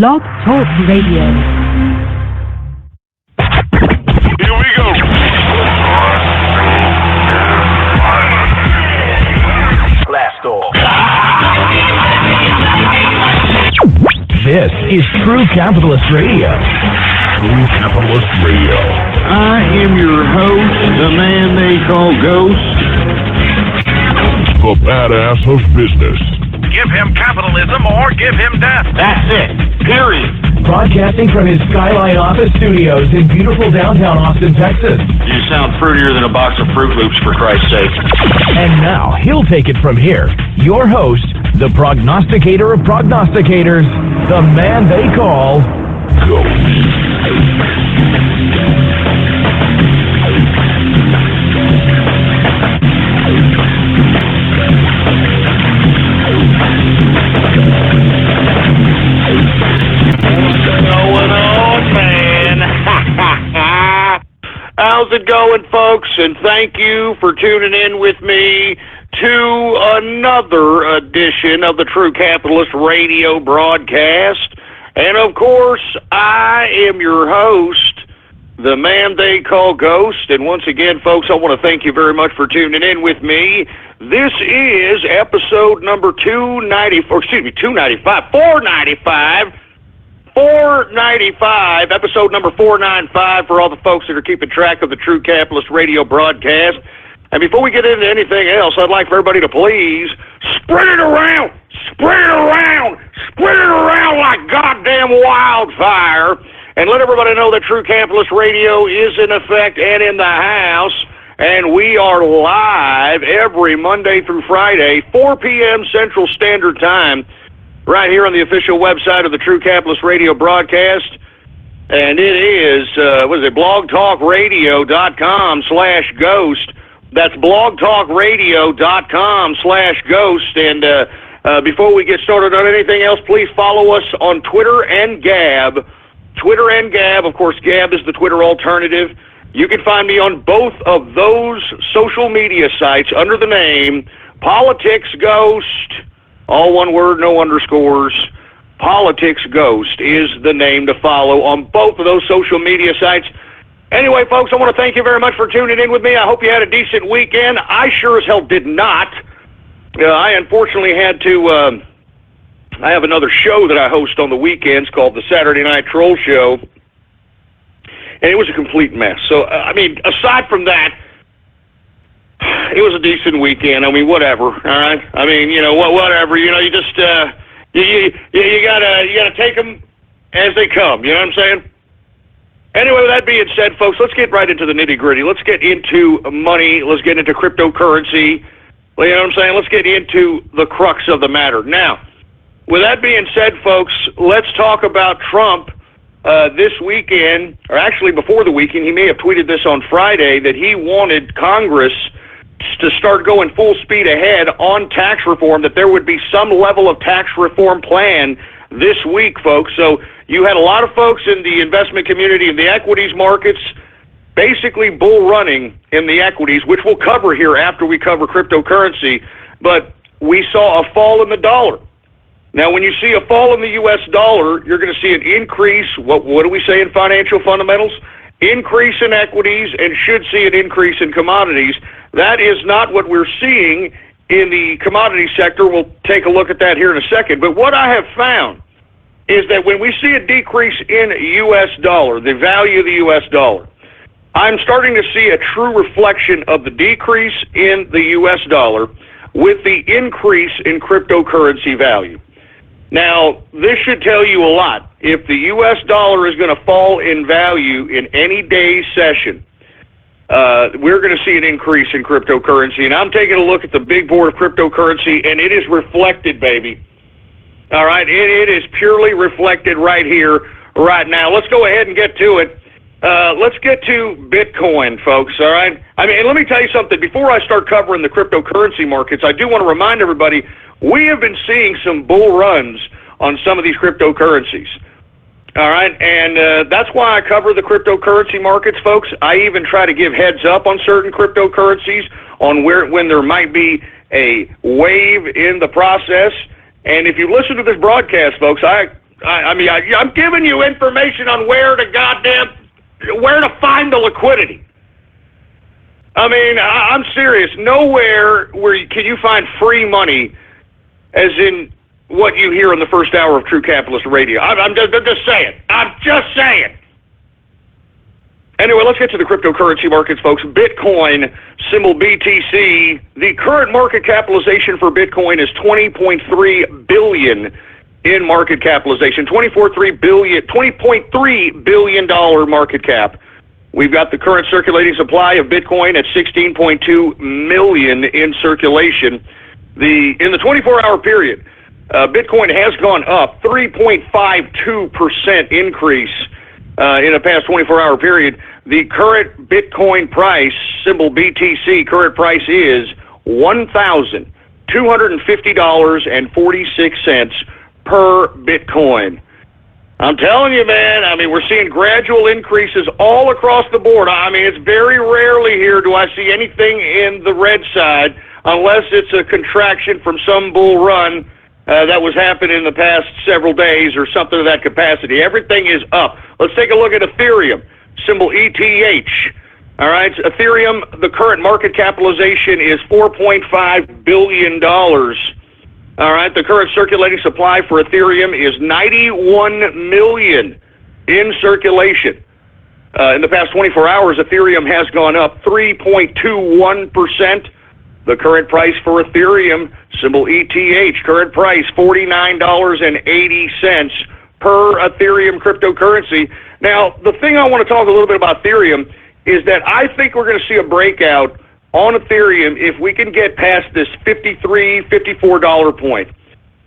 Blog Talk Radio. Here we go. Blast off. This is True Capitalist Radio. True Capitalist Radio. I am your host, the man they call Ghost. The badass of business. Give him capitalism or give him death. That's it. Period. Broadcasting from his Skyline office studios in beautiful downtown Austin, Texas. You sound fruitier than a box of Fruit Loops, for Christ's sake. And now, he'll take it from here. Your host, the prognosticator of prognosticators, the man they call Ghost. How's it going, folks? And thank you for tuning in with me to another edition of the True Capitalist Radio broadcast. And of course, I am your host, the man they call Ghost. And once again, folks, I want to thank you very much for tuning in with me. This is episode number 495, episode number 495 for all the folks that are keeping track of the True Capitalist Radio broadcast. And before we get into anything else, I'd like for everybody to please spread it around like goddamn wildfire, and let everybody know that True Capitalist Radio is in effect and in the house, and we are live every Monday through Friday, 4 p.m. Central Standard Time, right here on the official website of the True Capitalist Radio broadcast. And it is, blogtalkradio.com/ghost. That's blogtalkradio.com/ghost. And before we get started on anything else, please follow us on Twitter and Gab. Twitter and Gab. Of course, Gab is the Twitter alternative. You can find me on both of those social media sites under the name Politics Ghost. All one word, no underscores. Politics Ghost is the name to follow on both of those social media sites. Anyway, folks, I want to thank you very much for tuning in with me. I hope you had a decent weekend. I sure as hell did not. I unfortunately had to, I have another show that I host on the weekends called the Saturday Night Troll Show, and it was a complete mess. So, I mean, aside from that, it was a decent weekend. I mean, whatever. All right. I mean, you know, whatever. You know, you just you gotta take them as they come. You know what I'm saying? Anyway, with that being said, folks, let's get right into the nitty gritty. Let's get into money. Let's get into cryptocurrency. You know what I'm saying? Let's get into the crux of the matter. Now, with that being said, folks, let's talk about Trump. This weekend, or actually before the weekend, he may have tweeted this on Friday, that he wanted Congress to start going full speed ahead on tax reform, that there would be some level of tax reform plan this week, folks. So you had a lot of folks in the investment community in the equities markets basically bull running in the equities, which we'll cover here after we cover cryptocurrency. But we saw a fall in the dollar. Now, when you see a fall in the U.S. dollar, you're going to see an increase, what do we say in financial fundamentals? Increase in equities, and should see an increase in commodities. That is not what we're seeing in the commodity sector. We'll take a look at that here in a second. But what I have found is that when we see a decrease in U.S. dollar, the value of the U.S. dollar, I'm starting to see a true reflection of the decrease in the U.S. dollar with the increase in cryptocurrency value. Now, this should tell you a lot. If the U.S. dollar is going to fall in value in any day's session, we're going to see an increase in cryptocurrency. And I'm taking a look at the big board of cryptocurrency, and it is reflected, baby. All right? It is purely reflected right here, right now. Let's go ahead and get to it. Let's get to Bitcoin, folks, all right? I mean, and let me tell you something. Before I start covering the cryptocurrency markets, I do want to remind everybody, we have been seeing some bull runs on some of these cryptocurrencies, all right? And that's why I cover the cryptocurrency markets, folks. I even try to give heads up on certain cryptocurrencies on when there might be a wave in the process. And if you listen to this broadcast, folks, I I'm giving you information on where to find the liquidity. I mean, I'm serious. Nowhere can you find free money, as in what you hear in the first hour of True Capitalist Radio. I'm just saying. I'm just saying. Anyway, let's get to the cryptocurrency markets, folks. Bitcoin, symbol BTC. The current market capitalization for Bitcoin is $20.3 billion in market capitalization. $20.3 billion market cap. We've got the current circulating supply of Bitcoin at 16.2 million in circulation. In the 24-hour period, Bitcoin has gone up 3.52% increase in the past 24-hour period. The current Bitcoin price, symbol BTC, current price is $1,250.46 per Bitcoin. I'm telling you, man, I mean, we're seeing gradual increases all across the board. I mean, it's very rarely here do I see anything in the red side unless it's a contraction from some bull run that was happening in the past several days or something of that capacity. Everything is up. Let's take a look at Ethereum, symbol ETH. All right, Ethereum, the current market capitalization is $4.5 billion. All right, the current circulating supply for Ethereum is 91 million in circulation. In the past 24 hours, Ethereum has gone up 3.21%. The current price for Ethereum, symbol ETH, current price $49.80 per Ethereum cryptocurrency. Now, the thing I want to talk a little bit about Ethereum is that I think we're going to see a breakout on Ethereum if we can get past this $53, $54 point.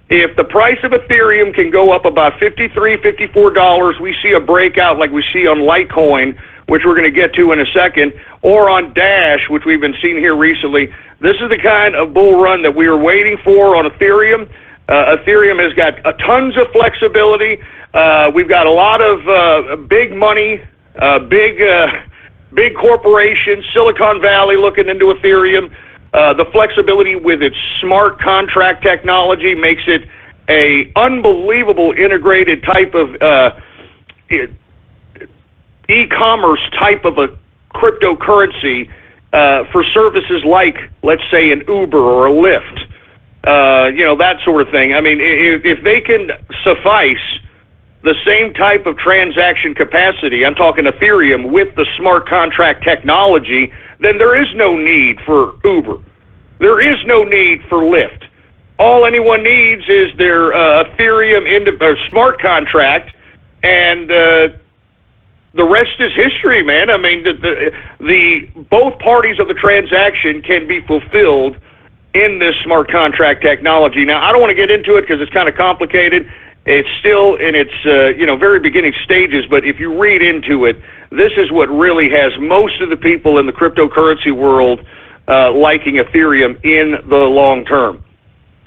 If the price of Ethereum can go up about $53, $54, we see a breakout like we see on Litecoin, which we're going to get to in a second, or on Dash, which we've been seeing here recently. This is the kind of bull run that we are waiting for on Ethereum. Ethereum has got tons of flexibility. We've got a lot of big money, big corporations, Silicon Valley looking into Ethereum. The flexibility with its smart contract technology makes it a unbelievable integrated type of e-commerce type of a cryptocurrency for services like, let's say, an Uber or a Lyft, that sort of thing. I mean, if they can suffice the same type of transaction capacity, I'm talking Ethereum, with the smart contract technology, then there is no need for Uber. There is no need for Lyft. All anyone needs is their Ethereum smart contract, and the rest is history, man. I mean, the both parties of the transaction can be fulfilled in this smart contract technology. Now, I don't want to get into it because it's kind of complicated. It's still in its very beginning stages, but if you read into it, this is what really has most of the people in the cryptocurrency world liking Ethereum in the long term.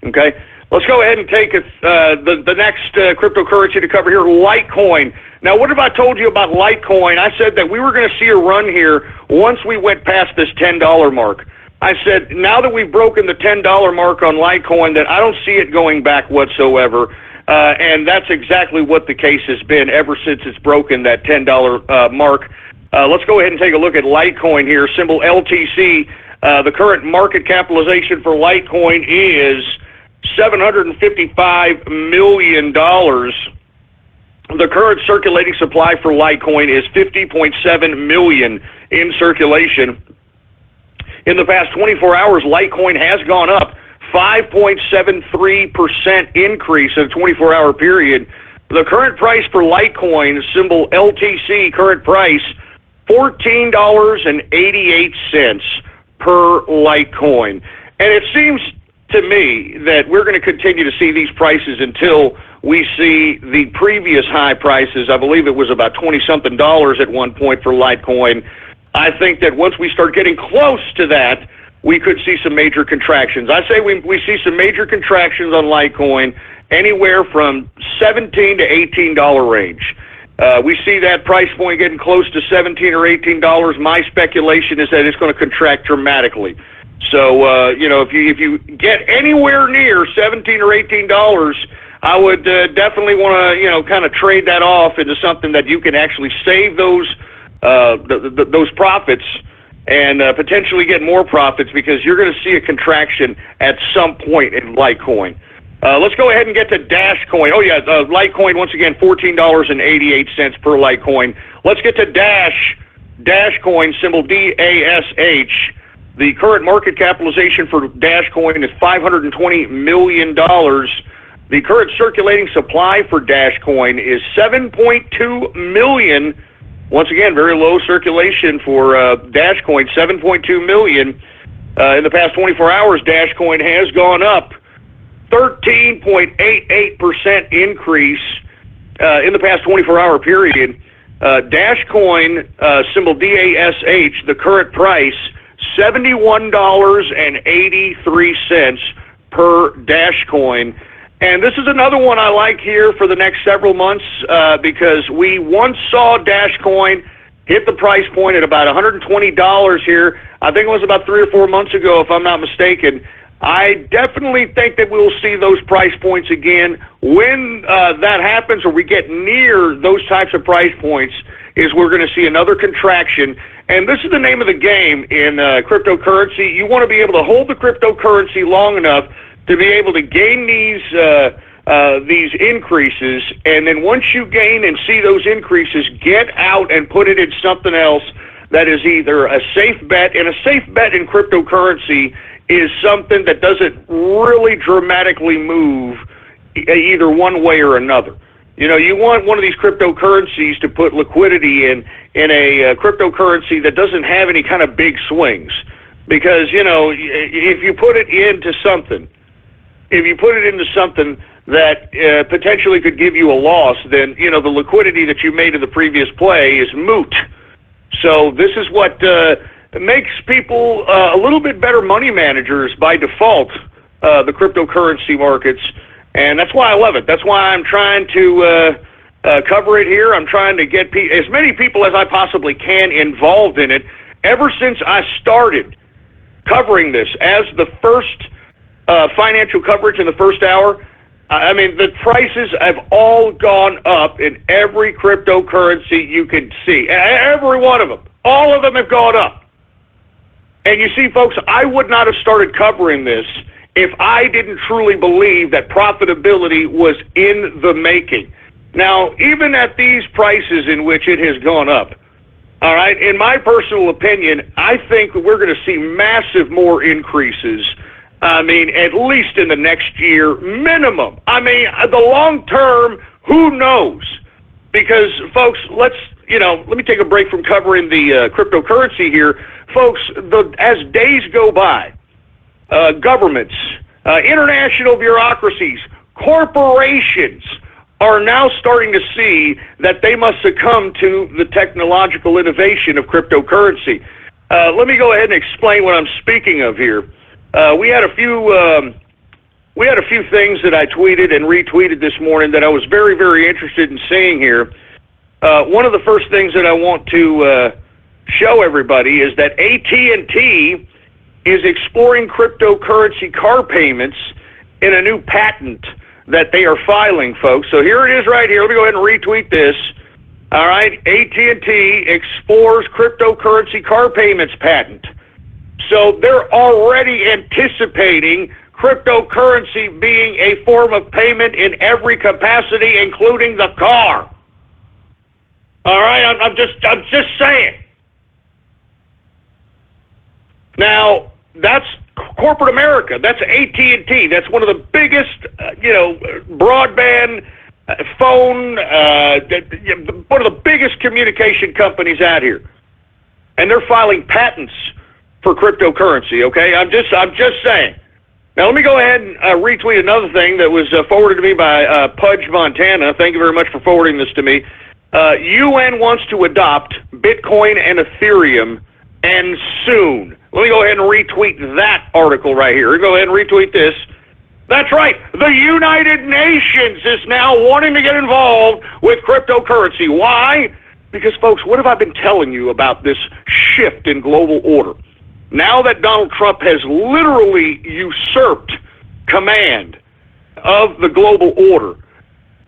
Okay, let's go ahead and take the next cryptocurrency to cover here, Litecoin. Now, what have I told you about Litecoin? I said that we were going to see a run here once we went past this $10 mark. I said, now that we've broken the $10 mark on Litecoin, that I don't see it going back whatsoever. And that's exactly what the case has been ever since it's broken that $10 mark. Let's go ahead and take a look at Litecoin here, symbol LTC. The current market capitalization for Litecoin is $755 million. The current circulating supply for Litecoin is 50.7 million in circulation. In the past 24 hours, Litecoin has gone up 5.73% increase in a 24-hour period. The current price for Litecoin, symbol LTC, current price, $14.88 per Litecoin. And it seems to me that we're going to continue to see these prices until we see the previous high prices. I believe it was about $20-something at one point for Litecoin. I think that once we start getting close to that, we could see some major contractions. I say we see some major contractions on Litecoin anywhere from $17 to $18 range. We see that price point getting close to $17 or $18. My speculation is that it's going to contract dramatically. So, if you get anywhere near $17 or $18, I would definitely want to, kind of trade that off into something that you can actually save those those profits and potentially get more profits, because you're going to see a contraction at some point in Litecoin. Let's go ahead and get to Dashcoin. Oh, yeah, Litecoin, once again, $14.88 per Litecoin. Let's get to Dashcoin, symbol DASH. The current market capitalization for Dashcoin is $520 million. The current circulating supply for Dashcoin is 7.2 million. Once again, very low circulation for Dashcoin, 7.2 million. In the past 24 hours, Dashcoin has gone up 13.88% increase in the past 24-hour period. Dashcoin, symbol DASH, the current price, $71.83 per Dashcoin. And this is another one I like here for the next several months because we once saw Dashcoin hit the price point at about $120 here. I think it was about 3 or 4 months ago, if I'm not mistaken. I definitely think that we'll see those price points again. When that happens, or we get near those types of price points, is we're going to see another contraction. And this is the name of the game in cryptocurrency. You want to be able to hold the cryptocurrency long enough to be able to gain these increases, and then once you gain and see those increases, get out and put it in something else that is either a safe bet. And a safe bet in cryptocurrency is something that doesn't really dramatically move either one way or another. You want one of these cryptocurrencies to put liquidity in a cryptocurrency that doesn't have any kind of big swings. Because, if you put it into something, that potentially could give you a loss, then, the liquidity that you made in the previous play is moot. So this is what makes people a little bit better money managers by default, the cryptocurrency markets. And that's why I love it. That's why I'm trying to cover it here. I'm trying to get as many people as I possibly can involved in it. Ever since I started covering this as the first financial coverage in the first hour, I mean, the prices have all gone up in every cryptocurrency you can see. Every one of them. All of them have gone up. And you see, folks, I would not have started covering this if I didn't truly believe that profitability was in the making. Now, even at these prices in which it has gone up, all right, in my personal opinion, I think we're going to see massive more increases. I mean, at least in the next year, minimum. I mean, the long term, who knows? Because, folks, let me take a break from covering the cryptocurrency here. Folks, as days go by, governments, international bureaucracies, corporations are now starting to see that they must succumb to the technological innovation of cryptocurrency. Let me go ahead and explain what I'm speaking of here. We had a few things that I tweeted and retweeted this morning that I was very, very interested in seeing here. One of the first things that I want to show everybody is that AT&T is exploring cryptocurrency car payments in a new patent that they are filing, folks. So here it is right here. Let me go ahead and retweet this. All right, AT&T explores cryptocurrency car payments patent. So they're already anticipating cryptocurrency being a form of payment in every capacity, including the car. All right, I'm just saying. Now, that's corporate America. That's AT&T. That's one of the biggest, broadband phone, one of the biggest communication companies out here, and they're filing patents for cryptocurrency. Okay, I'm just saying. Now let me go ahead and retweet another thing that was forwarded to me by Pudge Montana. Thank you very much for forwarding this to me. UN wants to adopt Bitcoin and Ethereum, and soon. Let me go ahead and retweet that article right here. Go ahead and retweet this. That's right. The United Nations is now wanting to get involved with cryptocurrency. Why? Because, folks, what have I been telling you about this shift in global order? Now that Donald Trump has literally usurped command of the global order,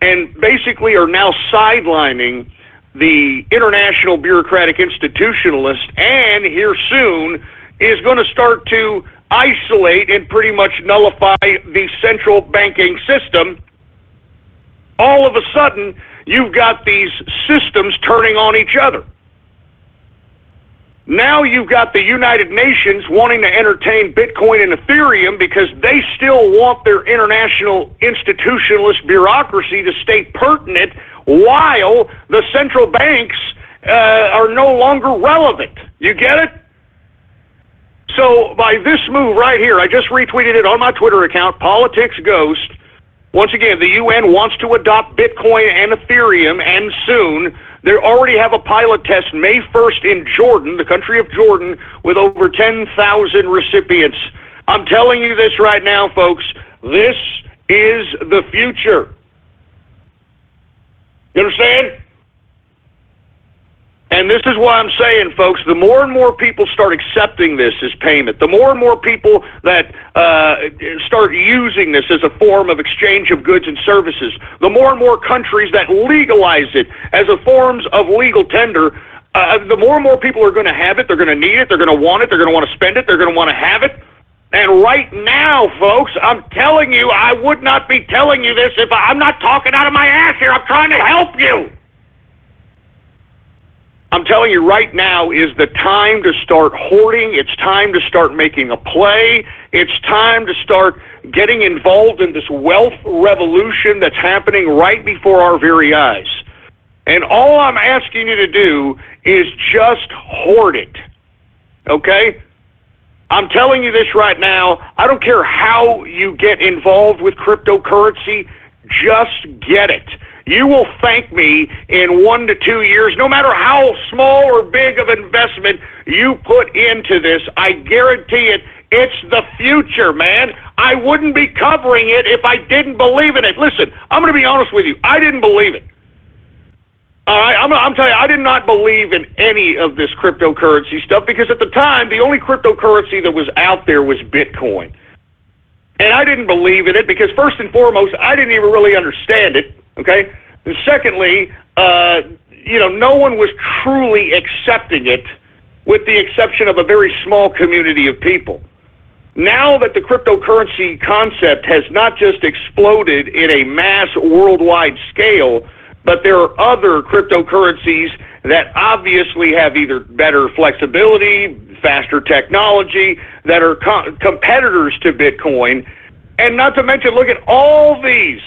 and basically are now sidelining the international bureaucratic institutionalist, and here soon is going to start to isolate and pretty much nullify the central banking system. All of a sudden, you've got these systems turning on each other. Now you've got the United Nations wanting to entertain Bitcoin and Ethereum because they still want their international institutionalist bureaucracy to stay pertinent while the central banks are no longer relevant. You get it? So by this move right here, I just retweeted it on my Twitter account, Politics Ghost. Once again, the UN wants to adopt Bitcoin and Ethereum, and soon. They already have a pilot test May 1st in Jordan, the country of Jordan, with over 10,000 recipients. I'm telling you this right now, folks. This is the future. You understand? And this is why I'm saying, folks, the more and more people start accepting this as payment, the more and more people that start using this as a form of exchange of goods and services, the more and more countries that legalize it as a forms of legal tender, the more and more people are going to have it, they're going to need it, they're going to want it, they're going to want to spend it, they're going to want to have it. And right now, folks, I'm telling you, I would not be telling you this if I'm not talking out of my ass here. I'm trying to help you. I'm telling you right now is the time to start hoarding. It's time to start making a play. It's time to start getting involved in this wealth revolution that's happening right before our very eyes. And all I'm asking you to do is just hoard it. Okay? I'm telling you this right now. I don't care how you get involved with cryptocurrency. Just get it. You will thank me in 1 to 2 years, no matter how small or big of investment you put into this. I guarantee it. It's the future, man. I wouldn't be covering it if I didn't believe in it. Listen, I'm going to be honest with you. I didn't believe it. All right, I'm telling you, I did not believe in any of this cryptocurrency stuff because at the time, the only cryptocurrency that was out there was Bitcoin. And I didn't believe in it because, first and foremost, I didn't even really understand it. Okay. And secondly, no one was truly accepting it, with the exception of a very small community of people. Now that the cryptocurrency concept has not just exploded in a mass worldwide scale, but there are other cryptocurrencies that obviously have either better flexibility, faster technology, that are competitors to Bitcoin, and not to mention, look at all these.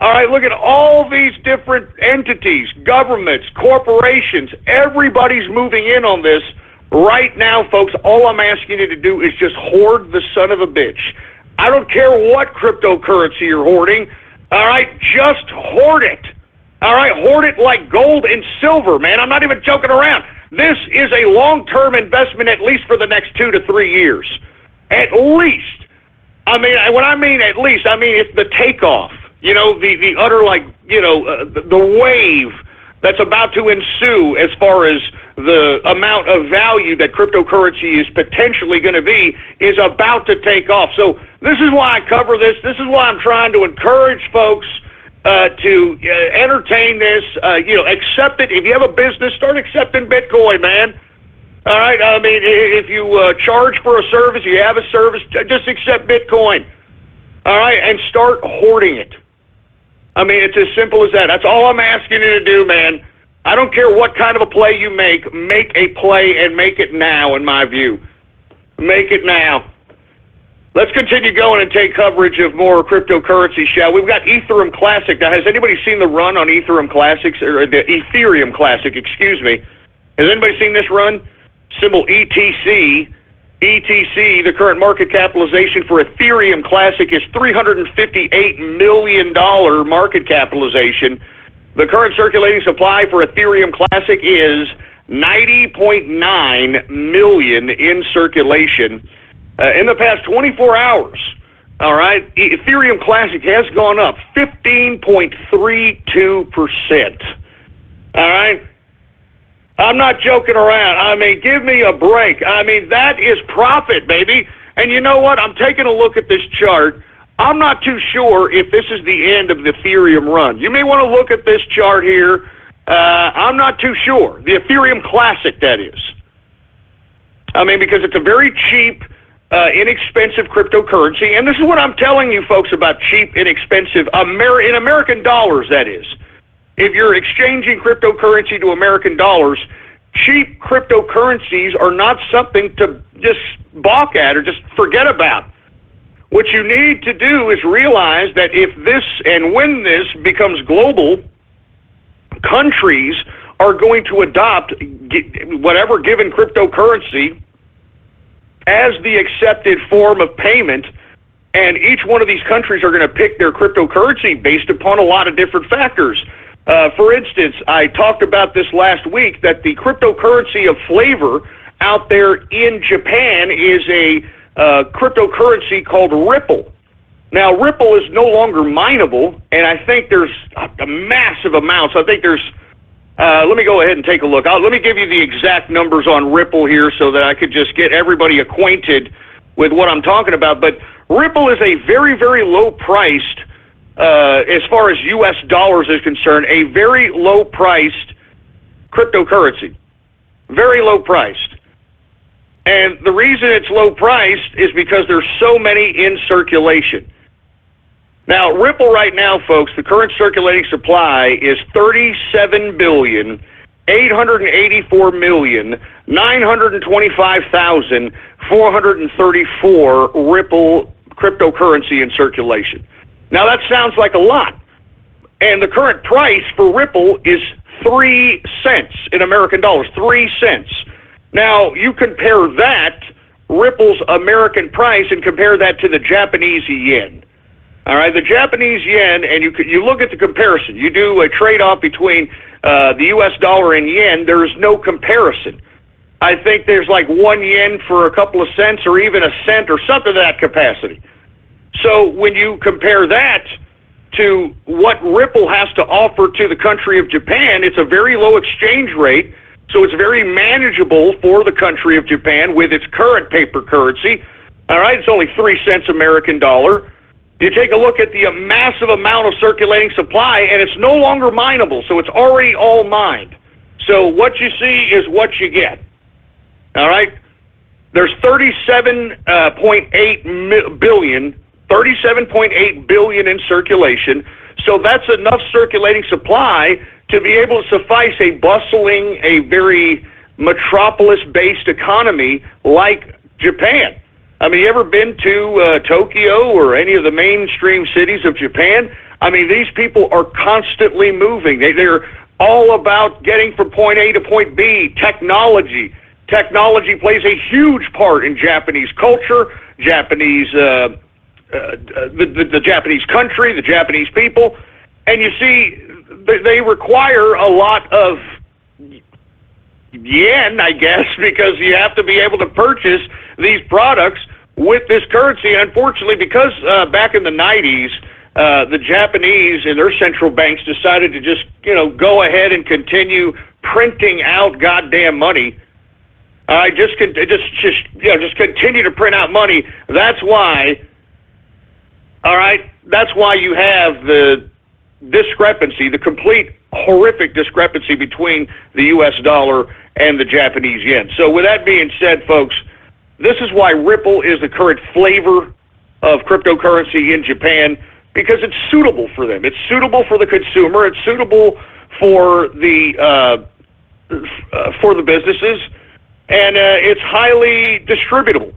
All right, look at all these different entities, governments, corporations. Everybody's moving in on this right now, folks. All I'm asking you to do is just hoard the son of a bitch. I don't care what cryptocurrency you're hoarding. All right, just hoard it. All right, hoard it like gold and silver, man. I'm not even joking around. This is a long-term investment, at least for the next 2 to 3 years. At least. I mean, when I mean at least, I mean it's the takeoff. You know, the utter, the wave that's about to ensue as far as the amount of value that cryptocurrency is potentially going to be is about to take off. So this is why I cover this. This is why I'm trying to encourage folks to entertain this, accept it. If you have a business, start accepting Bitcoin, man. All right? I mean, if you charge for a service, you have a service, just accept Bitcoin. All right? And start hoarding it. I mean, it's as simple as that. That's all I'm asking you to do, man. I don't care what kind of a play you make a play and make it now, in my view. Make it now. Let's continue going and take coverage of more cryptocurrency, shall we? We've got Ethereum Classic. Now, has anybody seen the run on Ethereum Classics, or the Ethereum Classic, excuse me? Has anybody seen this run? Symbol ETC. ETC, the current market capitalization for Ethereum Classic is $358 million market capitalization. The current circulating supply for Ethereum Classic is 90.9 million in circulation. In the past 24 hours, all right, Ethereum Classic has gone up 15.32%. All right? I'm not joking around. I mean, give me a break. I mean, that is profit, baby. And you know what? I'm taking a look at this chart. I'm not too sure if this is the end of the Ethereum run. You may want to look at this chart here. I'm not too sure. The Ethereum Classic, that is. I mean, because it's a very cheap, inexpensive cryptocurrency, and this is what I'm telling you folks about cheap, inexpensive, in American dollars, that is. If you're exchanging cryptocurrency to American dollars, cheap cryptocurrencies are not something to just balk at or just forget about. What you need to do is realize that if this and when this becomes global, countries are going to adopt whatever given cryptocurrency as the accepted form of payment, and each one of these countries are going to pick their cryptocurrency based upon a lot of different factors. For instance, I talked about this last week, that the cryptocurrency of flavor out there in Japan is a cryptocurrency called Ripple. Now, Ripple is no longer mineable, and I think there's a massive amounts. I think there's, let me go ahead and take a look. Let me give you the exact numbers on Ripple here so that I could just get everybody acquainted with what I'm talking about. But Ripple is a very, very low-priced, as far as U.S. dollars is concerned, a very low-priced cryptocurrency. Very low-priced. And the reason it's low-priced is because there's so many in circulation. Now, Ripple right now, folks, the current circulating supply is 37,884,925,434 Ripple cryptocurrency in circulation. Now, that sounds like a lot. And the current price for Ripple is 3 cents in American dollars, 3 cents. Now, you compare that, Ripple's American price, and compare that to the Japanese yen. All right, the Japanese yen, and you look at the comparison. You do a trade-off between the U.S. dollar and yen. There's no comparison. I think there's like 1 yen for a couple of cents or even a cent or something of that capacity. So when you compare that to what Ripple has to offer to the country of Japan, it's a very low exchange rate, so it's very manageable for the country of Japan with its current paper currency. All right, it's only 3 cents American dollar. You take a look at the massive amount of circulating supply, and it's no longer mineable, so it's already all mined. So what you see is what you get. All right? There's 37.8 billion in circulation, so that's enough circulating supply to be able to suffice a bustling, a very metropolis-based economy like Japan. I mean, you ever been to Tokyo or any of the mainstream cities of Japan? I mean, these people are constantly moving. They're all about getting from point A to point B. Technology. Technology plays a huge part in Japanese culture, the Japanese country, the Japanese people. And you see, they require a lot of yen, I guess, because you have to be able to purchase these products with this currency. And unfortunately, because back in the 90s, the Japanese and their central banks decided to just, go ahead and continue printing out goddamn money. Just continue to print out money. That's why. All right, that's why you have the discrepancy, the complete horrific discrepancy between the U.S. dollar and the Japanese yen. So with that being said, folks, this is why Ripple is the current flavor of cryptocurrency in Japan, because it's suitable for them. It's suitable for the consumer. It's suitable for the businesses, and it's highly distributable.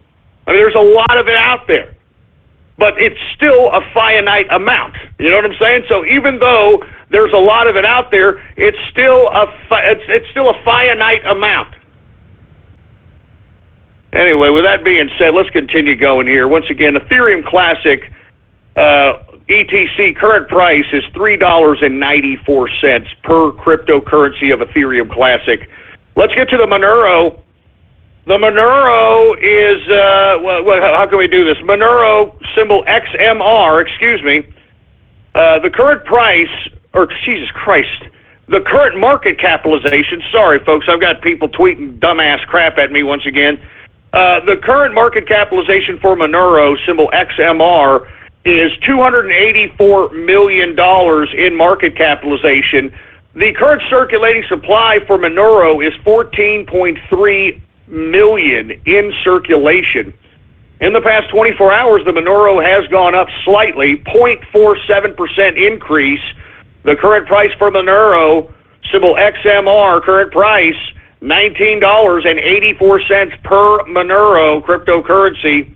I mean, there's a lot of it out there, but it's still a finite amount. You know what I'm saying? So even though there's a lot of it out there, it's still a finite amount. Anyway, with that being said, let's continue going here. Once again, Ethereum Classic ETC current price is $3.94 per cryptocurrency of Ethereum Classic. Let's get to the Monero. The Monero is, how can we do this? Monero, symbol XMR, the current price, Jesus Christ, the current market capitalization, sorry folks, I've got people tweeting dumbass crap at me once again. The current market capitalization for Monero, symbol XMR, is $284 million in market capitalization. The current circulating supply for Monero is 14.3 million in circulation. In the past 24 hours, the Monero has gone up slightly, 0.47% increase. The current price for Monero, symbol XMR, current price, $19.84 per Monero cryptocurrency.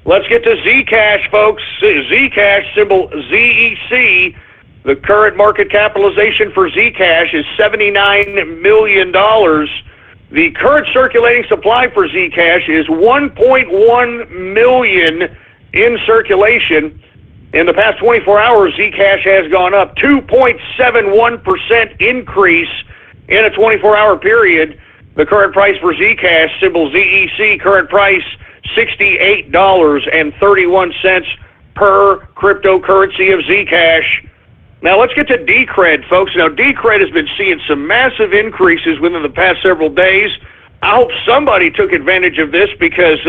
Let's get to Zcash, folks. Zcash, symbol ZEC. The current market capitalization for Zcash is $79 million. The current circulating supply for Zcash is 1.1 million in circulation. In the past 24 hours, Zcash has gone up 2.71% increase in a 24-hour period. The current price for Zcash, symbol ZEC, current price $68.31 per cryptocurrency of Zcash. Now let's get to Decred, folks. Now Decred has been seeing some massive increases within the past several days. I hope somebody took advantage of this because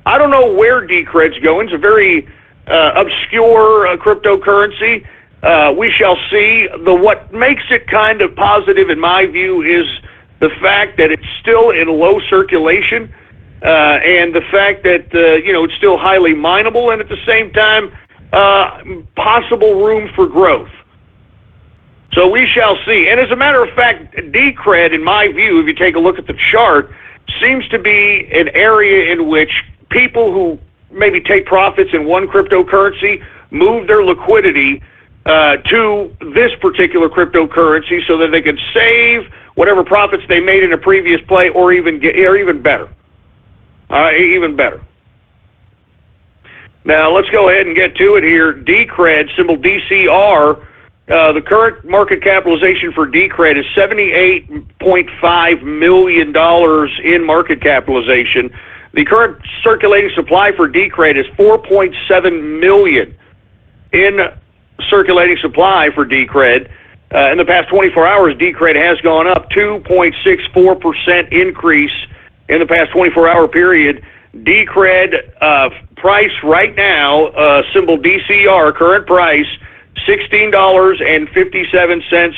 I don't know where Decred's going. It's a very obscure cryptocurrency. We shall see. What makes it kind of positive, in my view, is the fact that it's still in low circulation, and the fact that it's still highly mineable, and at the same time, possible room for growth. So we shall see. And as a matter of fact, Decred, in my view, if you take a look at the chart, seems to be an area in which people who maybe take profits in one cryptocurrency move their liquidity to this particular cryptocurrency so that they can save whatever profits they made in a previous play, or even better. Even better. Now let's go ahead and get to it here. Decred, symbol DCR. The current market capitalization for Decred is $78.5 million in market capitalization. The current circulating supply for Decred is 4.7 million in circulating supply for Decred. In the past 24 hours, Decred has gone up 2.64% increase in the past 24-hour period. Decred price right now, symbol DCR, current price, $16.57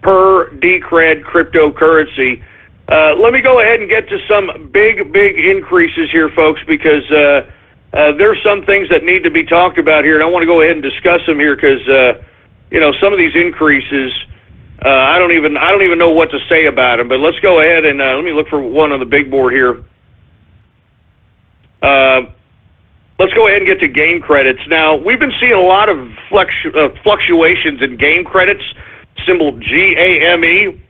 per Decred cryptocurrency. Let me go ahead and get to some big increases here, folks, because there's some things that need to be talked about here, and I want to go ahead and discuss them here because some of these increases, I don't even know what to say about them. But let's go ahead and let me look for one on the big board here. Let's go ahead and get to game credits. Now, we've been seeing a lot of fluctuations in game credits, symbol GAME.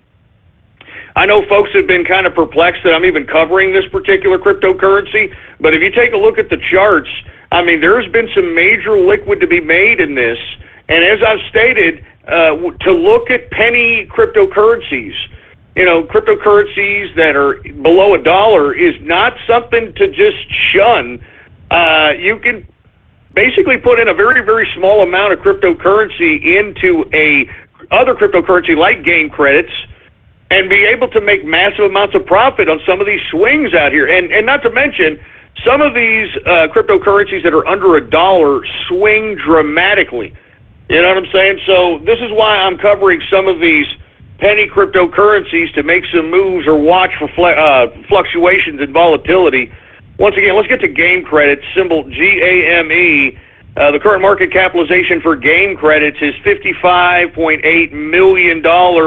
I know folks have been kind of perplexed that I'm even covering this particular cryptocurrency, but if you take a look at the charts, I mean, there's been some major liquid to be made in this, and as I've stated, to look at penny cryptocurrencies, cryptocurrencies that are below $1 is not something to just shun. You can basically put in a very, very small amount of cryptocurrency into other cryptocurrency like game credits and be able to make massive amounts of profit on some of these swings out here. And not to mention, some of these cryptocurrencies that are under $1 swing dramatically. You know what I'm saying? So this is why I'm covering some of these penny cryptocurrencies to make some moves or watch for fluctuations in volatility. Once again, let's get to game credits, symbol GAME. The current market capitalization for game credits is $55.8 million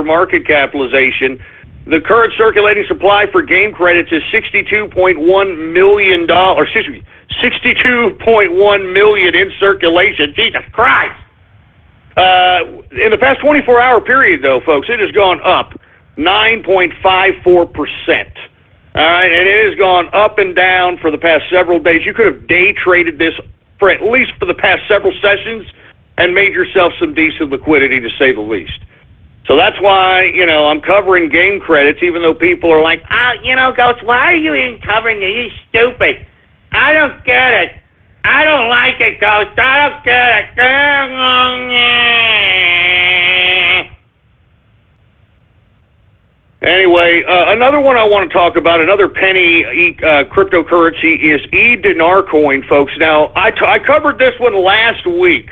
market capitalization. The current circulating supply for game credits is $62.1 million. $62.1 million in circulation. Jesus Christ! In the past 24-hour period, though, folks, it has gone up 9.54%. All right, and it has gone up and down for the past several days. You could have day traded this for at least for the past several sessions and made yourself some decent liquidity, to say the least. So that's why, I'm covering game credits, even though people are like, Ghost, why are you even covering it? You're stupid. I don't get it. I don't like it, Ghost. I don't get it. Anyway, another one I want to talk about, another penny cryptocurrency is dinar coin, folks. Now, I covered this one last week.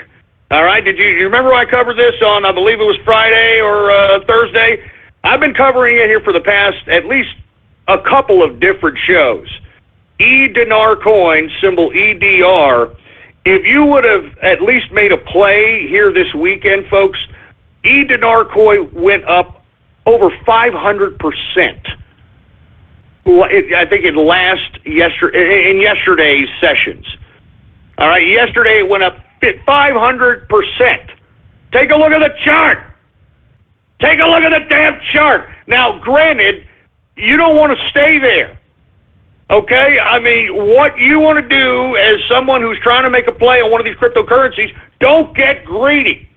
All right, did you remember I covered this on, I believe it was Friday or Thursday? I've been covering it here for the past at least a couple of different shows. Dinar coin, symbol EDR. If you would have at least made a play here this weekend, folks, dinar coin went up over 500%. I think in yesterday's sessions. All right, yesterday it went up 500%. Take a look at the chart. Take a look at the damn chart. Now, granted, you don't want to stay there. Okay? I mean, what you want to do as someone who's trying to make a play on one of these cryptocurrencies, don't get greedy.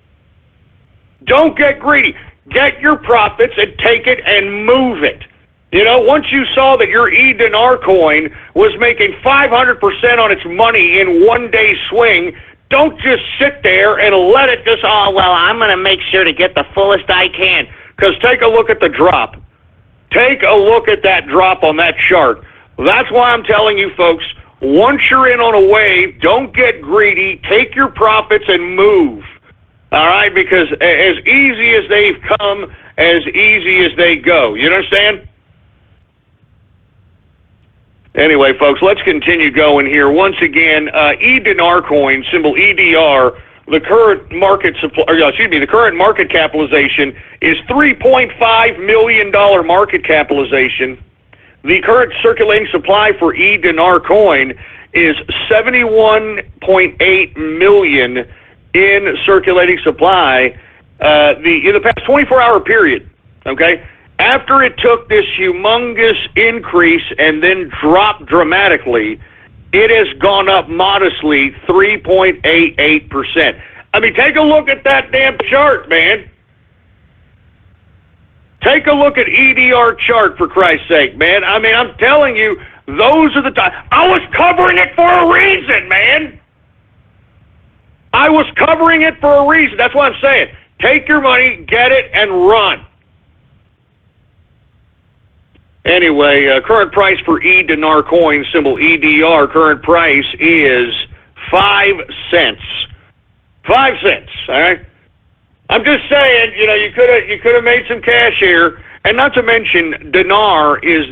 Don't get greedy. Get your profits and take it and move it. You know, once you saw that your dinar coin was making 500% on its money in one day swing, don't just sit there and let it just, oh, well, I'm going to make sure to get the fullest I can. Because take a look at the drop. Take a look at that drop on that chart. That's why I'm telling you, folks, once you're in on a wave, don't get greedy. Take your profits and move. All right, because as easy as they've come, as easy as they go. You understand? Anyway, folks, let's continue going here. Once again, dinar coin, symbol EDR, the current market the current market capitalization is $3.5 million market capitalization. The current circulating supply for dinar coin is 71.8 million in circulating supply in the past 24-hour period, okay? After it took this humongous increase and then dropped dramatically, it has gone up modestly 3.88%. I mean, take a look at that damn chart, man. Take a look at EDR chart, for Christ's sake, man. I mean, I'm telling you, those are the times. I was covering it for a reason, man. I was covering it for a reason. That's what I'm saying. Take your money, get it, and run. Anyway, current price for dinar coin, symbol EDR, current price is 5 cents. 5 cents, all right? I'm just saying, you know, you could have made some cash here. And not to mention, dinar is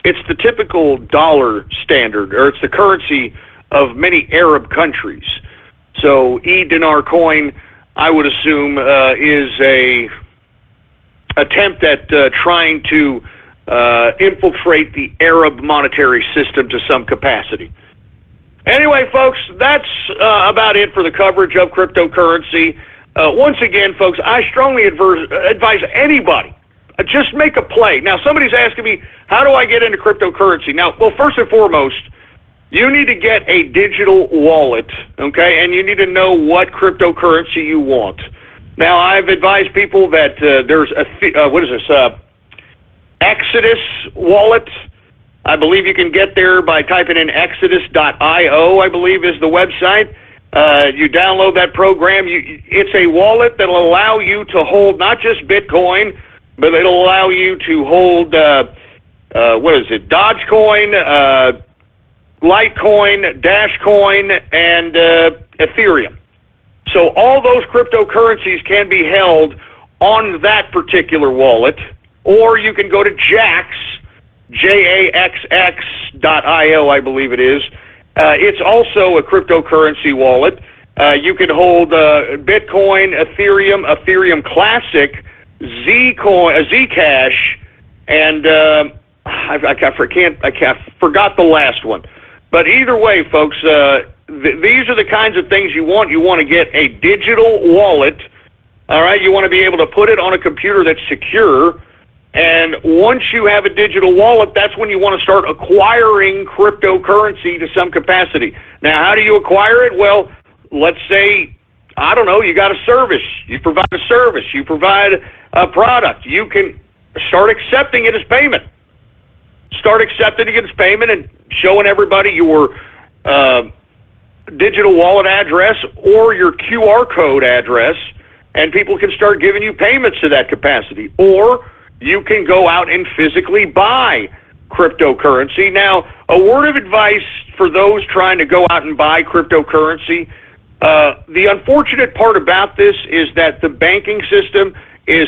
it's the typical dollar standard, or it's the currency of many Arab countries. So dinar coin, I would assume, is a attempt at trying to infiltrate the Arab monetary system to some capacity. Anyway, folks, that's about it for the coverage of cryptocurrency. Once again, folks, I strongly advise anybody, just make a play. Now, somebody's asking me, how do I get into cryptocurrency? Now, well, first and foremost, you need to get a digital wallet, okay, and you need to know what cryptocurrency you want. Now, I've advised people that there's Exodus wallet. I believe you can get there by typing in exodus.io, I believe is the website. You download that program. It's a wallet that will allow you to hold not just Bitcoin, but it'll allow you to hold, Dogecoin, Litecoin, Dashcoin, and Ethereum. So all those cryptocurrencies can be held on that particular wallet, or you can go to Jaxx, JAXX.io, I believe it is. It's also a cryptocurrency wallet. You can hold Bitcoin, Ethereum Classic, Zcash, and I forgot the last one. But either way, folks, these are the kinds of things you want. You want to get a digital wallet. All right, you want to be able to put it on a computer that's secure. And once you have a digital wallet, that's when you want to start acquiring cryptocurrency to some capacity. Now, how do you acquire it? Well, let's say, I don't know, you got a service. You provide a service. You provide a product. You can start accepting it as payment. Start accepting it as payment and showing everybody your digital wallet address or your QR code address. and people can start giving you payments to that capacity. Or you can go out and physically buy cryptocurrency. Now, a word of advice for those trying to go out and buy cryptocurrency, the unfortunate part about this is that the banking system is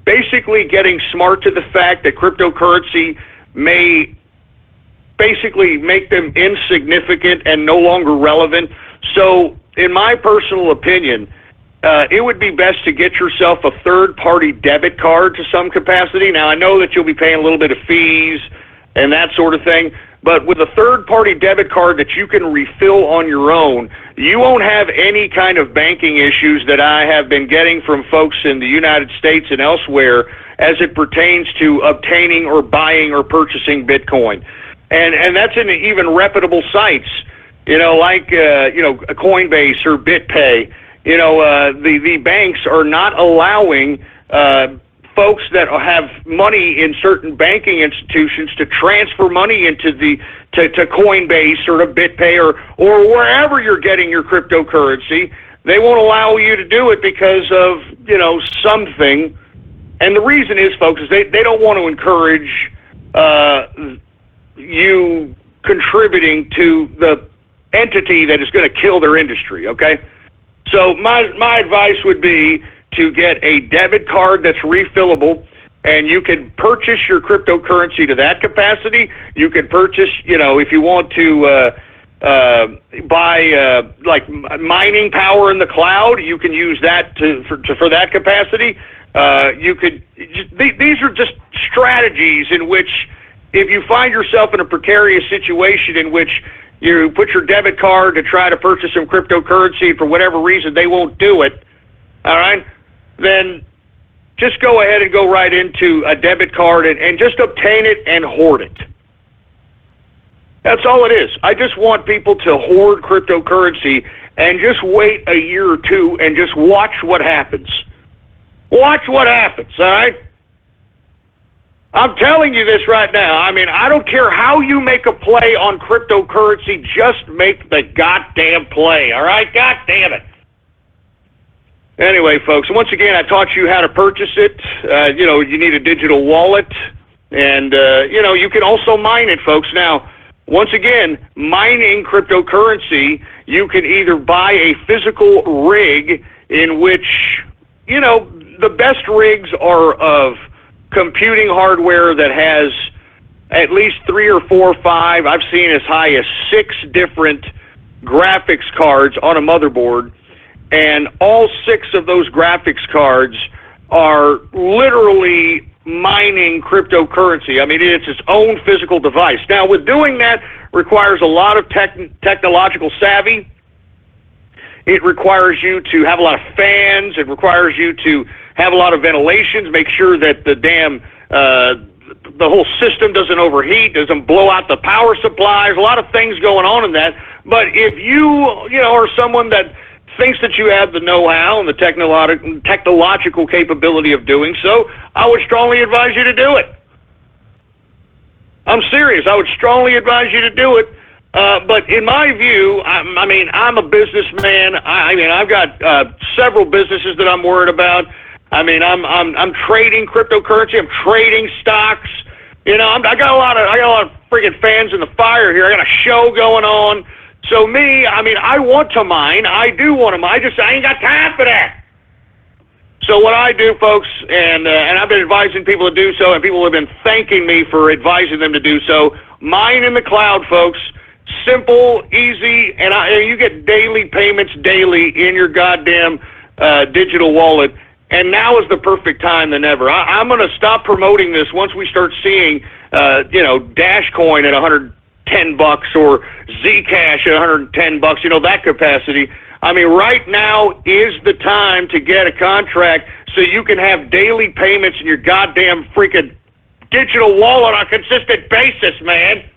basically getting smart to the fact that cryptocurrency may basically make them insignificant and no longer relevant. So, in my personal opinion, it would be best to get yourself a third-party debit card to some capacity. Now, I know that you'll be paying a little bit of fees and that sort of thing, but with a third-party debit card that you can refill on your own, you won't have any kind of banking issues that I have been getting from folks in the United States and elsewhere as it pertains to obtaining or buying or purchasing Bitcoin. And that's in even reputable sites, like Coinbase or BitPay. The banks are not allowing folks that have money in certain banking institutions to transfer money into to Coinbase or to BitPay or wherever you're getting your cryptocurrency. They won't allow you to do it because of something. And the reason is, folks, is they don't want to encourage you contributing to the entity that is going to kill their industry. Okay. So my advice would be to get a debit card that's refillable, and you can purchase your cryptocurrency to that capacity. You can purchase, if you want to buy like mining power in the cloud, you can use that for that capacity. These are just strategies in which, if you find yourself in a precarious situation in which you put your debit card to try to purchase some cryptocurrency, for whatever reason they won't do it, all right, then just go ahead and go right into a debit card and just obtain it and hoard it. That's all it is. I just want people to hoard cryptocurrency and just wait a year or two and just watch what happens. Watch what happens, all right? I'm telling you this right now. I mean, I don't care how you make a play on cryptocurrency, just make the goddamn play, all right? God damn it. Anyway, folks, once again, I taught you how to purchase it. You need a digital wallet, and, you can also mine it, folks. Now, once again, mining cryptocurrency, you can either buy a physical rig in which, the best rigs are of computing hardware that has at least 3 or 4 or 5, I've seen as high as 6 different graphics cards on a motherboard, and all 6 of those graphics cards are literally mining cryptocurrency. I mean, it's its own physical device. Now, with doing that requires a lot of technological savvy. It requires you to have a lot of fans. It requires you to have a lot of ventilations, make sure that the the whole system doesn't overheat, doesn't blow out the power supplies, a lot of things going on in that. But if you are someone that thinks that you have the know-how and the technological capability of doing so, I would strongly advise you to do it. I'm serious. I would strongly advise you to do it. But in my view, I'm a businessman. I've got several businesses that I'm worried about. I'm trading cryptocurrency. I'm trading stocks. I got a lot of freaking fans in the fire here. I got a show going on. So I want to mine. I do want to mine. I ain't got time for that. So what I do, folks, and I've been advising people to do so, and people have been thanking me for advising them to do so. Mine in the cloud, folks. Simple, easy, and you get daily payments daily in your goddamn digital wallet. And now is the perfect time than ever. I'm going to stop promoting this once we start seeing, Dashcoin at $110 or Zcash at $110, that capacity. Right now is the time to get a contract so you can have daily payments in your goddamn freaking digital wallet on a consistent basis, man.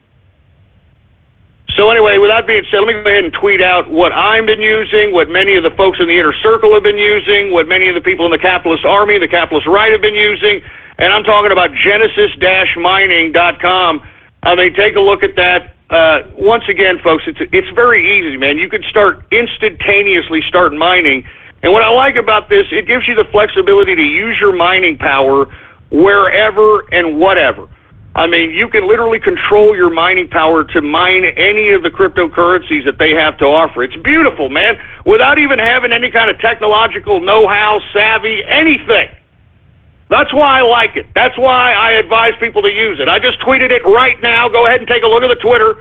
So anyway, with that being said, let me go ahead and tweet out what I've been using, what many of the folks in the inner circle have been using, what many of the people in the capitalist army, the capitalist right have been using, and I'm talking about genesis-mining.com. Take a look at that. Once again, folks, it's very easy, man. You can start instantaneously mining, And what I like about this, it gives you the flexibility to use your mining power wherever and whatever. I mean, you can literally control your mining power to mine any of the cryptocurrencies that they have to offer. It's beautiful, man, without even having any kind of technological know-how, savvy, anything. That's why I like it. That's why I advise people to use it. I just tweeted it right now. Go ahead and take a look at the Twitter.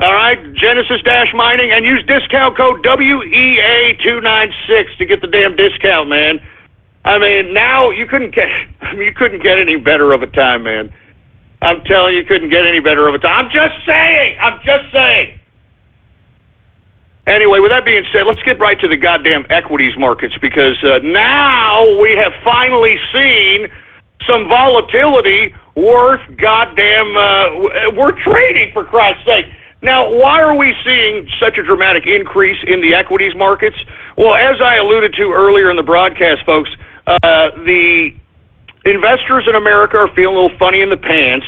All right, Genesis-Mining, and use discount code WEA296 to get the damn discount, man. I mean, now you couldn't get any better of a time, man. I'm telling you, couldn't get any better of a time. I'm just saying. Anyway, with that being said, let's get right to the goddamn equities markets, because now we have finally seen some volatility worth trading, for Christ's sake. Now, why are we seeing such a dramatic increase in the equities markets? Well, as I alluded to earlier in the broadcast, folks, the investors in America are feeling a little funny in the pants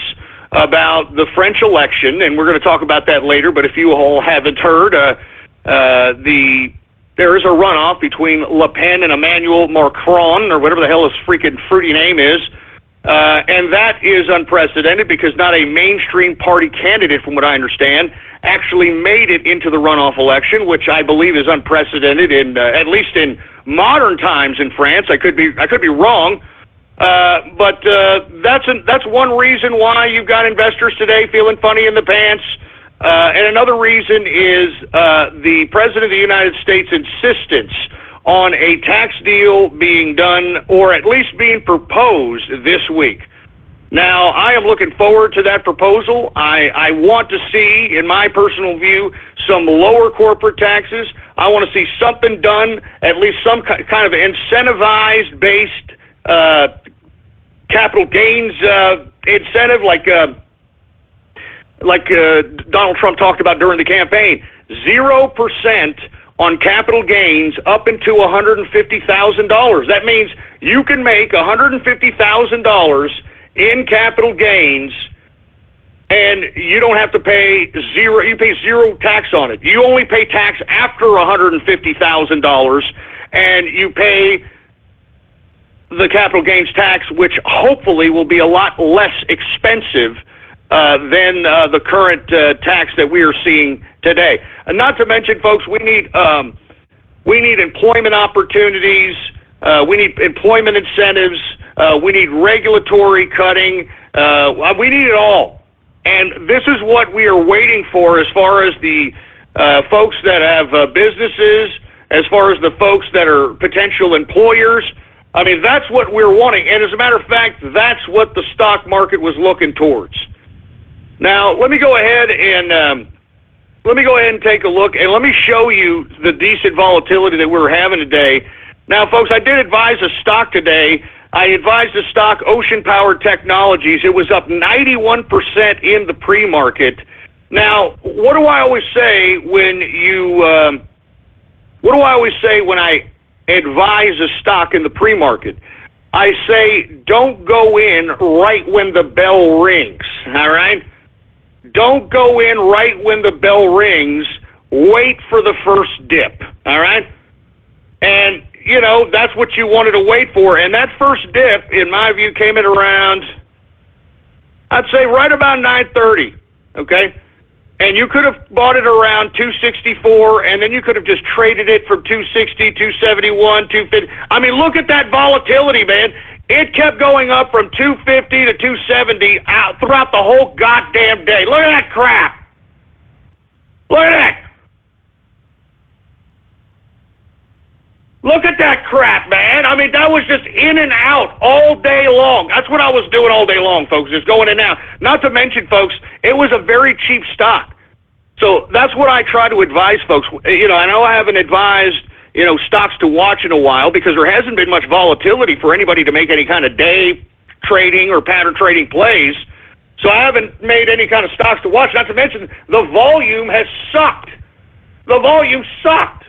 about the French election, and we're going to talk about that later. But if you all haven't heard, there is a runoff between Le Pen and Emmanuel Macron, or whatever the hell his freaking fruity name is. And that is unprecedented, because not a mainstream party candidate, from what I understand, actually made it into the runoff election, which I believe is unprecedented in at least in modern times in France. I could be wrong, but that's one reason why you've got investors today feeling funny in the pants. And another reason is the President of the United States' insistence on a tax deal being done, or at least being proposed this week. Now, I am looking forward to that proposal. I want to see, in my personal view, some lower corporate taxes. I want to see something done, at least some kind of incentivized-based capital gains incentive, like Donald Trump talked about during the campaign. 0% on capital gains up into $150,000. That means you can make $150,000 in capital gains, and you don't have to pay zero. You pay zero tax on it. You only pay tax after $150,000, and you pay the capital gains tax, which hopefully will be a lot less expensive than the current tax that we are seeing today. And not to mention, folks, we need employment opportunities. We need employment incentives. We need regulatory cutting. We need it all. And this is what we are waiting for, as far as the folks that have businesses, as far as the folks that are potential employers. I mean, that's what we're wanting. And as a matter of fact, that's what the stock market was looking towards. Now, let me go ahead and take a look, and let me show you the decent volatility that we're having today. Now, folks, I did advise a stock today. I advised the stock Ocean Power Technologies. It was up 91% in the pre-market. Now, what do I always say when I advise a stock in the pre-market? I say, don't go in right when the bell rings, all right? Don't go in right when the bell rings. Wait for the first dip, all right? And, you know, that's what you wanted to wait for. And that first dip, in my view, came in around, I'd say right about 9:30, okay? And you could have bought it around 264, and then you could have just traded it from 260, 271, 250. I mean, look at that volatility, man. It kept going up from 250 to 270 out throughout the whole goddamn day. Look at that crap. Look at that. Look at that crap, man. I mean, that was just in and out all day long. That's what I was doing all day long, folks, just going in and out. Not to mention, folks, it was a very cheap stock. So that's what I try to advise folks. You know, I know I haven't advised, you know, stocks to watch in a while, because there hasn't been much volatility for anybody to make any kind of day trading or pattern trading plays. So I haven't made any kind of stocks to watch. Not to mention, the volume has sucked. The volume sucked.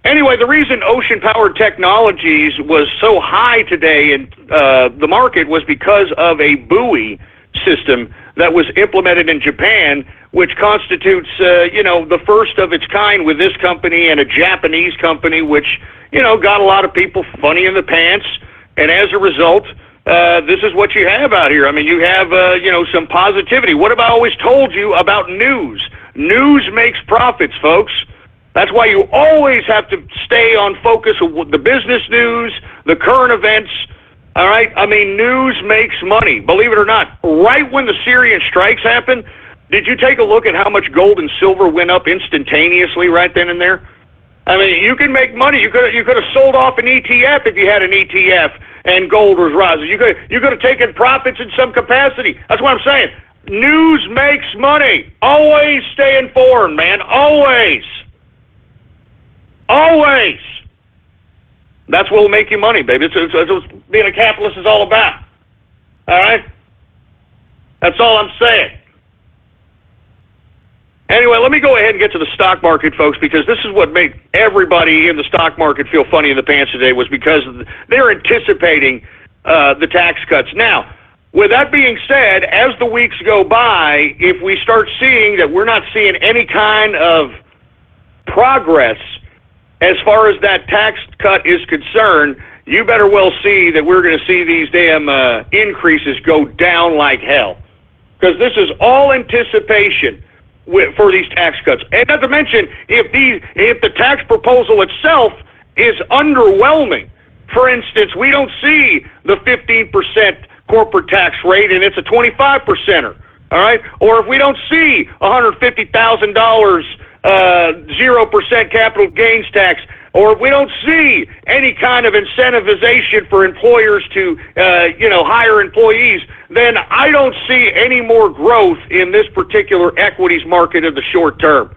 Anyway, the reason Ocean Power Technologies was so high today in the market was because of a buoy system that was implemented in Japan, which constitutes, the first of its kind with this company and a Japanese company, which, got a lot of people funny in the pants. And as a result, this is what you have out here. I mean, you have, some positivity. What have I always told you about news? News makes profits, folks. That's why you always have to stay on focus with the business news, the current events. All right? I mean, news makes money, believe it or not. Right when the Syrian strikes happened, did you take a look at how much gold and silver went up instantaneously right then and there? I mean, you can make money. You could have sold off an ETF if you had an ETF and gold was rising. You could have taken profits in some capacity. That's what I'm saying. News makes money. Always stay informed, man. Always. Always. That's what will make you money, baby. It's what being a capitalist is all about. All right? That's all I'm saying. Anyway, let me go ahead and get to the stock market, folks, because this is what made everybody in the stock market feel funny in the pants today, was because they're anticipating the tax cuts. Now, with that being said, as the weeks go by, if we start seeing that we're not seeing any kind of progress as far as that tax cut is concerned, you better well see that we're going to see these damn increases go down like hell. Because this is all anticipation for these tax cuts. And not to mention, if the tax proposal itself is underwhelming, for instance, we don't see the 15% corporate tax rate and it's a 25%er, all right? Or if we don't see $150,000 0% capital gains tax, or if we don't see any kind of incentivization for employers to, hire employees, then I don't see any more growth in this particular equities market in the short term.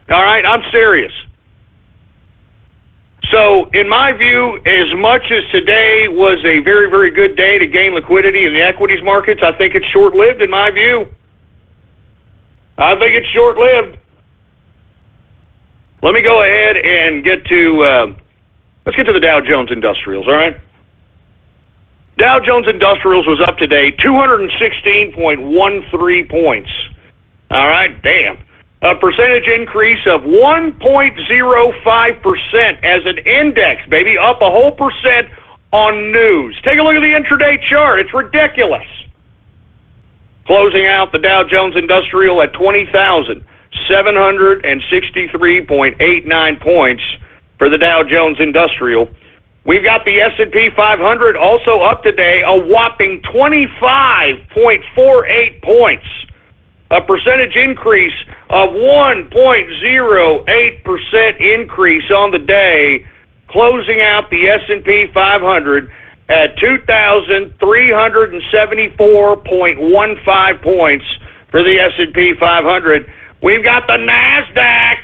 All right, I'm serious. So, in my view, as much as today was a very, very good day to gain liquidity in the equities markets, I think it's short-lived in my view. I think it's short-lived. Let me go ahead and let's get to the Dow Jones Industrials, all right? Dow Jones Industrials was up today 216.13 points. All right, damn. A percentage increase of 1.05% as an index, baby, up a whole percent on news. Take a look at the intraday chart. It's ridiculous. Closing out the Dow Jones Industrial at 20,763.89 points for the Dow Jones Industrial. We've got the S&P 500 also up today, a whopping 25.48 points. A percentage increase of 1.08% increase on the day, closing out the S&P 500 at 2,374.15 points for the S&P 500. We've got the NASDAQ.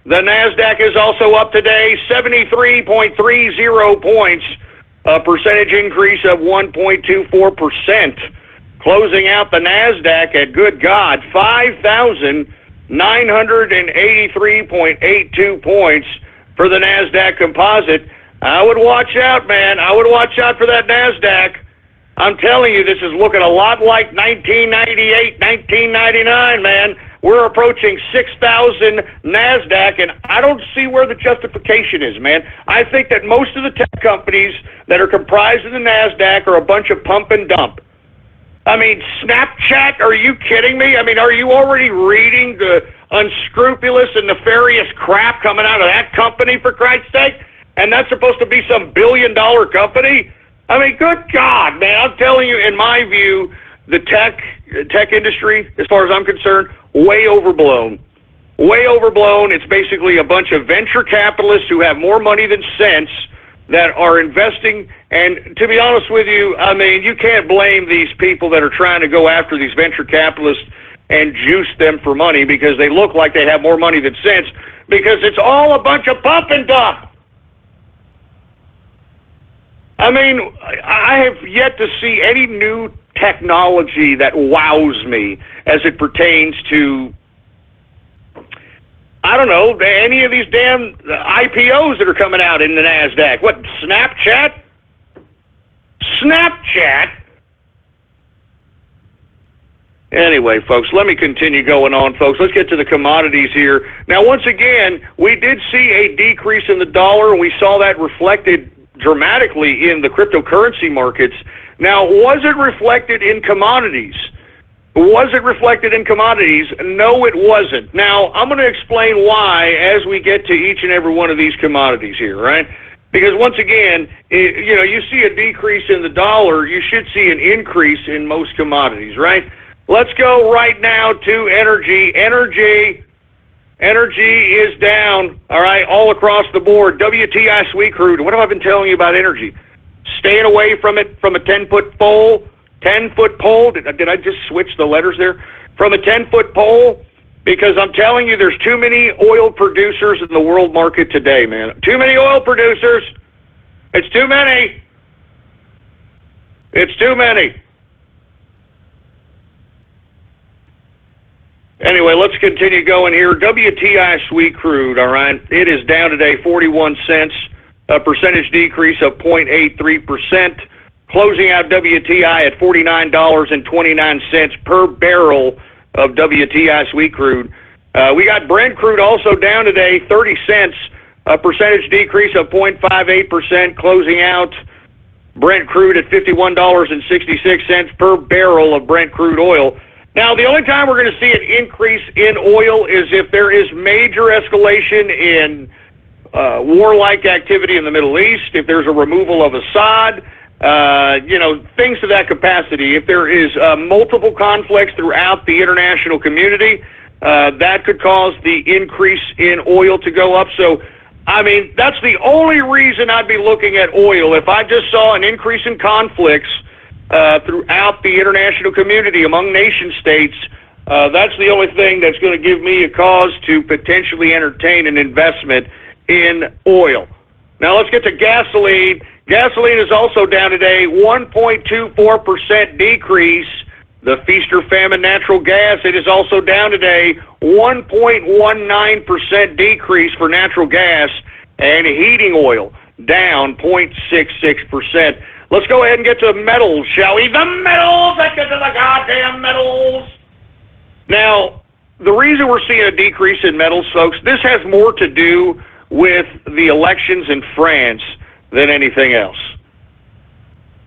The NASDAQ is also up today, 73.30 points, a percentage increase of 1.24%. Closing out the NASDAQ at, good God, 5,983.82 points for the NASDAQ composite. I would watch out, man. I would watch out for that NASDAQ. I'm telling you, this is looking a lot like 1998, 1999, man. We're approaching 6,000 NASDAQ, and I don't see where the justification is, man. I think that most of the tech companies that are comprised of the NASDAQ are a bunch of pump and dump. I mean, Snapchat, are you kidding me? I mean, are you already reading the unscrupulous and nefarious crap coming out of that company, for Christ's sake? And that's supposed to be some billion-dollar company? I mean, good God, man. I'm telling you, in my view, the tech industry, as far as I'm concerned, way overblown. Way overblown. It's basically a bunch of venture capitalists who have more money than sense that are investing. And to be honest with you, I mean, you can't blame these people that are trying to go after these venture capitalists and juice them for money because they look like they have more money than sense, because it's all a bunch of pump and dump. I mean, I have yet to see any new technology that wows me as it pertains to, I don't know, any of these damn IPOs that are coming out in the NASDAQ. What, Snapchat? Snapchat? Anyway, folks, let me continue going on, folks. Let's get to the commodities here. Now, once again, we did see a decrease in the dollar, and we saw that reflected dramatically in the cryptocurrency markets. Now, was it reflected in commodities? Was it reflected in commodities? No, it wasn't. Now, I'm going to explain why as we get to each and every one of these commodities here, right? Because once again, you see a decrease in the dollar, you should see an increase in most commodities, right? Let's go right now to energy. Energy is down, all right, all across the board. WTI sweet crude. What have I been telling you about energy? Staying away from it from a 10-foot pole. 10-foot pole. Did I just switch the letters there? From a 10-foot pole, because I'm telling you, there's too many oil producers in the world market today, man. Too many oil producers. It's too many. It's too many. Anyway, let's continue going here. WTI sweet crude, all right, it is down today 41 cents, a percentage decrease of 0.83%. Closing out WTI at $49.29 per barrel of WTI sweet crude. We got Brent crude also down today, 30 cents, a percentage decrease of 0.58%, closing out Brent crude at $51.66 per barrel of Brent crude oil. Now, the only time we're going to see an increase in oil is if there is major escalation in warlike activity in the Middle East, if there's a removal of Assad, things to that capacity. If there is multiple conflicts throughout the international community, that could cause the increase in oil to go up. So, I mean, that's the only reason I'd be looking at oil. If I just saw an increase in conflicts throughout the international community among nation states, that's the only thing that's going to give me a cause to potentially entertain an investment in oil. Now let's get to gasoline. Gasoline is also down today, 1.24% decrease. The feast or famine natural gas, it is also down today, 1.19% decrease for natural gas, and heating oil down 0.66%. Let's go ahead and get to metals, shall we? The metals! Let's get to the goddamn metals! Now, the reason we're seeing a decrease in metals, folks, this has more to do with the elections in France than anything else.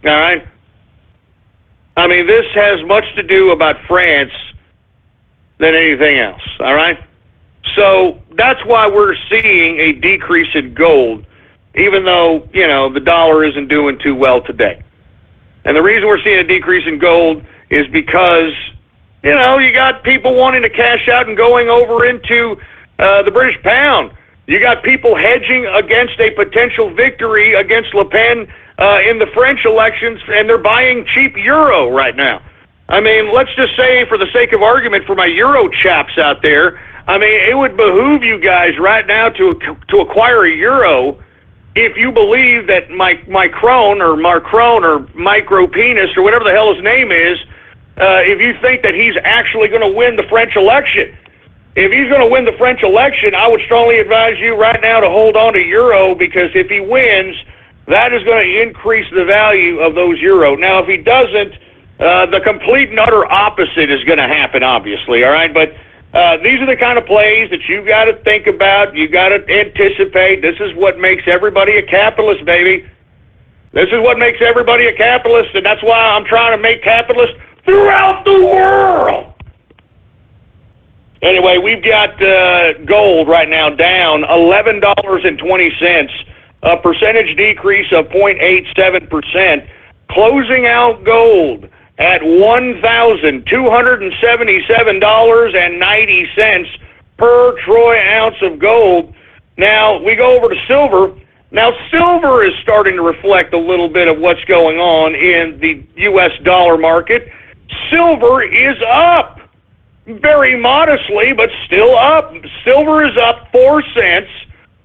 All right? I mean, this has much to do about France than anything else, all right? So that's why we're seeing a decrease in gold, even though, the dollar isn't doing too well today. And the reason we're seeing a decrease in gold is because, you got people wanting to cash out and going over into the British pound. You got people hedging against a potential victory against Le Pen in the French elections, and they're buying cheap euro right now. I mean, let's just say, for the sake of argument, for my euro chaps out there, I mean, it would behoove you guys right now to acquire a euro if you believe that Macron or Micro Penis or whatever the hell his name is, if you think that he's actually going to win the French election. If he's going to win the French election, I would strongly advise you right now to hold on to euro, because if he wins, that is going to increase the value of those euro. Now, if he doesn't, the complete and utter opposite is going to happen, obviously, all right? But these are the kind of plays that you've got to think about. You've got to anticipate. This is what makes everybody a capitalist, baby. This is what makes everybody a capitalist, and that's why I'm trying to make capitalists throughout the world. Anyway, we've got gold right now down $11.20, a percentage decrease of 0.87%, closing out gold at $1,277.90 per troy ounce of gold. Now, we go over to silver. Now, silver is starting to reflect a little bit of what's going on in the U.S. dollar market. Silver is up. Very modestly, but still up. Silver is up 4 cents,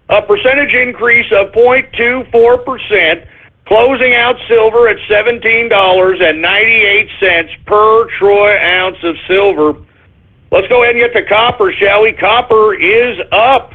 a percentage increase of 0.24%, closing out silver at $17.98 per troy ounce of silver. Let's go ahead and get to copper, shall we? Copper is up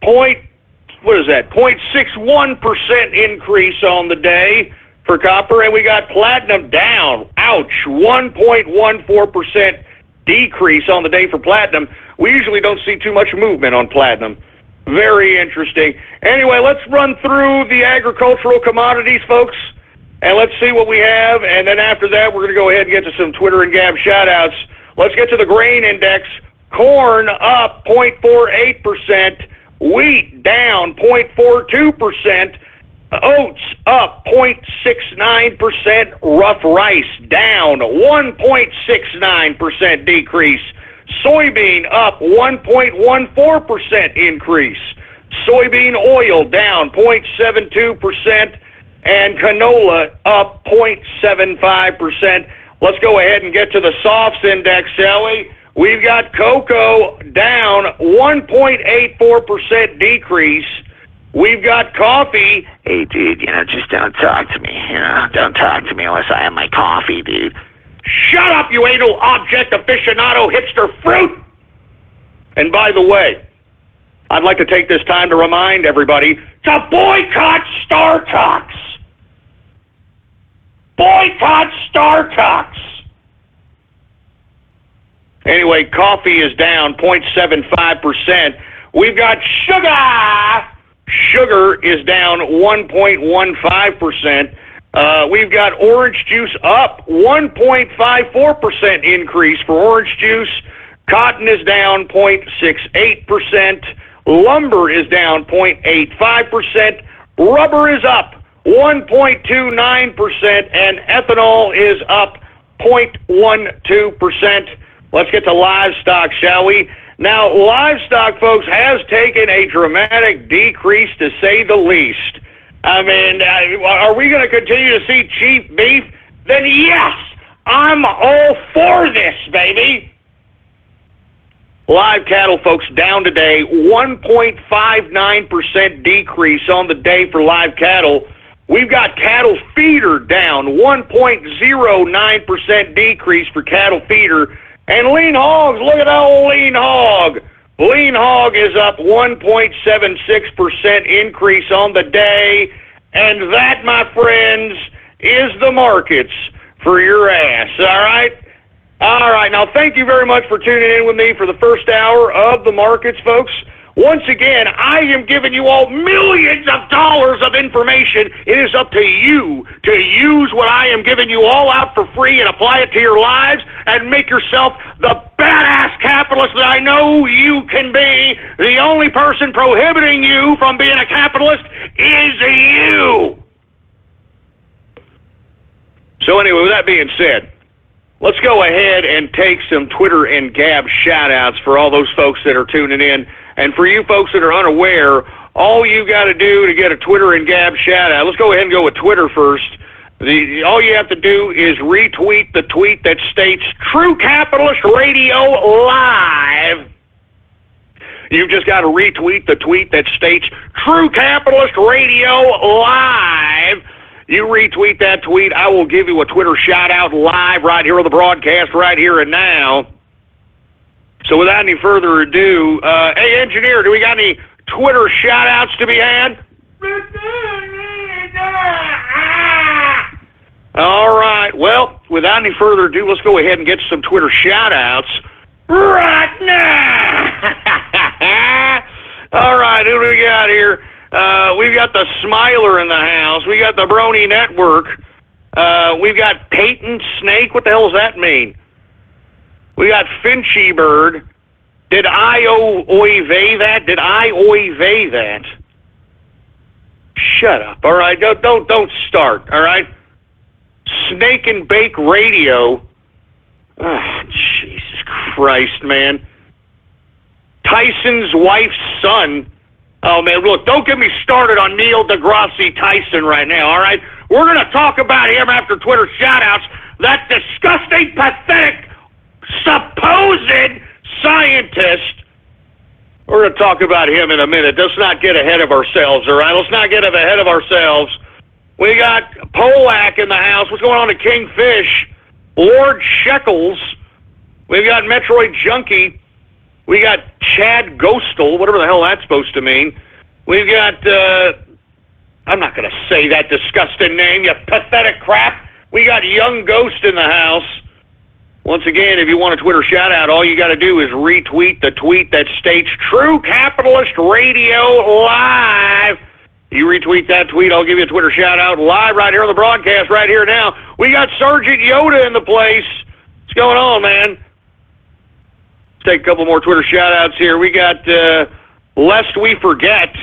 0.61% increase on the day for copper, and we got platinum down. Ouch, 1.14% decrease on the day for platinum. We usually don't see too much movement on platinum. Very interesting. Anyway, let's run through the agricultural commodities, folks, and let's see what we have. And then after that, we're going to go ahead and get to some Twitter and Gab shout-outs. Let's get to the grain index. Corn up 0.48%. Wheat down 0.42%. Oats up 0.69%. Rough rice down 1.69% decrease. Soybean up 1.14% increase. Soybean oil down 0.72%. And canola up 0.75%. Let's go ahead and get to the softs index, shall we? We've got cocoa down 1.84% decrease. We've got coffee. Hey, dude, just don't talk to me. Don't talk to me unless I have my coffee, dude. Shut up, you anal object aficionado hipster fruit! And by the way, I'd like to take this time to remind everybody to boycott Star Talks. Boycott Star Talks. Anyway, coffee is down 0.75%. We've got sugar. Sugar is down 1.15%. We've got orange juice up 1.54% increase for orange juice. Cotton is down 0.68%. Lumber is down 0.85%. Rubber is up 1.29%, and ethanol is up 0.12%. Let's get to livestock, shall we? Now, livestock, folks, has taken a dramatic decrease, to say the least. I mean, are we going to continue to see cheap beef? Then yes, I'm all for this, baby. Live cattle, folks, down today, 1.59% decrease on the day for live cattle. We've got cattle feeder down, 1.09% decrease for cattle feeder. And lean hogs, look at that old lean hog. Lean hog is up 1.76% increase on the day. And that, my friends, is the markets for your ass, all right? All right, now thank you very much for tuning in with me for the first hour of the markets, folks. Once again, I am giving you all millions of dollars of information. It is up to you to use what I am giving you all out for free and apply it to your lives and make yourself the badass capitalist that I know you can be. The only person prohibiting you from being a capitalist is you. So anyway, with that being said, let's go ahead and take some Twitter and Gab shout-outs for all those folks that are tuning in. And for you folks that are unaware, all you got to do to get a Twitter and Gab shout-out, let's go ahead and go with Twitter first. All you have to do is retweet the tweet that states True Capitalist Radio Live. You've just got to retweet the tweet that states True Capitalist Radio Live. You retweet that tweet, I will give you a Twitter shout-out live right here on the broadcast, right here and now. So without any further ado, hey, engineer, do we got any Twitter shout-outs to be had? All right. Well, without any further ado, let's go ahead and get some Twitter shout-outs right now. All right, who do we got here? We've got the Smiler in the house. We got the Brony Network. We've got Peyton Snake. What the hell does that mean? We got Finchy Bird. Did I oy vey that? Did I oy vey that? Shut up. All right, don't start. All right. Snake and Bake Radio. Oh, Jesus Christ, man. Tyson's wife's son. Oh, man, look, don't get me started on Neil deGrasse Tyson right now, all right? We're going to talk about him after Twitter shout-outs. That disgusting, pathetic, supposed scientist. We're going to talk about him in a minute. Let's not get ahead of ourselves, all right? Let's not get ahead of ourselves. We got Polak in the house. What's going on to Kingfish? Lord Shekels. We've got Metroid Junkie. We got Chad Ghostal, whatever the hell that's supposed to mean. We've got, I'm not going to say that disgusting name, you pathetic crap. We got Young Ghost in the house. Once again, if you want a Twitter shout-out, all you got to do is retweet the tweet that states True Capitalist Radio Live. You retweet that tweet, I'll give you a Twitter shout-out live right here on the broadcast right here now. We got Sergeant Yoda in the place. What's going on, man? Let's take a couple more Twitter shout-outs here. We got Lest We Forget.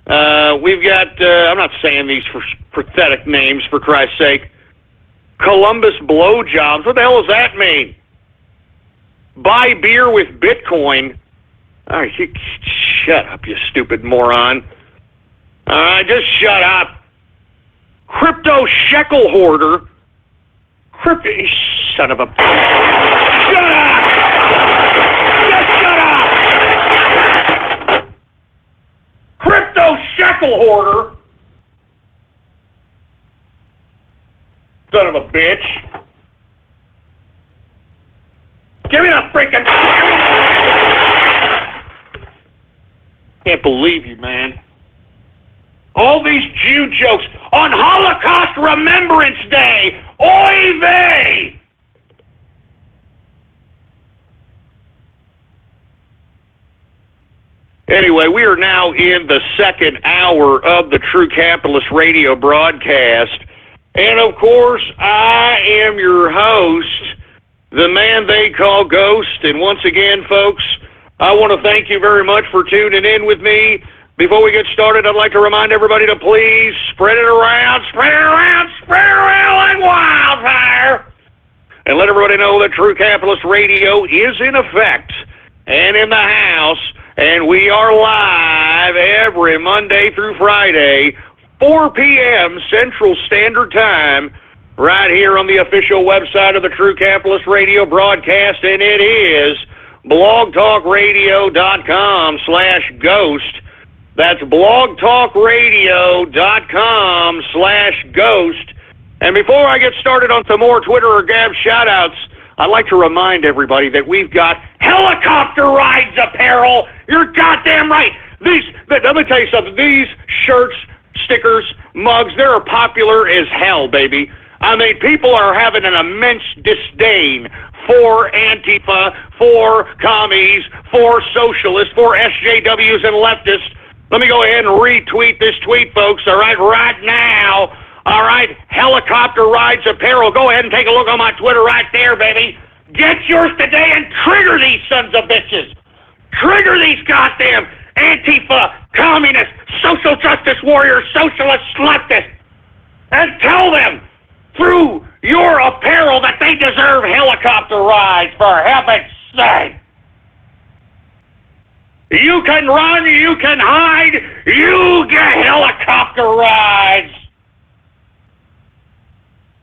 We've got, I'm not saying these for pathetic names, for Christ's sake. Columbus Blowjobs. What the hell does that mean? Buy beer with Bitcoin. All right, shut up, you stupid moron. All right, just shut up. Crypto Shekel Hoarder. Son of a... Shut up! Just shut up! Crypto Shekel Hoarder. Son of a bitch. Give me the freaking... Can't believe you, man. All these Jew jokes on Holocaust Remembrance Day. Oy vey! Anyway, we are now in the second hour of the True Capitalist Radio broadcast. And, of course, I am your host, the man they call Ghost. And once again, folks, I want to thank you very much for tuning in with me. Before we get started, I'd like to remind everybody to please spread it around like wildfire. And let everybody know that True Capitalist Radio is in effect and in the house. And we are live every Monday through Friday, 4 p.m. Central Standard Time, right here on the official website of the True Capitalist Radio broadcast, and it is blogtalkradio.com/ghost. That's blogtalkradio.com/ghost. And before I get started on some more Twitter or Gab shout-outs, I'd like to remind everybody that we've got helicopter rides apparel. You're goddamn right. Let me tell you something. These shirts, stickers, mugs, they're popular as hell, baby. I mean, people are having an immense disdain for Antifa, for commies, for socialists, for SJWs and leftists. Let me go ahead and retweet this tweet, folks, all right now. All right, helicopter rides apparel. Go ahead and take a look on my Twitter right there, baby. Get yours today and trigger these sons of bitches. Trigger these goddamn Antifa, communists, social justice warriors, socialist leftists. And tell them through your apparel that they deserve helicopter rides, for heaven's sake. You can run, you can hide, you get helicopter rides.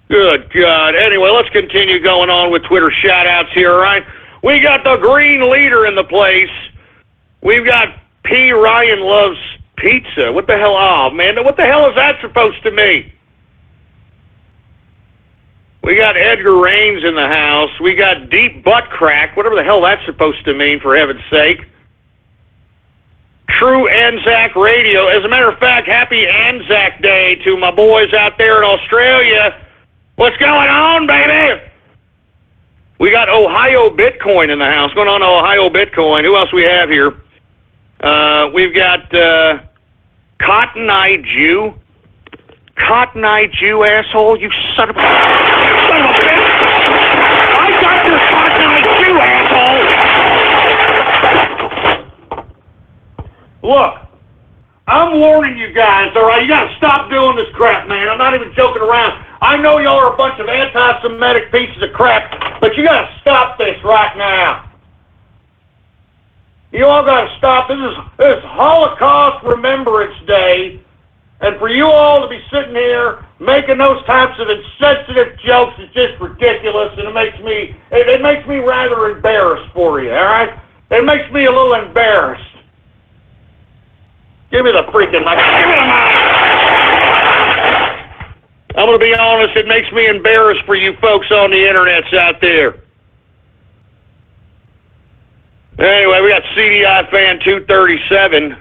Good God. Anyway, let's continue going on with Twitter shout-outs here, all right? We got the Green Leader in the place. We've got P. Ryan Loves Pizza. What the hell? Oh, man, what the hell is that supposed to mean? We got Edgar Raines in the house. We got Deep Butt Crack, whatever the hell that's supposed to mean, for heaven's sake. True Anzac Radio. As a matter of fact, happy Anzac Day to my boys out there in Australia. What's going on, baby? We got Ohio Bitcoin in the house. What's going on, Ohio Bitcoin? Who else we have here? We've got Cotton Eye Jew. Cotton Eye Jew, asshole. You son of a bitch. I got your Cotton Eye Jew, asshole. Look, I'm warning you guys, all right? You got to stop doing this crap, man. I'm not even joking around. I know y'all are a bunch of anti-Semitic pieces of crap, but you got to stop this right now. You all got to stop. This is Holocaust Remembrance Day, and for you all to be sitting here making those types of insensitive jokes is just ridiculous, and it makes me rather embarrassed for you. All right, it makes me a little embarrassed. Give me the freaking mic. Give me the mic. I'm going to be honest, it makes me embarrassed for you folks on the internets out there. Anyway, we got CDI Fan 237.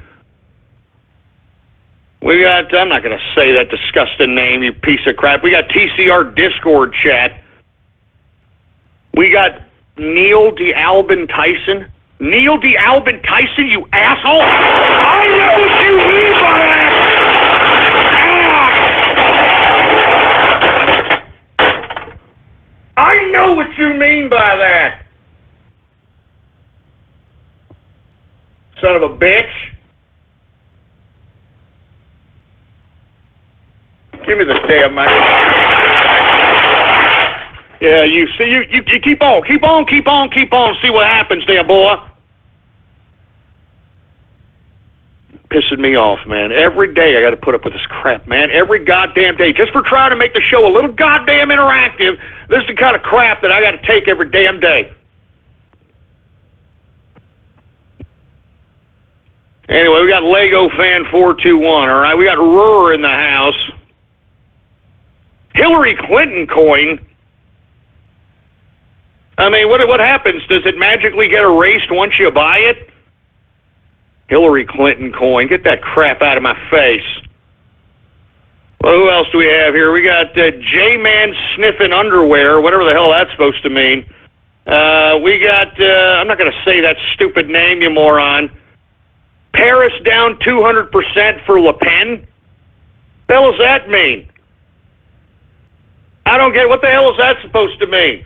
We got, I'm not going to say that disgusting name, you piece of crap. We got TCR Discord chat. We got Neil DeAlbin Tyson. Neil DeAlbin Tyson, you asshole! I know what you mean by that! I know what you mean by that! Son of a bitch. Give me the damn mic. Yeah, you see, you keep on. See what happens there, boy. Pissing me off, man. Every day I got to put up with this crap, man. Every goddamn day. Just for trying to make the show a little goddamn interactive, this is the kind of crap that I got to take every damn day. Anyway, we got Lego Fan 421, all right? We got Ruhr in the house. Hillary Clinton coin. I mean, what happens? Does it magically get erased once you buy it? Hillary Clinton coin. Get that crap out of my face. Well, who else do we have here? We got J-Man sniffing underwear, whatever the hell that's supposed to mean. We got, I'm not going to say that stupid name, you moron. Paris down 200% for Le Pen? The hell does that mean? I don't get it. What the hell is that supposed to mean?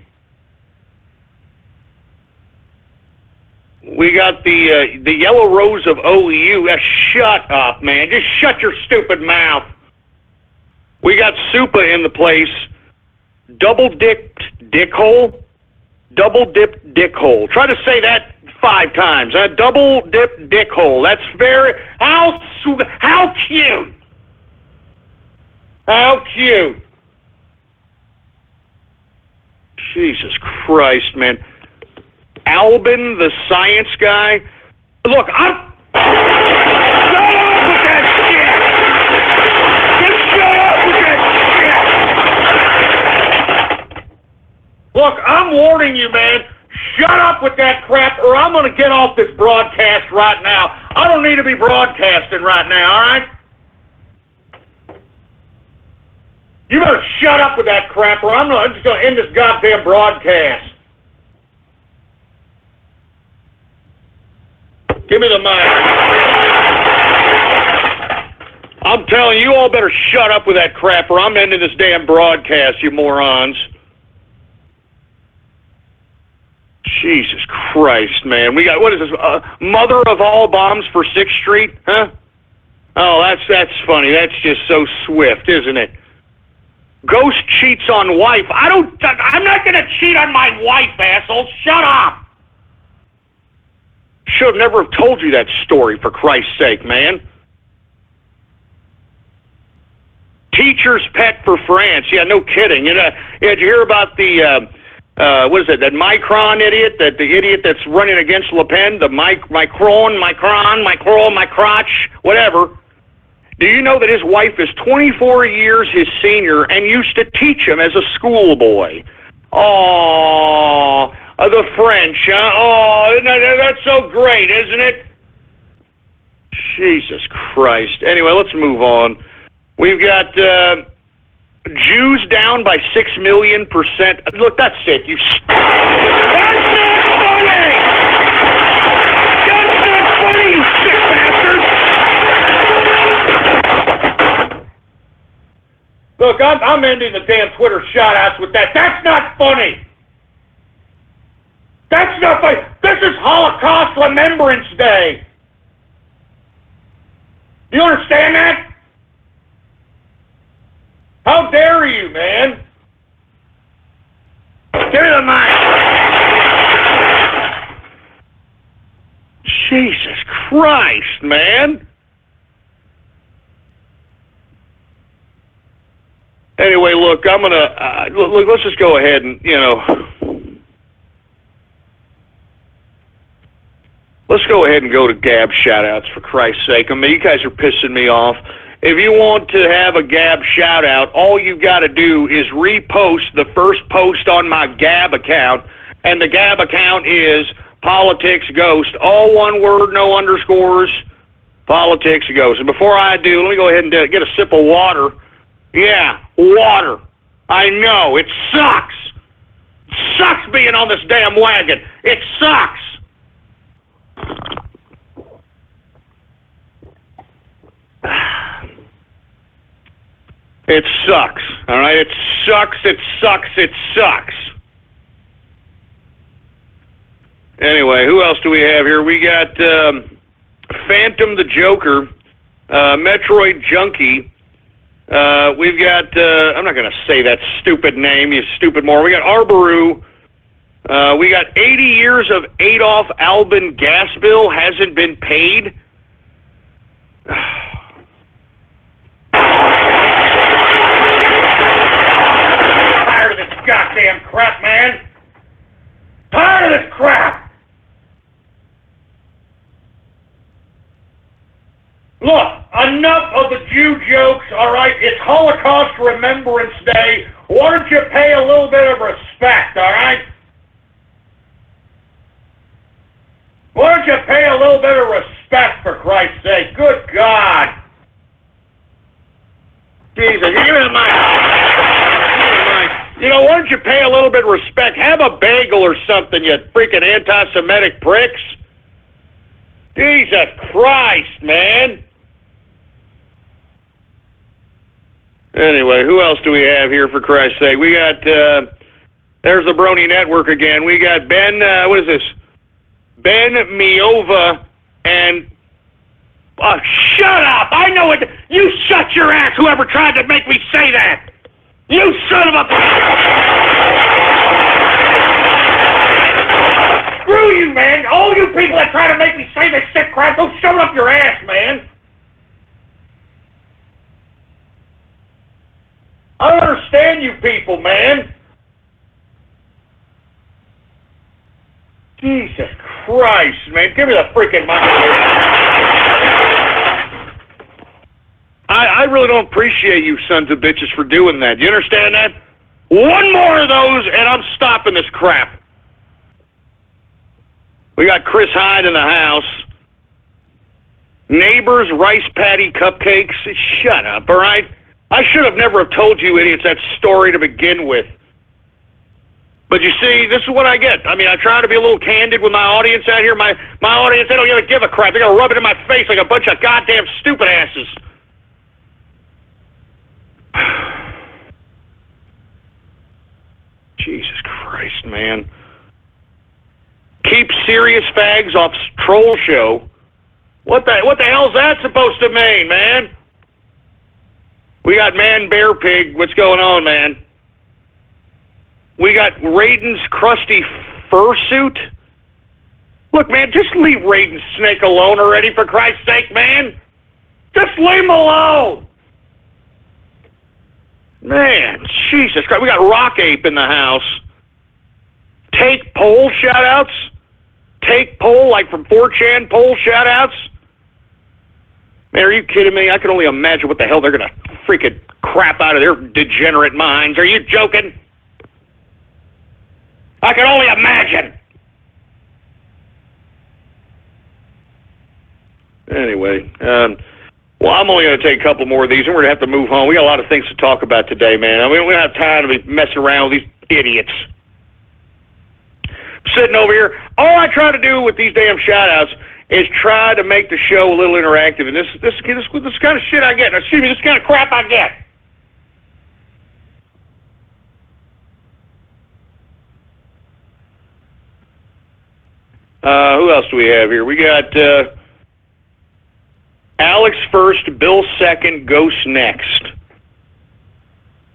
We got the Yellow Rose of OEU. Shut up, man. Just shut your stupid mouth. We got Supa in the place. Double-dipped dickhole. Double-dipped dickhole. Try to say that 5 times. Double-dipped dickhole. That's very... How cute. How cute. Jesus Christ, man. Albin, the science guy. Look, shut up with that shit! Just shut up with that shit! Look, I'm warning you, man. Shut up with that crap, or I'm going to get off this broadcast right now. I don't need to be broadcasting right now, all right? You better shut up with that crap, or I'm just going to end this goddamn broadcast. Give me the mic. I'm telling you, you all better shut up with that crap, or I'm ending this damn broadcast, you morons. Jesus Christ, man. We got, what is this, mother of all bombs for 6th Street, huh? Oh, that's funny. That's just so swift, isn't it? Ghost cheats on wife. I'm not going to cheat on my wife, asshole. Shut up. Should have never have told you that story, for Christ's sake, man. Teacher's pet for France. Yeah, no kidding. You know, did you hear about the, what is it, that Macron idiot, the idiot that's running against Le Pen, the Macron, whatever. Do you know that his wife is 24 years his senior and used to teach him as a schoolboy? Oh, the French, huh? Oh, that's so great, isn't it? Jesus Christ. Anyway, let's move on. We've got Jews down by 6 million %. Look, that's it. That's not funny! That's not funny, you sick bastards! Look, I'm ending the damn Twitter shout-outs with that. That's not funny! That's not funny! This is Holocaust Remembrance Day! You understand that? How dare you, man? Give me the mic! Jesus Christ, man! Anyway, look, I'm gonna look. Let's just go ahead and let's go ahead and go to Gab Shout Outs, for Christ's sake. I mean, you guys are pissing me off. If you want to have a Gab shout out, all you've got to do is repost the first post on my Gab account, and the Gab account is Politics Ghost, all one word, no underscores. Politics goes. And before I do, let me go ahead and get a sip of water. Yeah, water. I know, it sucks. It sucks being on this damn wagon. It sucks. It sucks, all right? It sucks, it sucks, it sucks. Anyway, who else do we have here? We got Phantom the Joker, Metroid Junkie. We've got, I'm not going to say that stupid name, you stupid moron. We got Arboru. We got 80 years of Adolf Albin gas bill hasn't been paid. Tired of this goddamn crap, man. Tired of this crap. Look, enough of the Jew jokes, all right? It's Holocaust Remembrance Day. Why don't you pay a little bit of respect, all right? Why don't you pay a little bit of respect, for Christ's sake? Good God. Jesus, give me the mic. You know, why don't you pay a little bit of respect? Have a bagel or something, you freaking anti-Semitic pricks. Jesus Christ, man. Anyway, who else do we have here, for Christ's sake? We got, there's the Brony Network again. We got Ben, what is this? Ben Miova and... shut up! I know it! You shut your ass, whoever tried to make me say that! You son of a... Screw you, man! All you people that try to make me say this shit crap, go shove it up your ass, man! I don't understand you people, man! Jesus Christ, man. Give me the freaking mic. I really don't appreciate you sons of bitches for doing that. You understand that? One more of those and I'm stopping this crap. We got Chris Hyde in the house. Neighbors, rice patty cupcakes. Shut up, all right? I should have never have told you idiots that story to begin with. But you see, this is what I get. I mean, I try to be a little candid with my audience out here. My audience, they don't even give a crap. They're going to rub it in my face like a bunch of goddamn stupid asses. Jesus Christ, man. Keep serious fags off troll show. What the hell's that supposed to mean, man? We got Man Bear Pig. What's going on, man? We got Raiden's crusty fursuit. Look, man, just leave Raiden's snake alone already, for Christ's sake, man. Just leave him alone. Man, Jesus Christ. We got Rock Ape in the house. Take poll shout-outs? Take poll, like from 4chan poll shout-outs? Man, are you kidding me? I can only imagine what the hell they're going to freaking crap out of their degenerate minds. Are you joking? I can only imagine. Anyway, well, I'm only going to take a couple more of these, and we're going to have to move home. We got a lot of things to talk about today, man. I mean, we don't have time to be messing around with these idiots. I'm sitting over here. All I try to do with these damn shout-outs is try to make the show a little interactive, and this kind of shit I get. Excuse me, this kind of crap I get. Who else do we have here? We got Alex first, Bill second, Ghost next.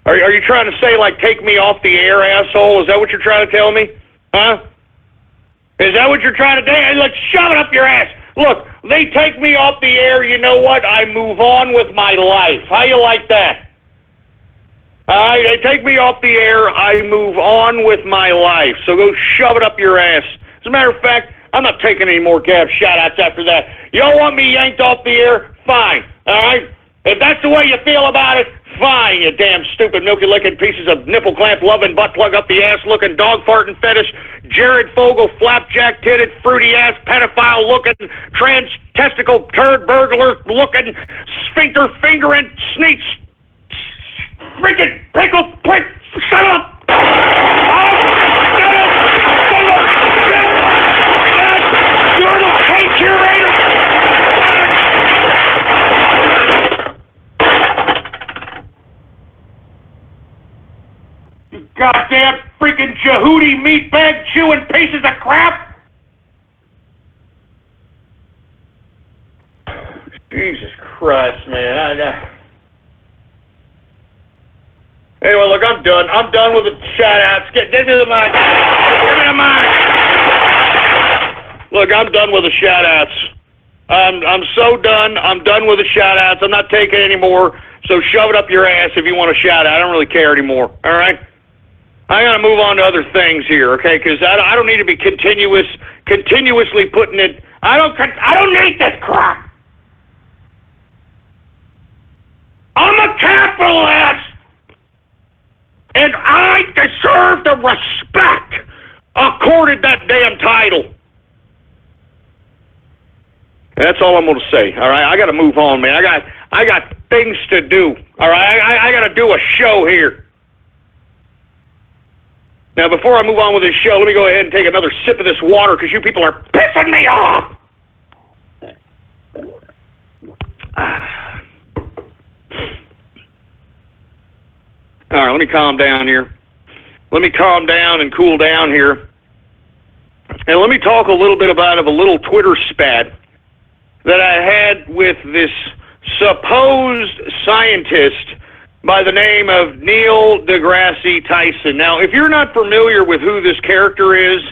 Are you trying to say, like, take me off the air, asshole? Is that what you're trying to tell me? Huh? Is that what you're trying to do? Hey, look, shove it up your ass. Look, they take me off the air, you know what? I move on with my life. How you like that? All right, they take me off the air, I move on with my life. So go shove it up your ass. As a matter of fact, I'm not taking any more Gab shout-outs after that. You don't want me yanked off the air? Fine, all right? If that's the way you feel about it, fine, you damn stupid milky-licking pieces of nipple-clamp-loving, butt-plug-up-the-ass-looking, dog-farting fetish, Jared Fogle, flapjack-titted, fruity-ass, pedophile-looking, trans-testicle, turd-burglar-looking, sphincter-fingering, sneak, freaking pickle, prick, shut up! You're the hate curator! You goddamn freaking Jehudi meatbag chewing pieces of crap! Jesus Christ, man. Anyway, look, I'm done. I'm done with the shout-outs. Get into the mic. Give me the mic. Look, I'm done with the shout-outs. I'm so done. I'm done with the shout-outs. I'm not taking any more, so shove it up your ass if you want to shout out. I don't really care anymore, all right? I got to move on to other things here, okay? Because I don't need to be continuously putting it. I don't need this crap. I'm a capitalist. And I deserve the respect accorded that damn title. That's all I'm going to say, all right? I got to move on, man. I got things to do, all right? I got to do a show here. Now, before I move on with this show, let me go ahead and take another sip of this water because you people are pissing me off. All right, let me calm down here. Let me calm down and cool down here. And let me talk a little bit about a little Twitter spat that I had with this supposed scientist by the name of Neil deGrasse Tyson. Now, if you're not familiar with who this character is,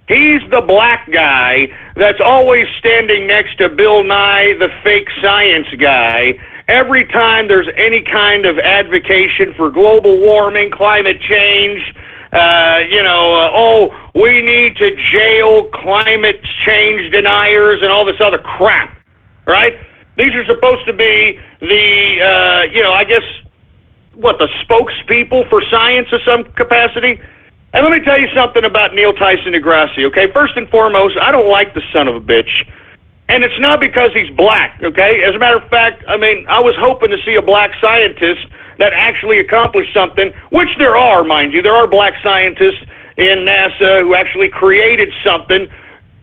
he's the black guy that's always standing next to Bill Nye, the fake science guy, every time there's any kind of advocation for global warming, climate change, we need to jail climate change deniers and all this other crap, right? These are supposed to be the spokespeople for science of some capacity. And let me tell you something about Neil Tyson deGrasse, okay? First and foremost, I don't like the son of a bitch. And it's not because he's black, okay? As a matter of fact, I was hoping to see a black scientist that actually accomplished something, which there are, mind you. There are black scientists in NASA who actually created something,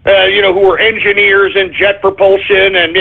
who were engineers in jet propulsion and,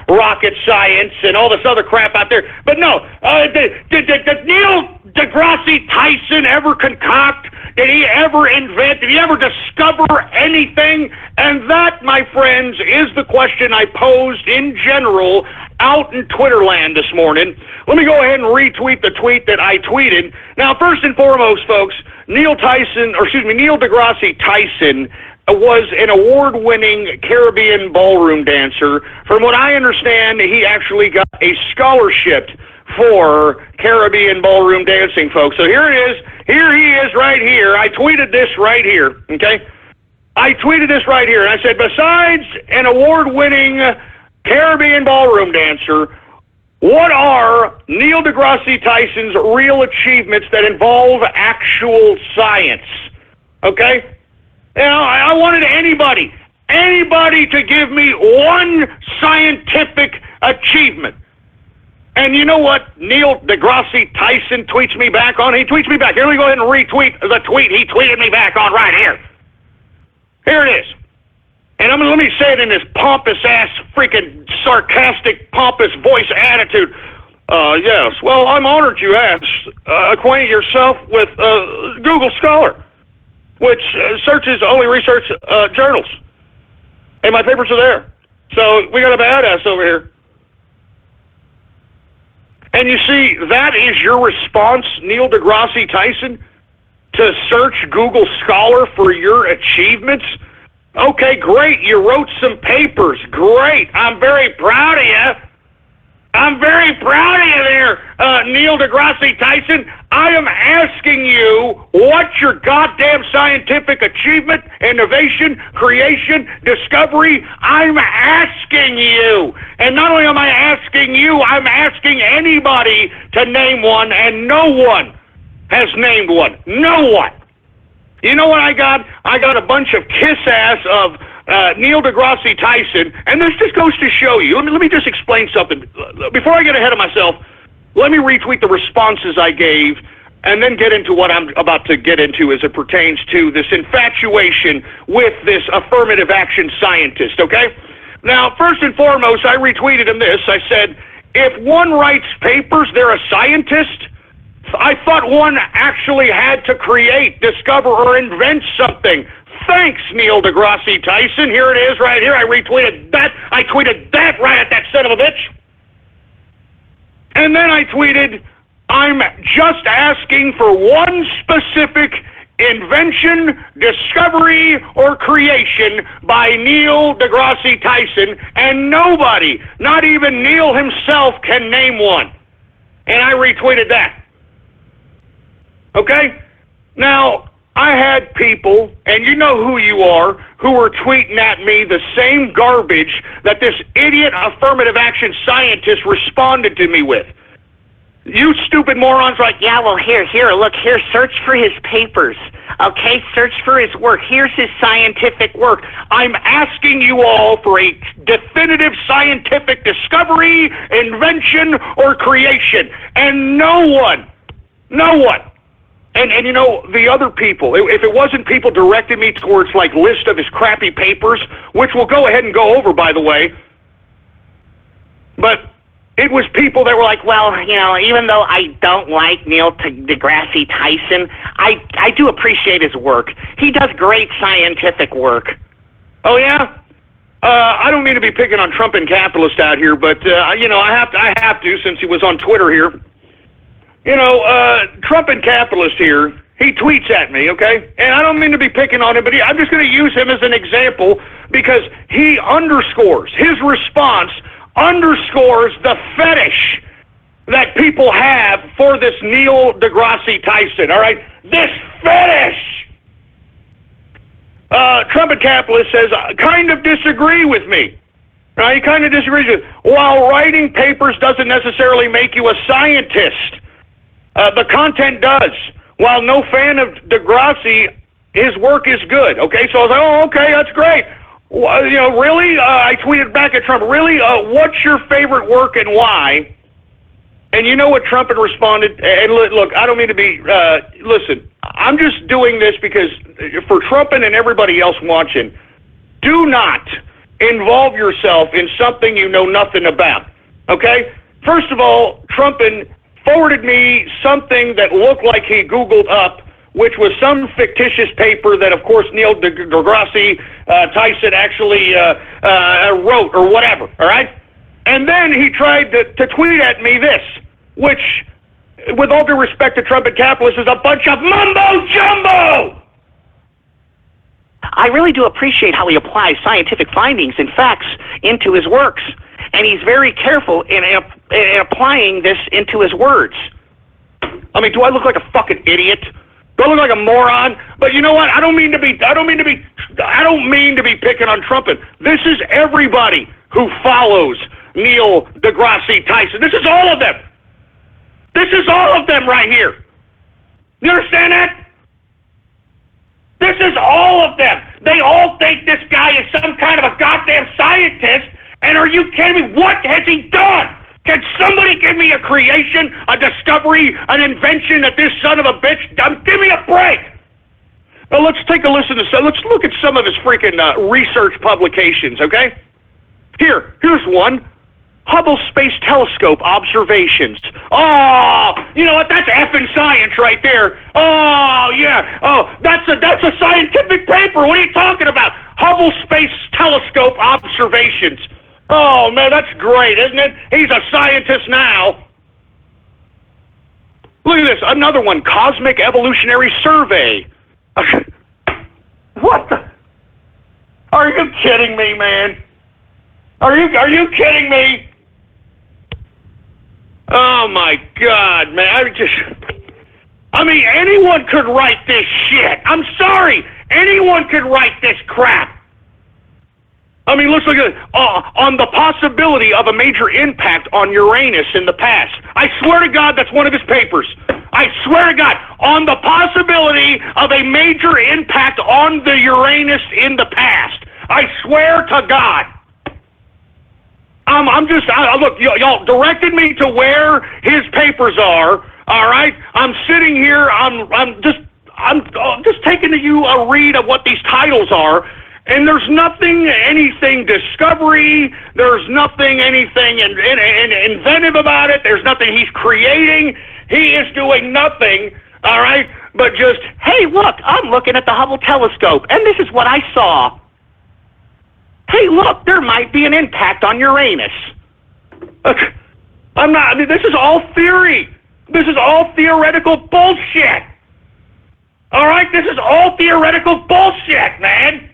rocket science and all this other crap out there. But no, did Neil deGrasse Tyson ever concoct? Did he ever invent? Did he ever discover anything? And that, my friends, is the question I posed in general out in Twitterland this morning. Let me go ahead and retweet the tweet that I tweeted. Now, first and foremost, folks, Neil deGrasse Tyson was an award-winning Caribbean ballroom dancer. From what I understand, he actually got a scholarship for Caribbean ballroom dancing, folks. So here it is. Here he is right here. I tweeted this right here, okay? I tweeted this right here, and I said, besides an award-winning Caribbean ballroom dancer, what are Neil deGrasse Tyson's real achievements that involve actual science? Okay? I wanted anybody to give me one scientific achievement. And you know what Neil deGrasse Tyson tweets me back on? He tweets me back. Here, let me go ahead and retweet the tweet he tweeted me back on right here. Here it is. And let me say it in this pompous-ass, freaking sarcastic, pompous voice attitude. Yes, well, I'm honored you asked. Acquaint yourself with Google Scholar, which searches only research journals. And my papers are there. So we got a badass over here. And you see, that is your response, Neil deGrasse Tyson, to search Google Scholar for your achievements? Okay, great. You wrote some papers. Great. I'm very proud of you. I'm very proud of you there, Neil deGrasse Tyson. I am asking you, what's your goddamn scientific achievement, innovation, creation, discovery? I'm asking you. And not only am I asking you, I'm asking anybody to name one, and no one has named one. No one. You know what I got? I got a bunch of kiss-ass of Neil deGrasse Tyson, and this just goes to show you. Let me just explain something. Before I get ahead of myself, let me retweet the responses I gave, and then get into what I'm about to get into as it pertains to this infatuation with this affirmative action scientist, okay? Now, first and foremost, I retweeted him this. I said, if one writes papers, they're a scientist. I thought one actually had to create, discover, or invent something. Thanks, Neil deGrasse Tyson. Here it is right here. I retweeted that. I tweeted that right at that son of a bitch. And then I tweeted, I'm just asking for one specific invention, discovery, or creation by Neil deGrasse Tyson, and nobody, not even Neil himself, can name one. And I retweeted that. Okay? Now, I had people, and you know who you are, who were tweeting at me the same garbage that this idiot affirmative action scientist responded to me with. You stupid morons, like, yeah, well, here, look, here, search for his papers. Okay, search for his work. Here's his scientific work. I'm asking you all for a definitive scientific discovery, invention, or creation. And no one. And you know, the other people, if it wasn't people directing me towards, like, list of his crappy papers, which we'll go ahead and go over, by the way, but it was people that were like, well, you know, even though I don't like Neil deGrasse Tyson, I do appreciate his work. He does great scientific work. Oh, yeah? I don't mean to be picking on Trump and capitalist out here, but, you know, I have to since he was on Twitter here. You know, Trump and capitalist here, he tweets at me, okay? And I don't mean to be picking on him, but I'm just going to use him as an example because he underscores, his response underscores the fetish that people have for this Neil deGrasse Tyson, all right? This fetish! Trump and capitalist says, kind of disagree with me. Right? He kind of disagrees with me. While writing papers doesn't necessarily make you a scientist, the content does. While no fan of deGrasse, his work is good. Okay, so I was like, oh, okay, that's great. Well, you know, really? I tweeted back at Trump, really? What's your favorite work and why? And you know what Trump had responded? And look, I don't mean to be, listen, I'm just doing this because for Trumpin' and everybody else watching, do not involve yourself in something you know nothing about. Okay? First of all, Trumpin' forwarded me something that looked like he Googled up, which was some fictitious paper that, of course, Neil deGrasse Tyson actually wrote or whatever, all right? And then he tried to tweet at me this, which, with all due respect to Trump and capitalists, is a bunch of mumbo-jumbo! I really do appreciate how he applies scientific findings and facts into his works. And he's very careful in applying this into his words. I mean, do I look like a fucking idiot? Do I look like a moron? But you know what? I don't mean to be picking on Trump. This is everybody who follows Neil deGrasse Tyson. This is all of them. This is all of them right here. You understand that? This is all of them. They all think this guy is some kind of a goddamn scientist. And are you kidding me? What has he done? Can somebody give me a creation, a discovery, an invention that this son of a bitch done? Give me a break. Well, let's take a listen to some. Let's look at some of his freaking research publications, okay? Here's one. Hubble Space Telescope observations. Oh, you know what? That's effing science right there. Oh, yeah. Oh, that's a scientific paper. What are you talking about? Hubble Space Telescope observations. Oh, man, that's great, isn't it? He's a scientist now. Look at this. Another one. Cosmic Evolutionary Survey. What the? Are you kidding me, man? Are you kidding me? Oh, my God, man. I mean, anyone could write this shit. I'm sorry. Anyone could write this crap. I mean, let's look at it. On the possibility of a major impact on Uranus in the past. I swear to God, that's one of his papers. I swear to God, on the possibility of a major impact on the Uranus in the past. I swear to God. Look, y'all directed me to where his papers are. All right, I'm sitting here. I'm just taking you a read of what these titles are. And there's anything discovery, there's nothing anything inventive about it, there's nothing he's creating, he is doing nothing, all right, but just, hey, look, I'm looking at the Hubble telescope, and this is what I saw. Hey, look, there might be an impact on Uranus. This is all theory. This is all theoretical bullshit. All right, this is all theoretical bullshit, man.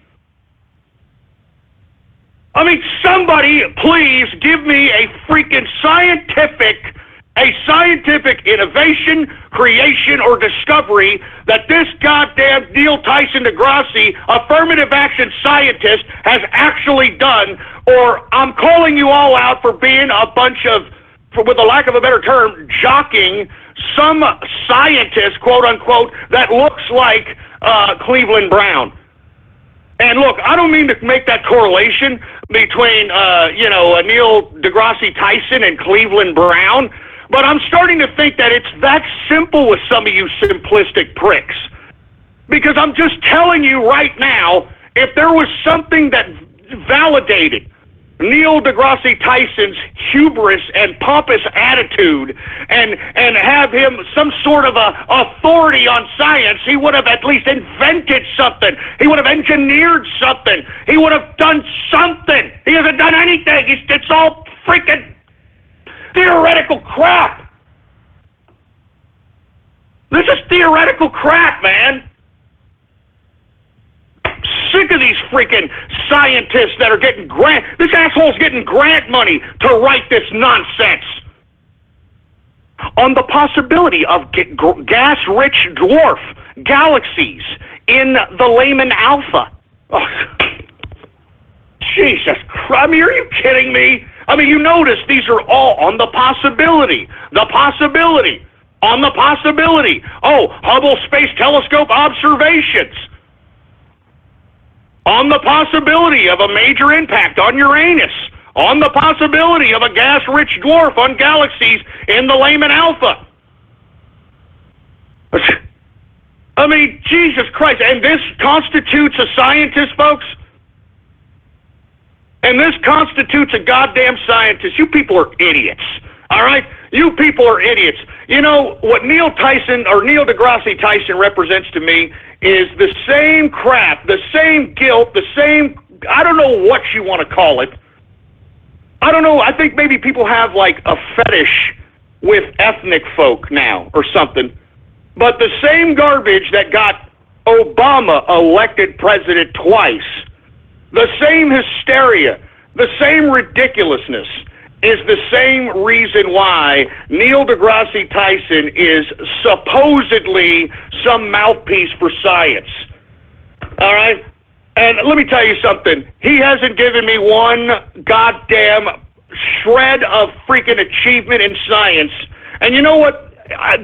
I mean, somebody, please give me a freaking scientific innovation, creation, or discovery that this goddamn Neil Tyson deGrasse, affirmative action scientist, has actually done, or I'm calling you all out for being a bunch of, with a lack of a better term, jocking some scientist, quote unquote, that looks like Cleveland Brown. And look, I don't mean to make that correlation between, Neil deGrasse Tyson and Cleveland Brown, but I'm starting to think that it's that simple with some of you simplistic pricks. Because I'm just telling you right now, if there was something that validated Neil deGrasse Tyson's hubris and pompous attitude and have him some sort of a authority on science, he would have at least invented something. He would have engineered something. He would have done something. He hasn't done anything. It's all freaking theoretical crap. This is theoretical crap, man. Sick of these freaking scientists that are getting this asshole's getting grant money to write this nonsense. On the possibility of gas-rich dwarf galaxies in the Lyman Alpha. Oh, Jesus Christ. I mean, are you kidding me? I mean, you notice these are all on the possibility. On the possibility. Oh, Hubble Space Telescope observations. On the possibility of a major impact on Uranus, on the possibility of a gas-rich dwarf on galaxies in the Lyman Alpha. I mean, Jesus Christ, and this constitutes a scientist, folks? And this constitutes a goddamn scientist. You people are idiots, all right? You people are idiots. You know, what Neil deGrasse Tyson represents to me is the same crap, the same guilt, the same, I don't know what you want to call it. I don't know, I think maybe people have like a fetish with ethnic folk now or something. But the same garbage that got Obama elected president twice, the same hysteria, the same ridiculousness, is the same reason why Neil deGrasse Tyson is supposedly some mouthpiece for science. All right? And let me tell you something. He hasn't given me one goddamn shred of freaking achievement in science. And you know what?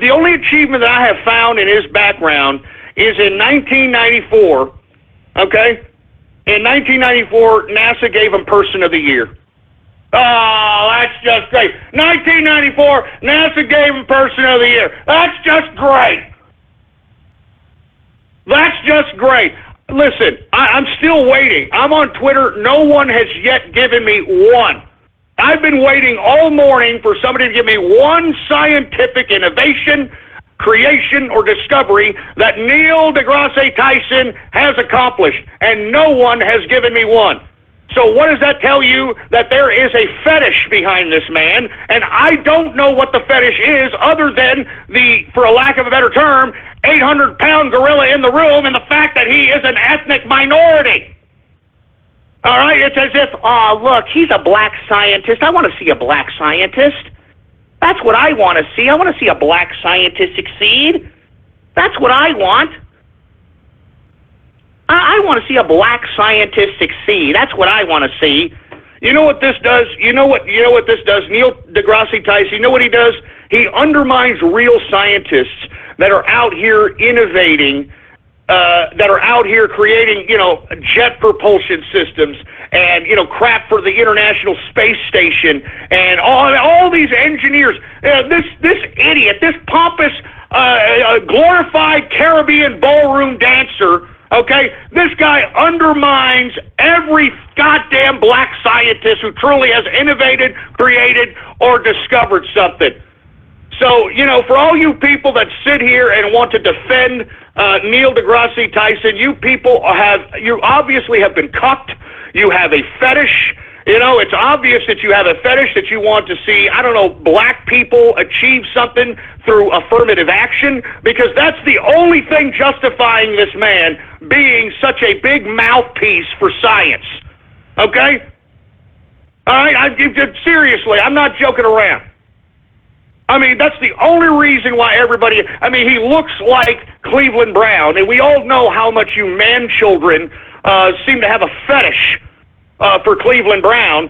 The only achievement that I have found in his background is in 1994, okay? In 1994, NASA gave him Person of the Year. Oh, that's just great. 1994, NASA gave him Person of the Year. That's just great. That's just great. Listen, I'm still waiting. I'm on Twitter. No one has yet given me one. I've been waiting all morning for somebody to give me one scientific innovation, creation, or discovery that Neil deGrasse Tyson has accomplished, and no one has given me one. So what does that tell you? That there is a fetish behind this man, and I don't know what the fetish is other than the, for a lack of a better term, 800-pound gorilla in the room and the fact that he is an ethnic minority. All right? It's as if, oh, look, he's a black scientist. I want to see a black scientist. That's what I want to see. I want to see a black scientist succeed. That's what I want. I want to see a black scientist succeed. That's what I want to see. You know what this does? You know what this does? Neil deGrasse Tyson, you know what he does? He undermines real scientists that are out here innovating, that are out here creating, jet propulsion systems and, crap for the International Space Station and all these engineers. This idiot, this pompous, glorified Caribbean ballroom dancer, okay, this guy undermines every goddamn black scientist who truly has innovated, created, or discovered something. So, for all you people that sit here and want to defend Neil deGrasse Tyson, you obviously have been cucked. You have a fetish. It's obvious that you have a fetish that you want to see, black people achieve something through affirmative action, because that's the only thing justifying this man being such a big mouthpiece for science. Okay? All right? Seriously, I'm not joking around. That's the only reason why everybody... he looks like Cleveland Brown, and we all know how much you man-children seem to have a fetish for Cleveland Brown.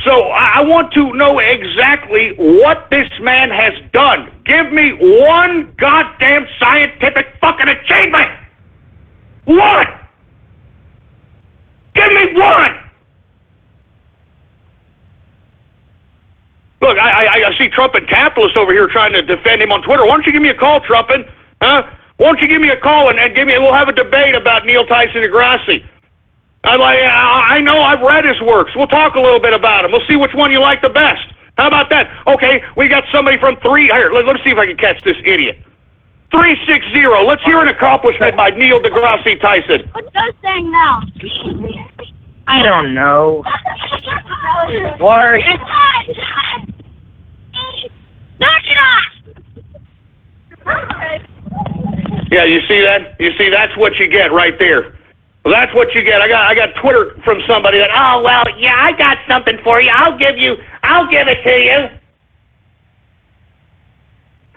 So I want to know exactly what this man has done. Give me one goddamn scientific fucking achievement! One! Give me one! Look, I see Trumpet Capitalist over here trying to defend him on Twitter. Why don't you give me a call, Trumpet? Huh? Why don't you give me a call and we'll have a debate about Neil Tyson deGrasse. I know I've read his works. We'll talk a little bit about him. We'll see which one you like the best. How about that? Okay, we got somebody from here. Let's see if I can catch this idiot. 360. Let's hear an accomplishment by Neil deGrasse Tyson. What's that saying now? I don't know. Knock it off! Yeah, you see that? That's what you get right there. Well, that's what you get. I got Twitter from somebody that, oh, well, yeah, I got something for you. I'll give it to you.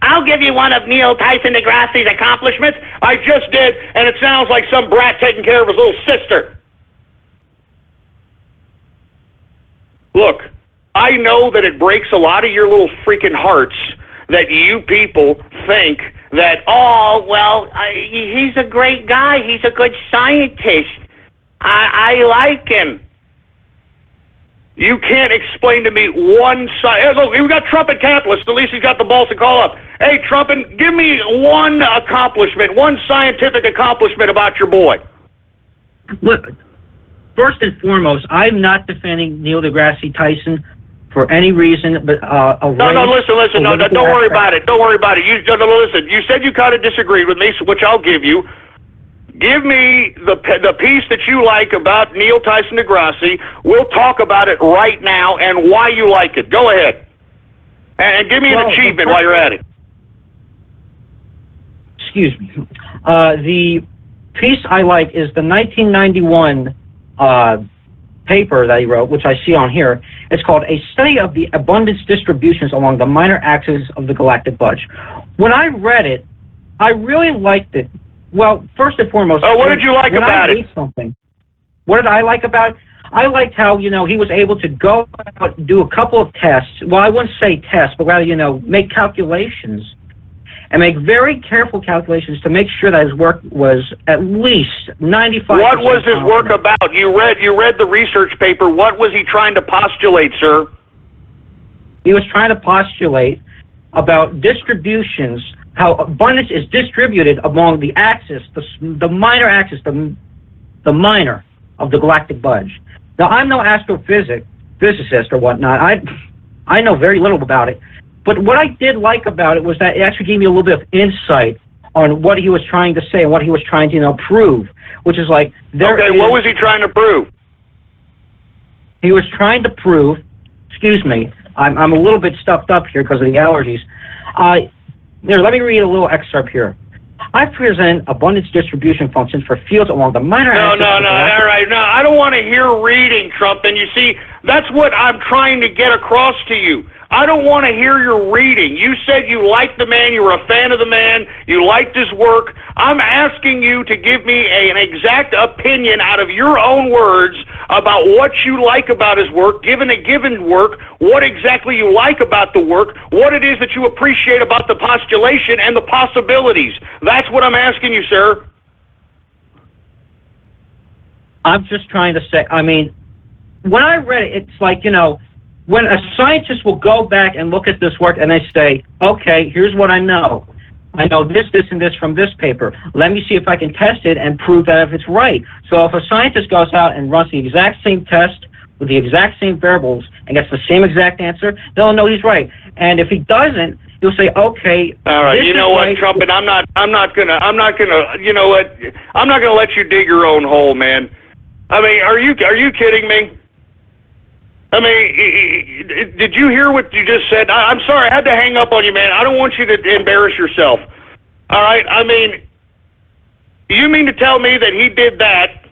I'll give you one of Neil Tyson deGrasse's accomplishments. I just did, and it sounds like some brat taking care of his little sister. Look, I know that it breaks a lot of your little freaking hearts that you people think that, oh, well, he's a great guy. He's a good scientist. I like him. You can't explain to me one side. Look, we got Trumpet Capitalist. At least he's got the balls to call up. Hey, Trumpet, give me one accomplishment, one scientific accomplishment about your boy. Look, first and foremost, I'm not defending Neil deGrasse Tyson for any reason, but listen. No, don't worry about it. Don't worry about it. Listen. You said you kind of disagreed with me, which I'll give you. Give me the piece that you like about Neil Tyson deGrasse. We'll talk about it right now and why you like it. Go ahead. And give me an achievement while you're at it. Excuse me. The piece I like is the 1991 paper that he wrote, which I see on here. It's called A Study of the Abundance Distributions Along the Minor Axes of the Galactic Budge. When I read it, I really liked it. Well, first and foremost... Oh, what did you like about it? What did I like about it? I liked how, he was able to go out and do a couple of tests. Well, I wouldn't say tests, but rather, make calculations and make very careful calculations to make sure that his work was at least 95%. What was his work about? You read the research paper. What was he trying to postulate, sir? He was trying to postulate about distributions, how abundance is distributed among the axis, the minor axis, the minor of the galactic budge. Now, I'm no physicist or whatnot. I know very little about it. But what I did like about it was that it actually gave me a little bit of insight on what he was trying to say and what he was trying to, prove, which is like... what was he trying to prove? He was trying to prove... Excuse me, I'm a little bit stuffed up here because of the allergies. Here, let me read a little excerpt here. I present abundance distribution functions for fields along the minor axis... all right. No, I don't want to hear reading, Trump. And you see, that's what I'm trying to get across to you. I don't want to hear your reading. You said you liked the man, you were a fan of the man, you liked his work. I'm asking you to give me an exact opinion out of your own words about what you like about his work, given a given work, what exactly you like about the work, what it is that you appreciate about the postulation and the possibilities. That's what I'm asking you, sir. I'm just trying to say, I mean, when I read it, it's like, you know, when a scientist will go back and look at this work and they say, okay, here's what I know. I know this, and this from this paper. Let me see if I can test it and prove that if it's right. So if a scientist goes out and runs the exact same test with the exact same variables and gets the same exact answer, they'll know he's right. And if he doesn't, he'll say, okay. All right, you know what, right. Trumpet, I'm not gonna, you know what, I'm not gonna let you dig your own hole, man. I mean, are you kidding me? I mean, did you hear what you just said? I'm sorry, I had to hang up on you, man. I don't want you to embarrass yourself. All right? I mean, you mean to tell me that he did that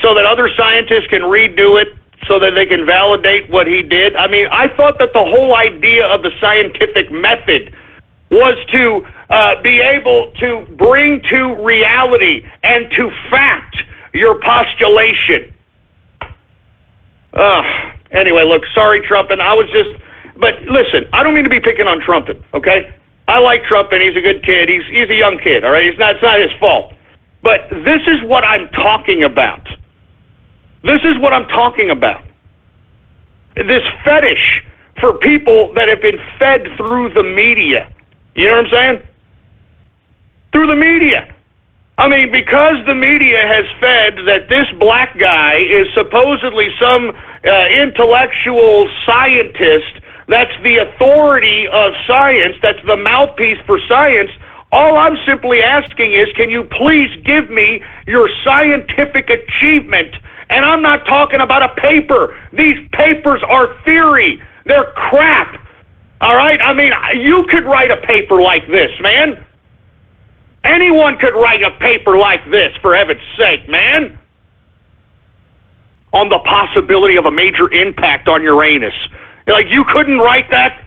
so that other scientists can redo it so that they can validate what he did? I mean, I thought that the whole idea of the scientific method was to be able to bring to reality and to fact your postulation. Anyway, look, sorry, Trumpet. But listen, I don't mean to be picking on Trumpet, okay? I like Trumpet. He's a good kid. He's a young kid, all right? It's not his fault. But this is what I'm talking about. This is what I'm talking about. This fetish for people that have been fed through the media. You know what I'm saying? Through the media. I mean, because the media has fed that this black guy is supposedly some intellectual scientist that's the authority of science, that's the mouthpiece for science, all I'm simply asking is, can you please give me your scientific achievement? And I'm not talking about a paper. These papers are theory. They're crap. All right? I mean, you could write a paper like this, man. Anyone could write a paper like this, for heaven's sake, man. On the possibility of a major impact on Uranus. Like, you couldn't write that?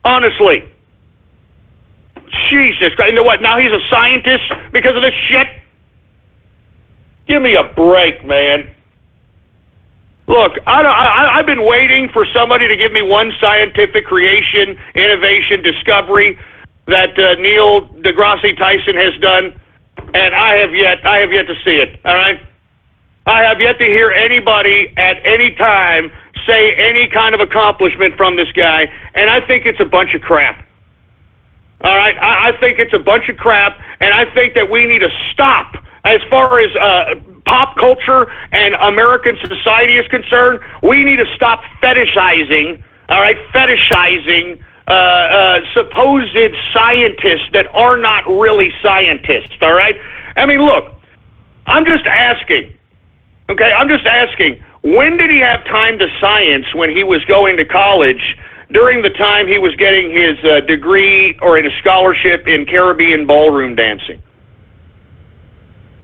Honestly. Jesus Christ. You know what? Now he's a scientist because of this shit? Give me a break, man. Look, I've been waiting for somebody to give me one scientific creation, innovation, discovery that Neil deGrasse Tyson has done, and I have yet to see it, all right? I have yet to hear anybody at any time say any kind of accomplishment from this guy, and I think it's a bunch of crap. All right? I think it's a bunch of crap, and I think that we need to stop. As far as pop culture and American society is concerned, we need to stop fetishizing, all right, supposed scientists that are not really scientists, all right? I mean, look, I'm just asking, okay, when did he have time to science when he was going to college during the time he was getting his degree or in a scholarship in Caribbean ballroom dancing?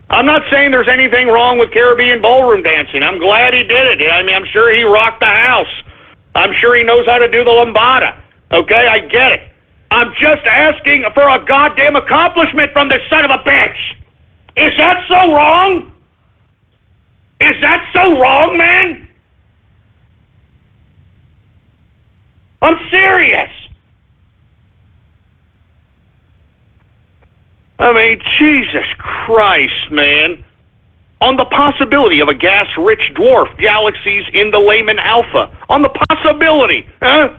I'm not saying there's anything wrong with Caribbean ballroom dancing. I'm glad he did it. I mean, I'm sure he rocked the house. I'm sure he knows how to do the lambada. Okay, I get it. I'm just asking for a goddamn accomplishment from this son of a bitch. Is that so wrong? Is that so wrong, man? I'm serious. I mean, Jesus Christ, man. On the possibility of a gas-rich dwarf galaxies in the Lehman Alpha. On the possibility, huh?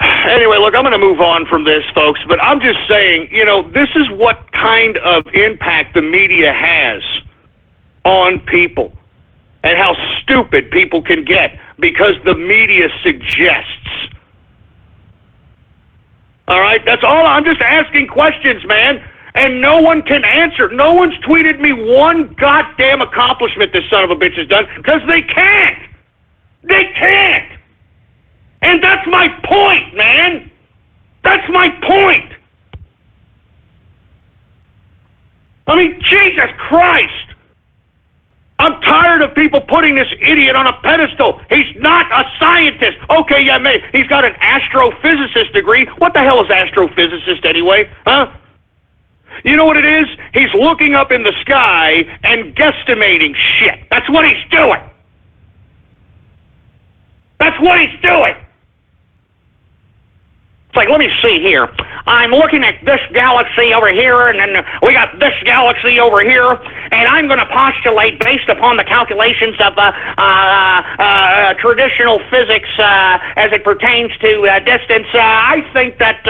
Anyway, look, I'm going to move on from this, folks, but I'm just saying, you know, this is what kind of impact the media has on people and how stupid people can get because the media suggests. All right? That's all. I'm just asking questions, man, and no one can answer. No one's tweeted me one goddamn accomplishment this son of a bitch has done because they can't. They can't. And that's my point, man. That's my point. I mean, Jesus Christ. I'm tired of people people putting this idiot on a pedestal. He's not a scientist. Okay, yeah, maybe he's got an astrophysicist degree. What the hell is astrophysicist anyway? Huh? You know what it is? He's looking up in the sky and guesstimating shit. That's what he's doing. That's what he's doing. It's like, let me see here. I'm looking at this galaxy over here, and then we got this galaxy over here, and I'm going to postulate, based upon the calculations of traditional physics as it pertains to distance, I think that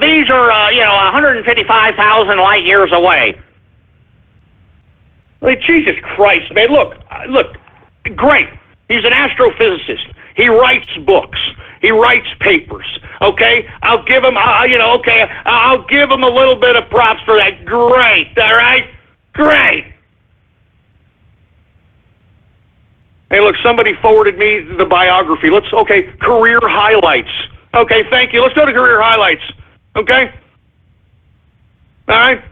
these are, 155,000 light years away. Like, Jesus Christ, man, look, great. He's an astrophysicist. He writes books. He writes papers. Okay, I'll give him. I'll give him a little bit of props for that. Great. All right. Great. Hey, look, somebody forwarded me the biography. Career highlights. Okay, thank you. Let's go to career highlights. Okay. All right.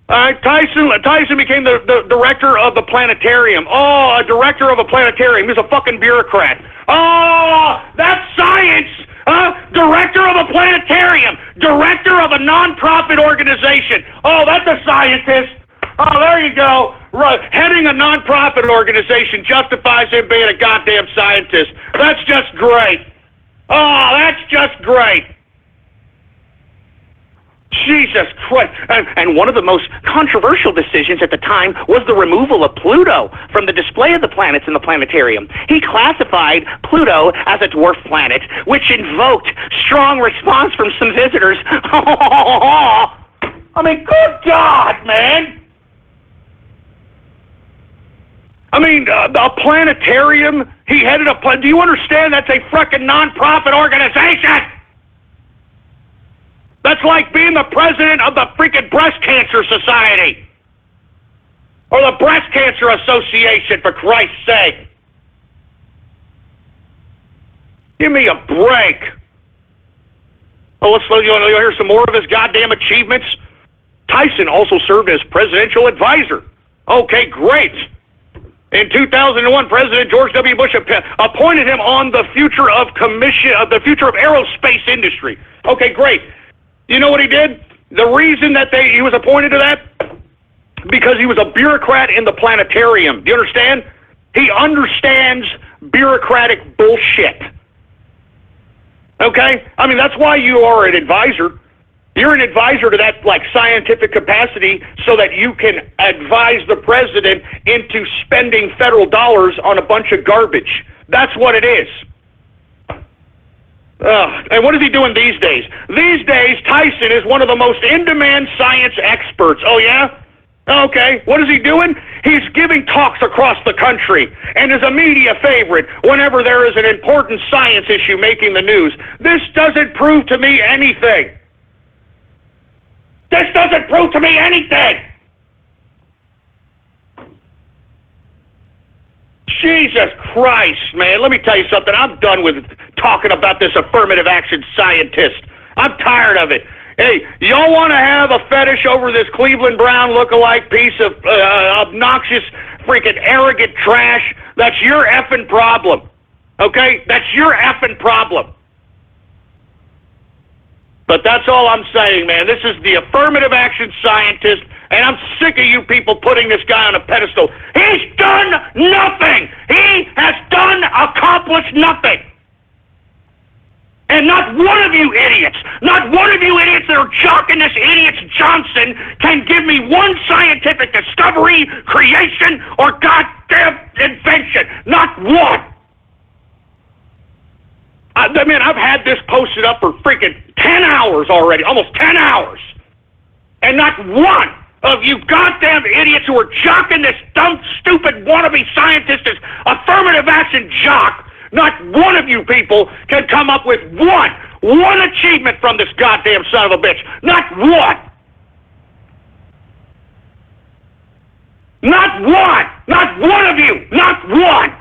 Tyson became the director of the planetarium. Oh, a director of a planetarium. He's a fucking bureaucrat. Oh, that's science. Director of a planetarium. Director of a non-profit organization. Oh, that's a scientist. Oh, there you go. Right. Heading a non-profit organization justifies him being a goddamn scientist. That's just great. Oh, that's just great. Jesus Christ. And one of the most controversial decisions at the time was the removal of Pluto from the display of the planets in the planetarium. He classified Pluto as a dwarf planet, which invoked strong response from some visitors. I mean, good God, man. I mean, a planetarium, he headed a do you understand that's a frickin' non-profit organization? That's like being the president of the freaking Breast Cancer Society. Or the Breast Cancer Association, for Christ's sake. Give me a break. Oh, you want to hear some more of his goddamn achievements? Tyson also served as presidential advisor. Okay, great. In 2001, President George W. Bush appointed him on the future of aerospace industry. Okay, great. You know what he did? The reason that he was appointed to that? Because he was a bureaucrat in the planetarium. Do you understand? He understands bureaucratic bullshit. Okay? I mean, that's why you are an advisor. You're an advisor to that, scientific capacity so that you can advise the president into spending federal dollars on a bunch of garbage. That's what it is. And what is he doing these days? These days, Tyson is one of the most in-demand science experts. Oh, yeah? Okay. What is he doing? He's giving talks across the country and is a media favorite whenever there is an important science issue making the news. This doesn't prove to me anything. This doesn't prove to me anything. Jesus Christ, man. Let me tell you something. I'm done with talking about this affirmative action scientist. I'm tired of it. Hey, y'all want to have a fetish over this Cleveland Brown look-alike piece of obnoxious, freaking arrogant trash? That's your effing problem. Okay? That's your effing problem. But that's all I'm saying, man. This is the affirmative action scientist, and I'm sick of you people putting this guy on a pedestal. He's done nothing. He has accomplished nothing. And not one of you idiots that are jocking this idiot Johnson can give me one scientific discovery, creation, or goddamn invention. Not one. I mean, I've had this posted up for freaking 10 hours already, almost 10 hours. And not one of you goddamn idiots who are jocking this dumb, stupid, wannabe scientist as affirmative action jock, not one of you people can come up with one achievement from this goddamn son of a bitch. Not one. Not one. Not one of you. Not one.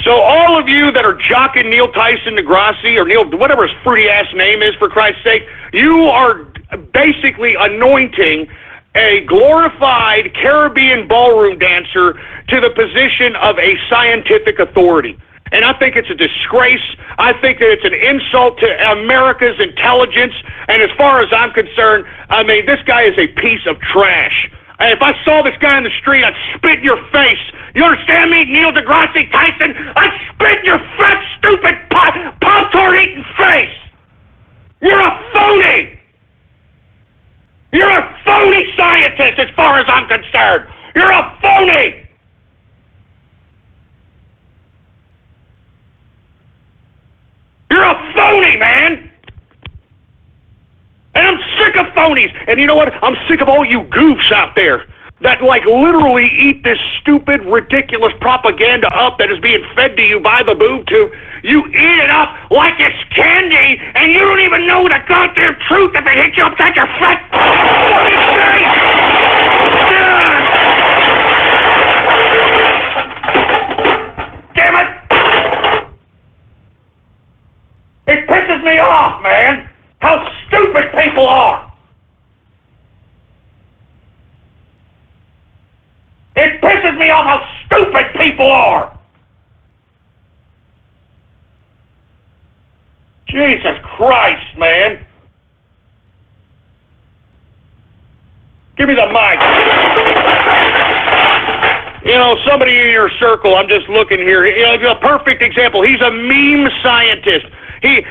So all of you that are jocking Neil Tyson deGrasse, or Neil, whatever his fruity-ass name is, for Christ's sake, you are basically anointing a glorified Caribbean ballroom dancer to the position of a scientific authority. And I think it's a disgrace. I think that it's an insult to America's intelligence. And as far as I'm concerned, I mean, this guy is a piece of trash. And if I saw this guy in the street, I'd spit in your face. You understand me, Neil deGrasse Tyson? I'd spit in your fat, stupid, Pop-Tart-eating face. You're a phony. You're a phony scientist as far as I'm concerned. You're a phony. You're a phony, man! And I'm sick of phonies! And you know what? I'm sick of all you goofs out there that, like, literally eat this stupid, ridiculous propaganda up that is being fed to you by the boob tube. You eat it up like it's candy, and you don't even know the goddamn truth if it hits you upside your fat... What do you say? Damn it! It pisses me off, man, how stupid people are. It pisses me off how stupid people are. Jesus Christ, man. Give me the mic. You know, somebody in your circle, I'm just looking here, you know, a perfect example. He's a meme scientist. He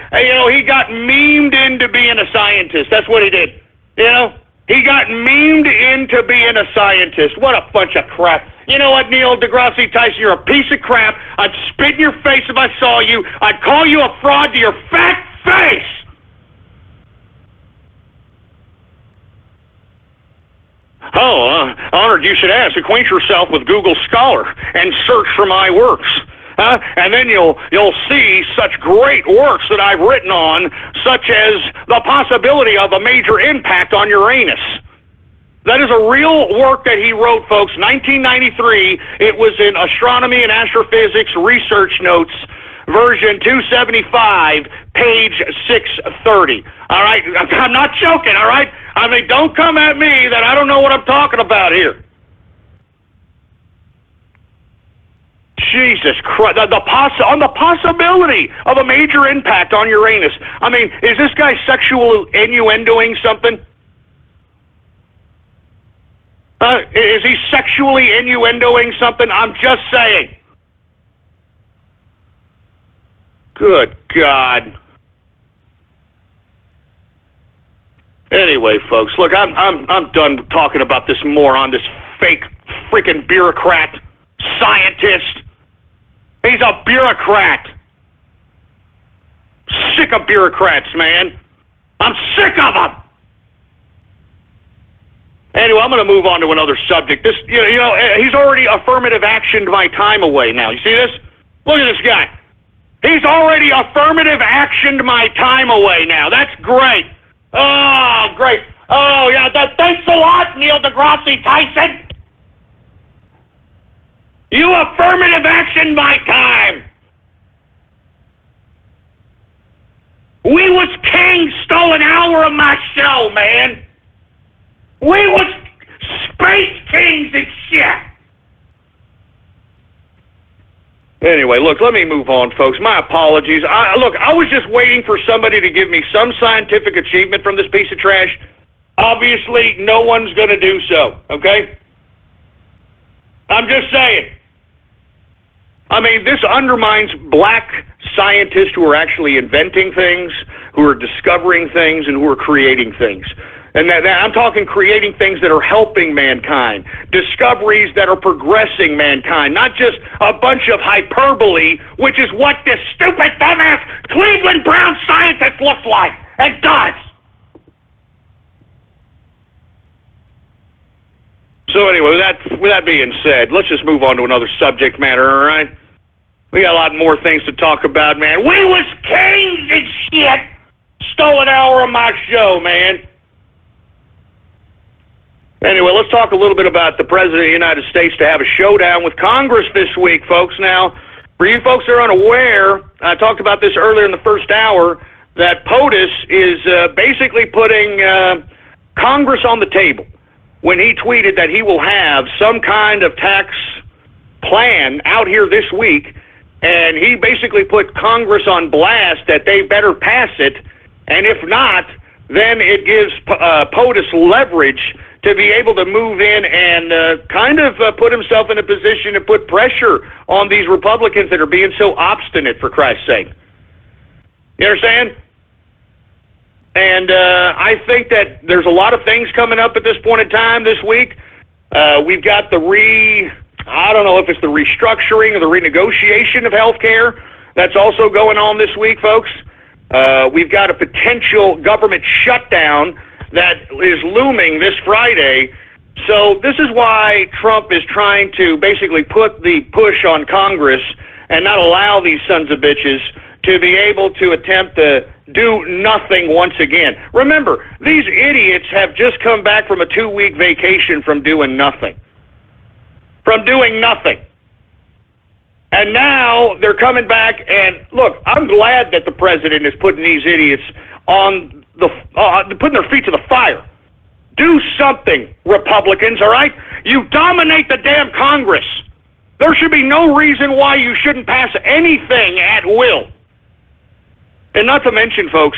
got memed into being a scientist. That's what he did. You know? He got memed into being a scientist. What a bunch of crap. You know what, Neil deGrasse Tyson? You're a piece of crap. I'd spit in your face if I saw you. I'd call you a fraud to your fat face. Oh, honored you should ask. Acquaint yourself with Google Scholar and search for my works. And then you'll see such great works that I've written on, such as the possibility of a major impact on Uranus. That is a real work that he wrote, folks, 1993. It was in Astronomy and Astrophysics Research Notes, version 275, page 630. All right? I'm not joking, all right? I mean, don't come at me that I don't know what I'm talking about here. Jesus Christ, on the possibility of a major impact on Uranus. I mean, is this guy sexual innuendoing something? Is he sexually innuendoing something? I'm just saying. Good God. Anyway, folks, look, I'm done talking about this moron, this fake freaking bureaucrat, scientist. He's a bureaucrat. Sick of bureaucrats, man. I'm sick of them. Anyway, I'm going to move on to another subject. This, you know, he's already affirmative actioned my time away now. You see this? Look at this guy. He's already affirmative actioned my time away now. That's great. Oh, great. Oh, yeah. Thanks a lot, Neil deGrasse Tyson. You affirmative action my time. We was kings stole an hour of my show, man. We was space kings and shit. Anyway, look, let me move on, folks. My apologies. I was just waiting for somebody to give me some scientific achievement from this piece of trash. Obviously, no one's going to do so, okay? I'm just saying. I mean, this undermines black scientists who are actually inventing things, who are discovering things, and who are creating things. And that I'm talking creating things that are helping mankind, discoveries that are progressing mankind, not just a bunch of hyperbole, which is what this stupid, dumbass Cleveland Brown scientist looks like and does. So anyway, with that being said, let's just move on to another subject matter, all right? We got a lot more things to talk about, man. We was kings and shit. Stole an hour of my show, man. Anyway, let's talk a little bit about the President of the United States to have a showdown with Congress this week, folks. Now, for you folks that are unaware, I talked about this earlier in the first hour, that POTUS is basically putting Congress on the table. when he tweeted that he will have some kind of tax plan out here this week, and he basically put Congress on blast that they better pass it, and if not, then it gives POTUS leverage to be able to move in and kind of put himself in a position to put pressure on these Republicans that are being so obstinate, for Christ's sake. You understand? And I think that there's a lot of things coming up at this point in time this week. We've got I don't know if it's the restructuring or the renegotiation of health care. That's also going on this week, folks. We've got a potential government shutdown that is looming this Friday. So this is why Trump is trying to basically put the push on Congress and not allow these sons of bitches to be able to attempt to do nothing once again. Remember, these idiots have just come back from a 2-week vacation from doing nothing. And now they're coming back, and look, I'm glad that the president is putting these idiots on putting their feet to the fire. Do something, Republicans, all right? You dominate the damn Congress. There should be no reason why you shouldn't pass anything at will. And not to mention, folks,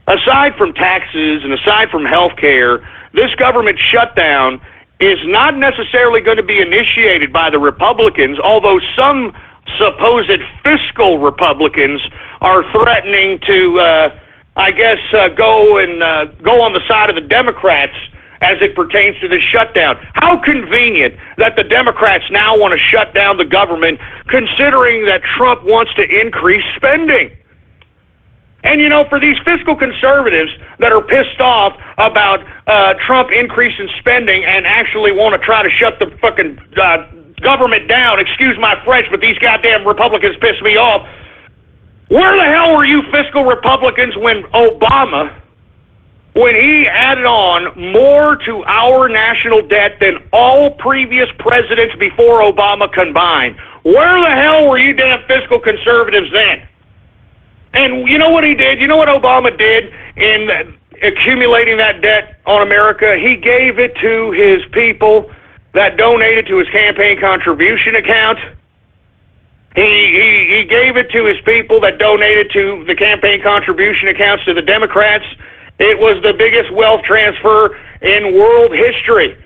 aside from taxes and aside from health care, this government shutdown is not necessarily going to be initiated by the Republicans, although some supposed fiscal Republicans are threatening to, go on the side of the Democrats as it pertains to this shutdown. How convenient that the Democrats now want to shut down the government, considering that Trump wants to increase spending. And, for these fiscal conservatives that are pissed off about Trump increasing spending and actually want to try to shut the fucking government down, excuse my French, but these goddamn Republicans piss me off. Where the hell were you fiscal Republicans when he added on more to our national debt than all previous presidents before Obama combined? Where the hell were you damn fiscal conservatives then? And you know what he did? You know what Obama did in accumulating that debt on America? He gave it to his people that donated to his campaign contribution account. He gave it to his people that donated to the campaign contribution accounts to the Democrats. It was the biggest wealth transfer in world history.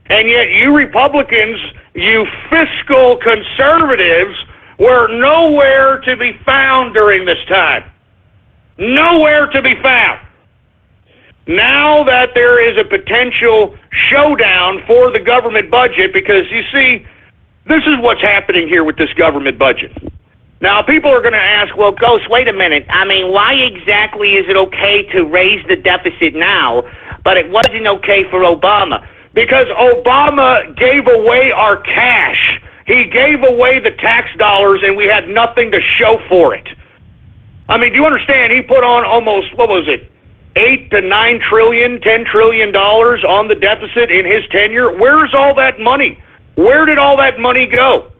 And yet you Republicans, you fiscal conservatives, were nowhere to be found during this time. Nowhere to be found. Now that there is a potential showdown for the government budget, because you see, this is what's happening here with this government budget. Now, people are going to ask, well, Ghost, wait a minute. I mean, why exactly is it okay to raise the deficit now, but it wasn't okay for Obama? Because Obama gave away our cash. He gave away the tax dollars, and we had nothing to show for it. I mean, do you understand? He put on almost, 8 to 9 trillion, $10 trillion on the deficit in his tenure. Where's all that money? Where did all that money go?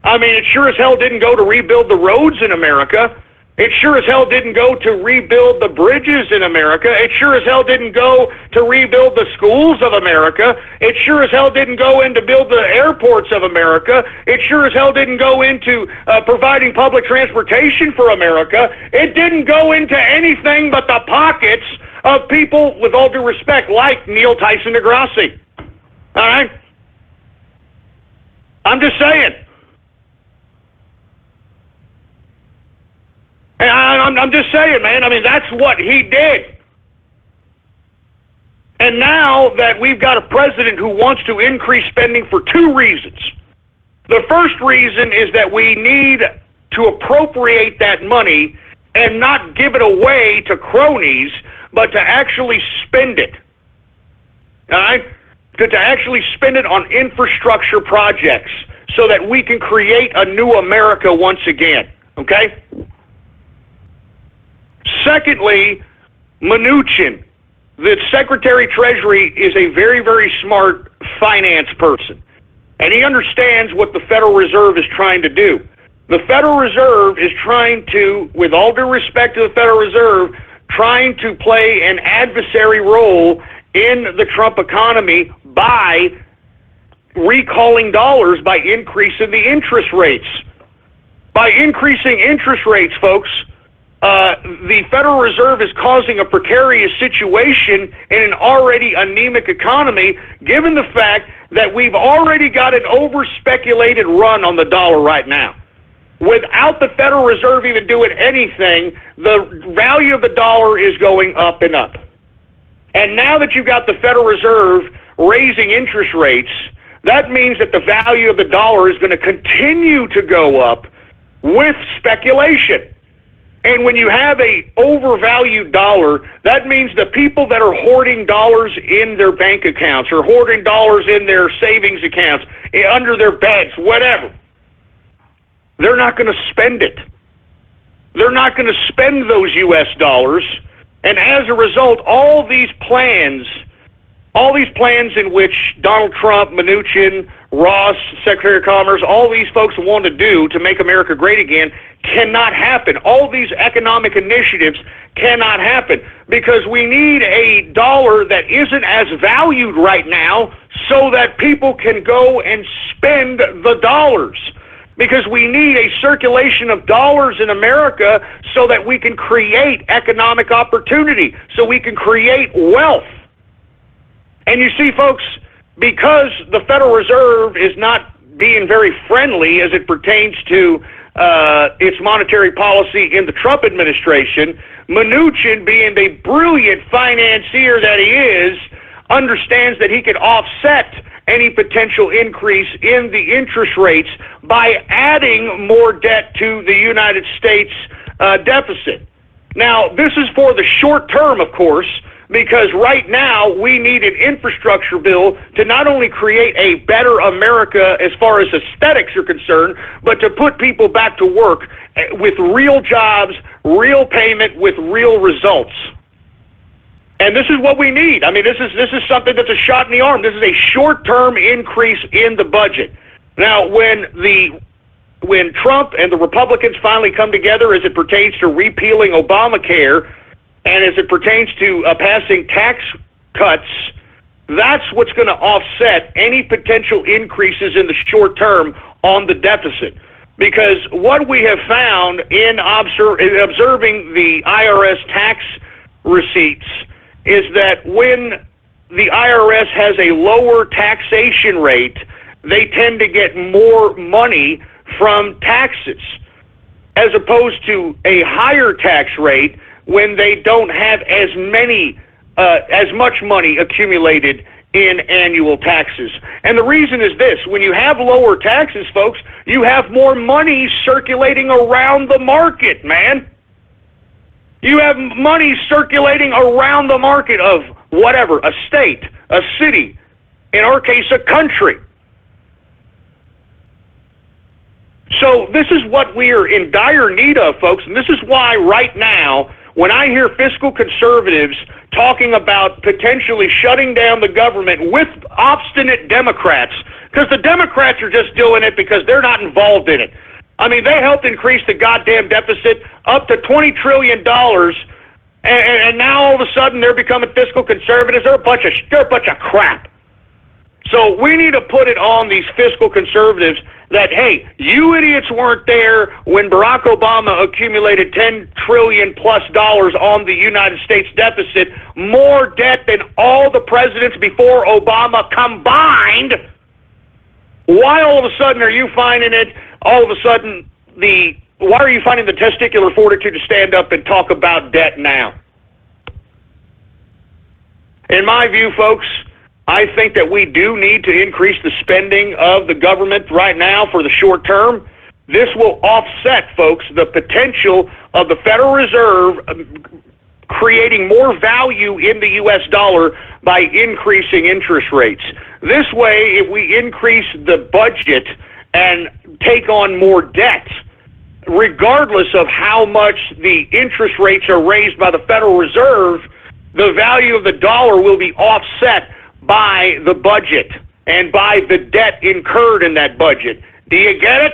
I mean, it sure as hell didn't go to rebuild the roads in America. It sure as hell didn't go to rebuild the bridges in America. It sure as hell didn't go to rebuild the schools of America. It sure as hell didn't go in to build the airports of America. It sure as hell didn't go into providing public transportation for America. It didn't go into anything but the pockets of people, with all due respect, like Neil Tyson deGrasse. All right? I'm just saying. I'm just saying, man. I mean, that's what he did. And now that we've got a president who wants to increase spending for 2 reasons. The first reason is that we need to appropriate that money and not give it away to cronies, but to actually spend it. All right? To actually spend it on infrastructure projects so that we can create a new America once again. Okay? Secondly, Mnuchin, the Secretary of Treasury, is a very, very smart finance person. And he understands what the Federal Reserve is trying to do. The Federal Reserve is trying to, with all due respect to the Federal Reserve, trying to play an adversary role in the Trump economy by recalling dollars by increasing the interest rates. By increasing interest rates, folks, the Federal Reserve is causing a precarious situation in an already anemic economy, given the fact that we've already got an over-speculated run on the dollar right now. Without the Federal Reserve even doing anything, the value of the dollar is going up and up. And now that you've got the Federal Reserve raising interest rates, that means that the value of the dollar is going to continue to go up with speculation. And when you have a overvalued dollar, that means the people that are hoarding dollars in their bank accounts or hoarding dollars in their savings accounts, under their beds, whatever, they're not going to spend it. They're not going to spend those U.S. dollars. And as a result, all these plans in which Donald Trump, Mnuchin, Ross, Secretary of Commerce, all these folks want to do to make America great again cannot happen. All these economic initiatives cannot happen because we need a dollar that isn't as valued right now so that people can go and spend the dollars. Because we need a circulation of dollars in America so that we can create economic opportunity, so we can create wealth. And you see, folks, because the Federal Reserve is not being very friendly as it pertains to its monetary policy in the Trump administration, Mnuchin, being the brilliant financier that he is, understands that he can offset any potential increase in the interest rates by adding more debt to the United States deficit. Now, this is for the short term, of course, because right now we need an infrastructure bill to not only create a better America as far as aesthetics are concerned, but to put people back to work with real jobs, real payment, with real results. And this is what we need. I mean, this is something that's a shot in the arm. This is a short-term increase in the budget. Now, when Trump and the Republicans finally come together as it pertains to repealing Obamacare and as it pertains to passing tax cuts, that's what's going to offset any potential increases in the short term on the deficit. Because what we have found in observing the IRS tax receipts is that when the IRS has a lower taxation rate, they tend to get more money from taxes, as opposed to a higher tax rate when they don't have as much money accumulated in annual taxes. And the reason is this: when you have lower taxes, folks, you have more money circulating around the market, man. You have money circulating around the market of whatever, a state, a city, in our case, a country. So this is what we are in dire need of, folks, and this is why right now, when I hear fiscal conservatives talking about potentially shutting down the government with obstinate Democrats, because the Democrats are just doing it because they're not involved in it. I mean, they helped increase the goddamn deficit up to $20 trillion, and now all of a sudden they're becoming fiscal conservatives. They're a bunch of crap. So we need to put it on these fiscal conservatives that, hey, you idiots weren't there when Barack Obama accumulated $10 trillion plus on the United States deficit, more debt than all the presidents before Obama combined. Why all of a sudden are you finding it? All of a sudden, why are you finding the testicular fortitude to stand up and talk about debt now? In my view, folks, I think that we do need to increase the spending of the government right now for the short term. This will offset, folks, the potential of the Federal Reserve creating more value in the U.S. dollar by increasing interest rates. This way, if we increase the budget and take on more debt, regardless of how much the interest rates are raised by the Federal Reserve, the value of the dollar will be offset by the budget and by the debt incurred in that budget. Do you get it?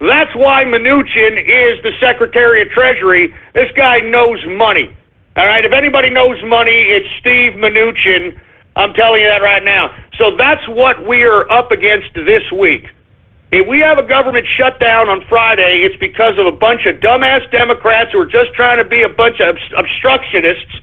That's why Mnuchin is the Secretary of Treasury. This guy knows money. All right, if anybody knows money, it's Steve Mnuchin. I'm telling you that right now. So that's what we are up against this week. If we have a government shutdown on Friday, it's because of a bunch of dumbass Democrats who are just trying to be a bunch of obstructionists,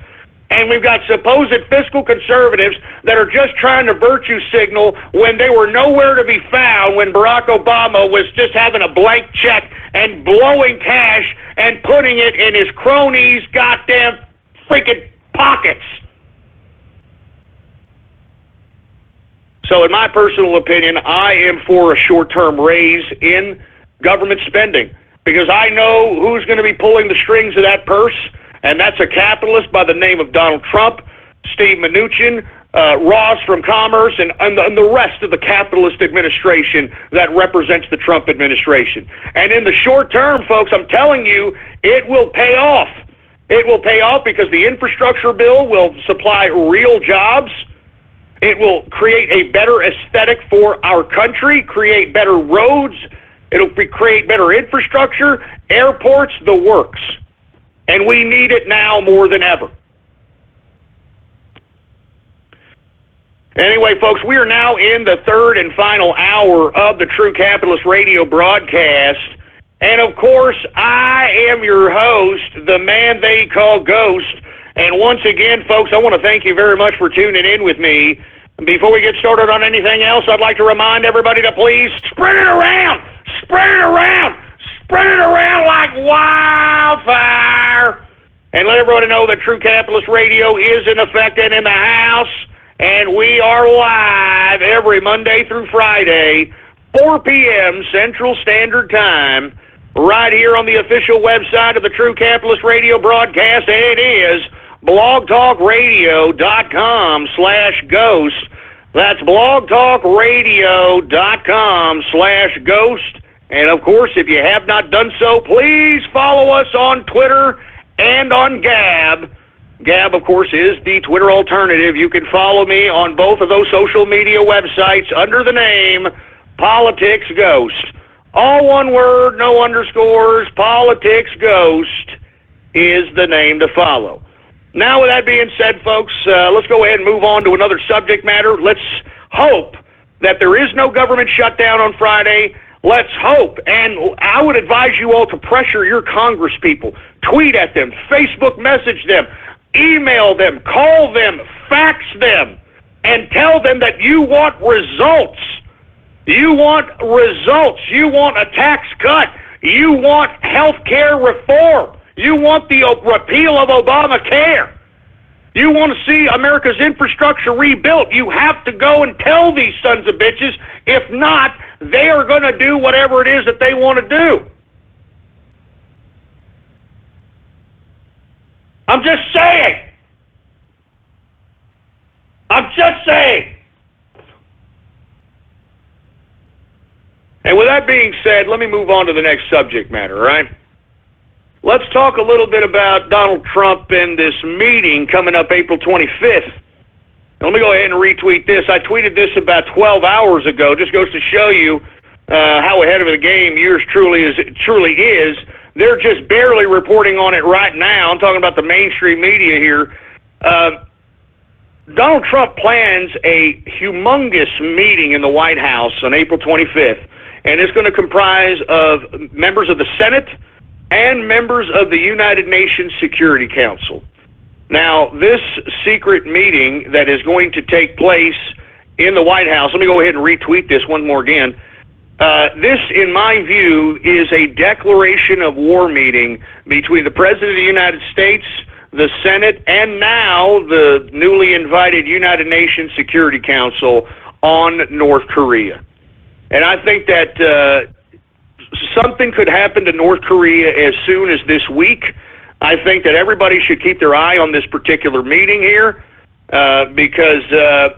and we've got supposed fiscal conservatives that are just trying to virtue signal when they were nowhere to be found when Barack Obama was just having a blank check and blowing cash and putting it in his cronies' goddamn freaking pockets. So in my personal opinion, I am for a short-term raise in government spending because I know who's going to be pulling the strings of that purse, and that's a capitalist by the name of Donald Trump, Steve Mnuchin, Ross from Commerce, and the rest of the capitalist administration that represents the Trump administration. And in the short term, folks, I'm telling you, it will pay off. It will pay off because the infrastructure bill will supply real jobs. It will create a better aesthetic for our country, create better roads. It'll create better infrastructure, airports, the works. And we need it now more than ever. Anyway, folks, we are now in the third and final hour of the True Capitalist Radio broadcast. And, of course, I am your host, the man they call Ghost. And once again, folks, I want to thank you very much for tuning in with me. Before we get started on anything else, I'd like to remind everybody to please spread it around, spread it around, spread it around like wildfire. And let everybody know that True Capitalist Radio is in effect and in the house. And we are live every Monday through Friday, 4 p.m. Central Standard Time, right here on the official website of the True Capitalist Radio broadcast. And it is blogtalkradio.com/ghost. That's blogtalkradio.com/ghost. And of course, if you have not done so, please follow us on Twitter and on Gab. Gab, of course, is the Twitter alternative. You can follow me on both of those social media websites under the name Politics Ghost. All one word, no underscores. Politics Ghost is the name to follow. Now, with that being said, folks, let's go ahead and move on to another subject matter. Let's hope that there is no government shutdown on Friday. Let's hope, and I would advise you all to pressure your Congress people. Tweet at them, Facebook message them, email them, call them, fax them, and tell them that you want results. You want results. You want a tax cut. You want health care reform. You want the repeal of Obamacare. You want to see America's infrastructure rebuilt. You have to go and tell these sons of bitches. If not, they are going to do whatever it is that they want to do. I'm just saying. I'm just saying. And with that being said, let me move on to the next subject matter, all right? Let's talk a little bit about Donald Trump and this meeting coming up April 25th. Let me go ahead and retweet this. I tweeted this about 12 hours ago. Just goes to show you how ahead of the game yours truly is. They're just barely reporting on it right now. I'm talking about the mainstream media here. Donald Trump plans a humongous meeting in the White House on April 25th, and it's going to comprise of members of the Senate and members of the United Nations Security Council. Now, this secret meeting that is going to take place in the White House, let me go ahead and retweet this one more again. This, in my view, is a declaration of war meeting between the President of the United States, the Senate, and now the newly invited United Nations Security Council on North Korea. And I think that something could happen to North Korea as soon as this week. I think that everybody should keep their eye on this particular meeting here because the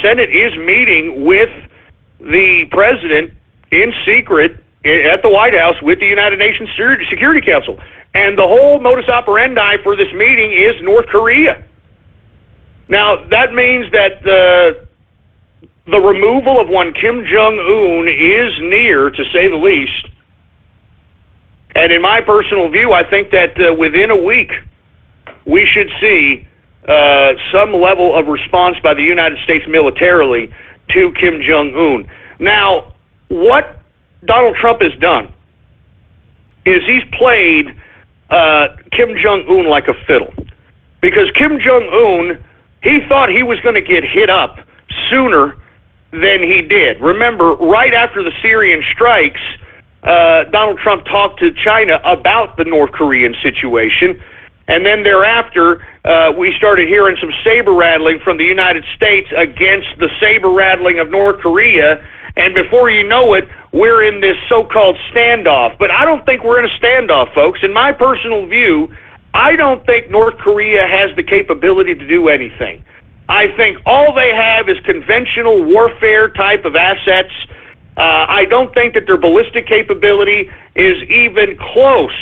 Senate is meeting with the President in secret at the White House with the United Nations Security Council. And the whole modus operandi for this meeting is North Korea. Now, that means that the removal of one Kim Jong-un is near, to say the least. And in my personal view, I think that within a week, we should see some level of response by the United States militarily to Kim Jong-un. Now, what Donald Trump has done is he's played Kim Jong-un like a fiddle. Because Kim Jong-un, he thought he was going to get hit up sooner than he did. Remember, right after the Syrian strikes, Donald Trump talked to China about the North Korean situation, and then thereafter, we started hearing some saber-rattling from the United States against the saber-rattling of North Korea, and before you know it, we're in this so-called standoff. But I don't think we're in a standoff, folks. In my personal view, I don't think North Korea has the capability to do anything. I think all they have is conventional warfare type of assets. I don't think that their ballistic capability is even close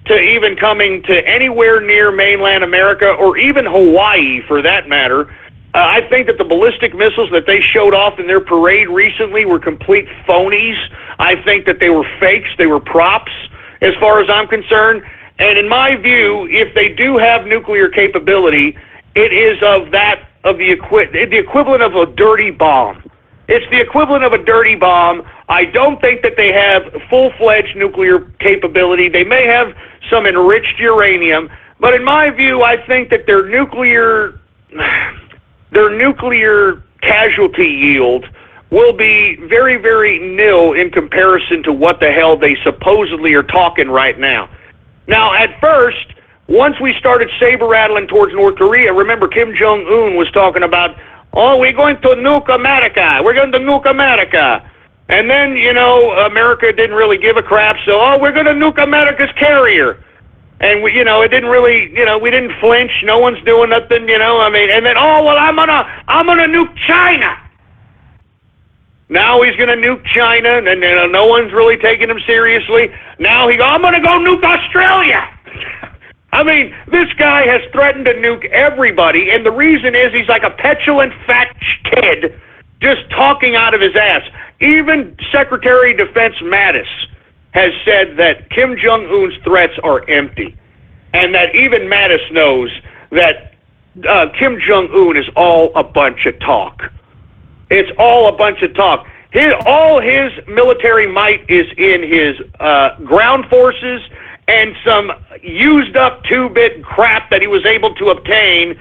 to even coming to anywhere near mainland America or even Hawaii for that matter. I think that the ballistic missiles that they showed off in their parade recently were complete phonies. I think that they were fakes. They were props as far as I'm concerned. And in my view, if they do have nuclear capability, it is the equivalent of a dirty bomb. It's the equivalent of a dirty bomb. I don't think that they have full-fledged nuclear capability. They may have some enriched uranium, but in my view, I think that their nuclear casualty yield will be very, very nil in comparison to what the hell they supposedly are talking right now. Now, at first, once we started saber-rattling towards North Korea, remember Kim Jong-un was talking about, oh, we're going to nuke America. We're going to nuke America. And then, America didn't really give a crap, so, we're going to nuke America's carrier. And, it didn't really, we didn't flinch. No one's doing nothing, and then, I'm going to nuke China. Now he's going to nuke China, and no one's really taking him seriously. Now I'm going to go nuke Australia. I mean, this guy has threatened to nuke everybody, and the reason is he's like a petulant fat kid just talking out of his ass. Even Secretary of Defense Mattis has said that Kim Jong-un's threats are empty, and that even Mattis knows that Kim Jong-un is all a bunch of talk. It's all a bunch of talk. All his military might is in his ground forces and some used-up two-bit crap that he was able to obtain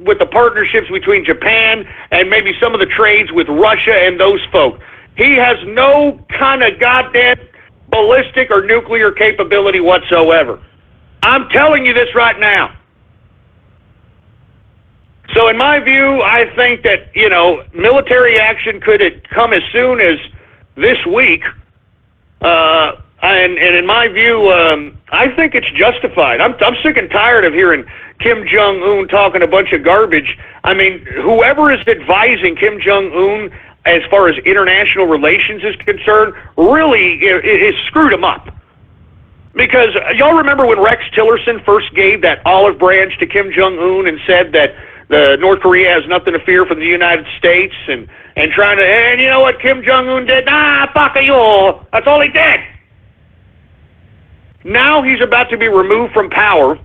with the partnerships between Japan and maybe some of the trades with Russia and those folk. He has no kind of goddamn ballistic or nuclear capability whatsoever. I'm telling you this right now. So in my view, I think that, military action could come as soon as this week. And in my view, I think it's justified. I'm sick and tired of hearing Kim Jong-un talking a bunch of garbage. I mean, whoever is advising Kim Jong-un as far as international relations is concerned really is screwed him up. Because y'all remember when Rex Tillerson first gave that olive branch to Kim Jong-un and said that North Korea has nothing to fear from the United States, and you know what Kim Jong-un did? Fuck you. That's all he did. Now he's about to be removed from power.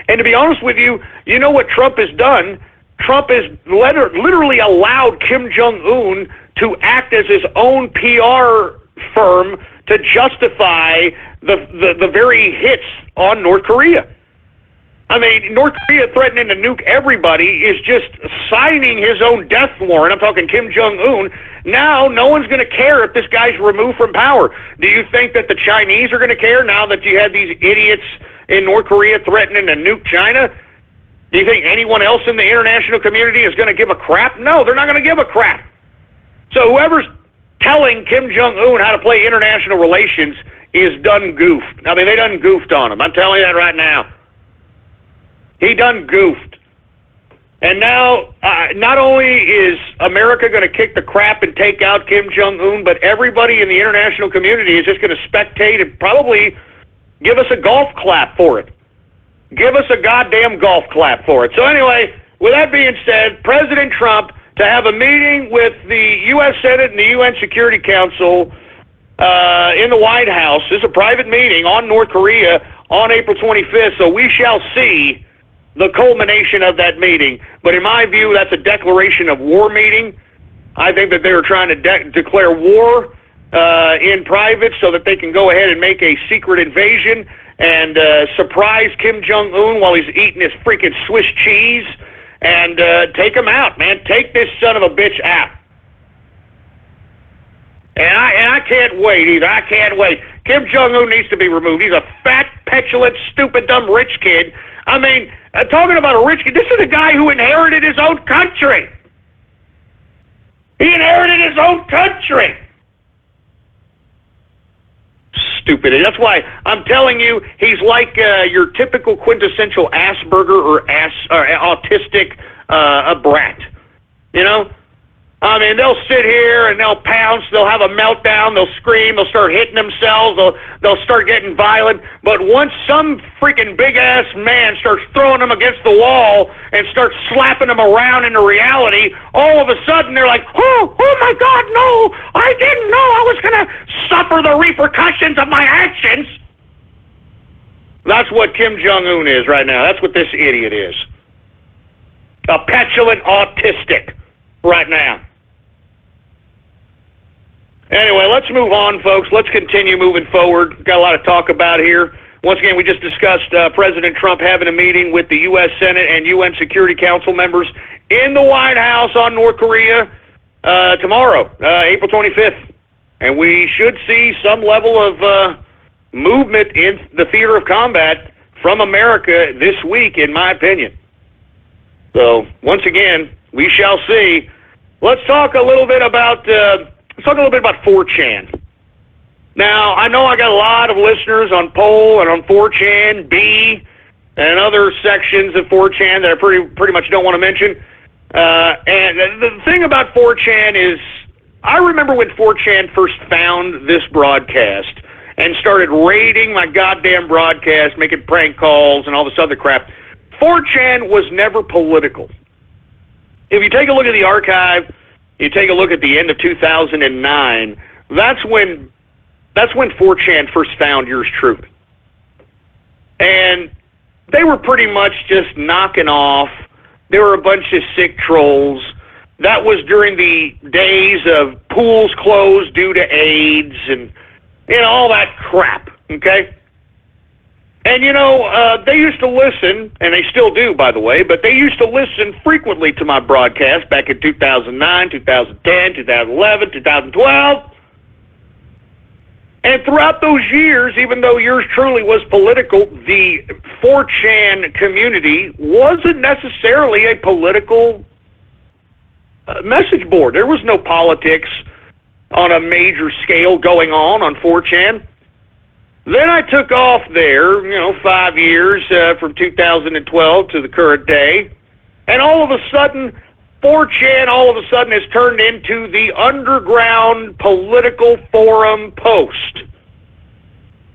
And to be honest with you, you know what Trump has done? Trump has literally allowed Kim Jong-un to act as his own PR firm to justify the very hits on North Korea. I mean, North Korea threatening to nuke everybody is just signing his own death warrant. I'm talking Kim Jong-un. Now, no one's going to care if this guy's removed from power. Do you think that the Chinese are going to care now that you have these idiots in North Korea threatening to nuke China? Do you think anyone else in the international community is going to give a crap? No, they're not going to give a crap. So whoever's telling Kim Jong-un how to play international relations is done goofed. I mean, they done goofed on him. I'm telling you that right now. He done goofed. And now, not only is America going to kick the crap and take out Kim Jong-un, but everybody in the international community is just going to spectate and probably give us a golf clap for it. Give us a goddamn golf clap for it. So anyway, with that being said, President Trump to have a meeting with the U.S. Senate and the UN Security Council in the White House. This is a private meeting on North Korea on April 25th, so we shall see the culmination of that meeting. But in my view, that's a declaration of war meeting. I think that they were trying to declare war in private so that they can go ahead and make a secret invasion and surprise Kim Jong-un while he's eating his freaking Swiss cheese and take him out, man. Take this son of a bitch out. And I can't wait either. I can't wait. Kim Jong-un needs to be removed. He's a fat, petulant, stupid, dumb rich kid. I mean, talking about a rich kid, this is a guy who inherited his own country. He inherited his own country. Stupid. That's why I'm telling you, he's like your typical quintessential Asperger or autistic brat. You know? I mean, they'll sit here and they'll pounce, they'll have a meltdown, they'll scream, they'll start hitting themselves, they'll start getting violent. But once some freaking big-ass man starts throwing them against the wall and starts slapping them around into reality, all of a sudden they're like, oh my God, no, I didn't know I was going to suffer the repercussions of my actions. That's what Kim Jong-un is right now. That's what this idiot is. A petulant autistic right now. Anyway, let's move on, folks. Let's continue moving forward. Got a lot to talk about here. Once again, we just discussed President Trump having a meeting with the U.S. Senate and UN Security Council members in the White House on North Korea tomorrow, April 25th. And we should see some level of movement in the theater of combat from America this week, in my opinion. So, once again, we shall see. Let's talk a little bit about 4chan. Now, I know I got a lot of listeners on Poll and on 4chan, B, and other sections of 4chan that I pretty much don't want to mention. And the thing about 4chan is, I remember when 4chan first found this broadcast and started raiding my goddamn broadcast, making prank calls and all this other crap. 4chan was never political. If you take a look at the archive, you take a look at the end of 2009, that's when 4chan first found yours truly. And they were pretty much just knocking off. There were a bunch of sick trolls. That was during the days of pools closed due to AIDS and, all that crap, okay? And, they used to listen, and they still do, by the way, but they used to listen frequently to my broadcast back in 2009, 2010, 2011, 2012. And throughout those years, even though yours truly was political, the 4chan community wasn't necessarily a political message board. There was no politics on a major scale going on 4chan. Then I took off there, 5 years from 2012 to the current day, and all of a sudden, 4chan has turned into the underground political forum post.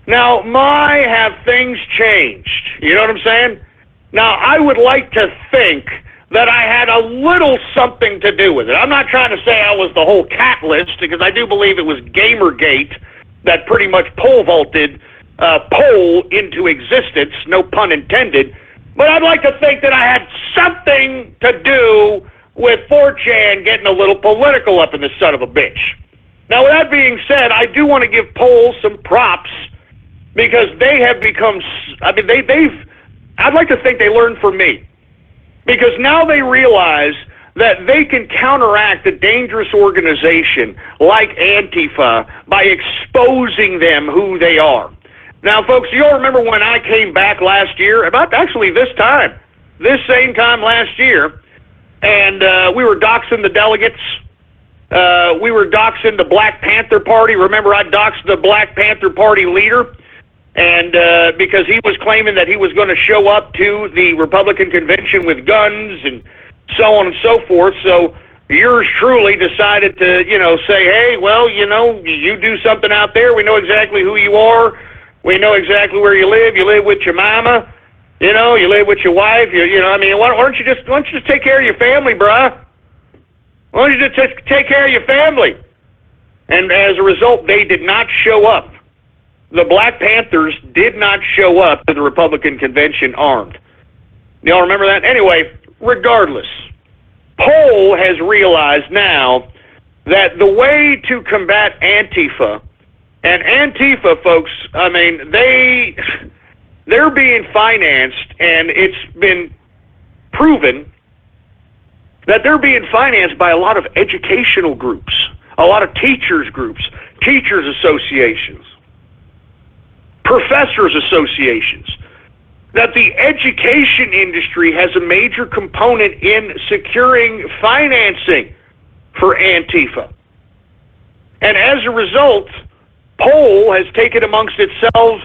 Now, have things changed? You know what I'm saying? Now, I would like to think that I had a little something to do with it. I'm not trying to say I was the whole catalyst, because I do believe it was Gamergate that pretty much pole vaulted Poll into existence, no pun intended. But I'd like to think that I had something to do with 4chan getting a little political up in this son of a bitch. Now, with that being said, I do want to give Poll some props, because they have become, I'd like to think they learned from me. Because now they realize that they can counteract a dangerous organization like Antifa by exposing them who they are. Now, folks, you'll remember when I came back last year, about actually this same time last year, and we were doxing the delegates. We were doxing the Black Panther Party. Remember, I doxed the Black Panther Party leader, and because he was claiming that he was going to show up to the Republican convention with guns and so on and so forth. So yours truly decided to, say, hey, well, you do something out there. We know exactly who you are. We know exactly where you live. You live with your mama. You live with your wife. Why don't you just take care of your family, bruh? Why don't you just take care of your family? And as a result, they did not show up the Black Panthers did not show up to the Republican convention armed. Y'all remember that? Anyway, regardless, Poll has realized now that the way to combat Antifa, and Antifa, folks, I mean, they're being financed, and it's been proven that they're being financed by a lot of educational groups, a lot of teachers groups, teachers associations, professors associations, that the education industry has a major component in securing financing for Antifa. And as a result, Poll has taken amongst itself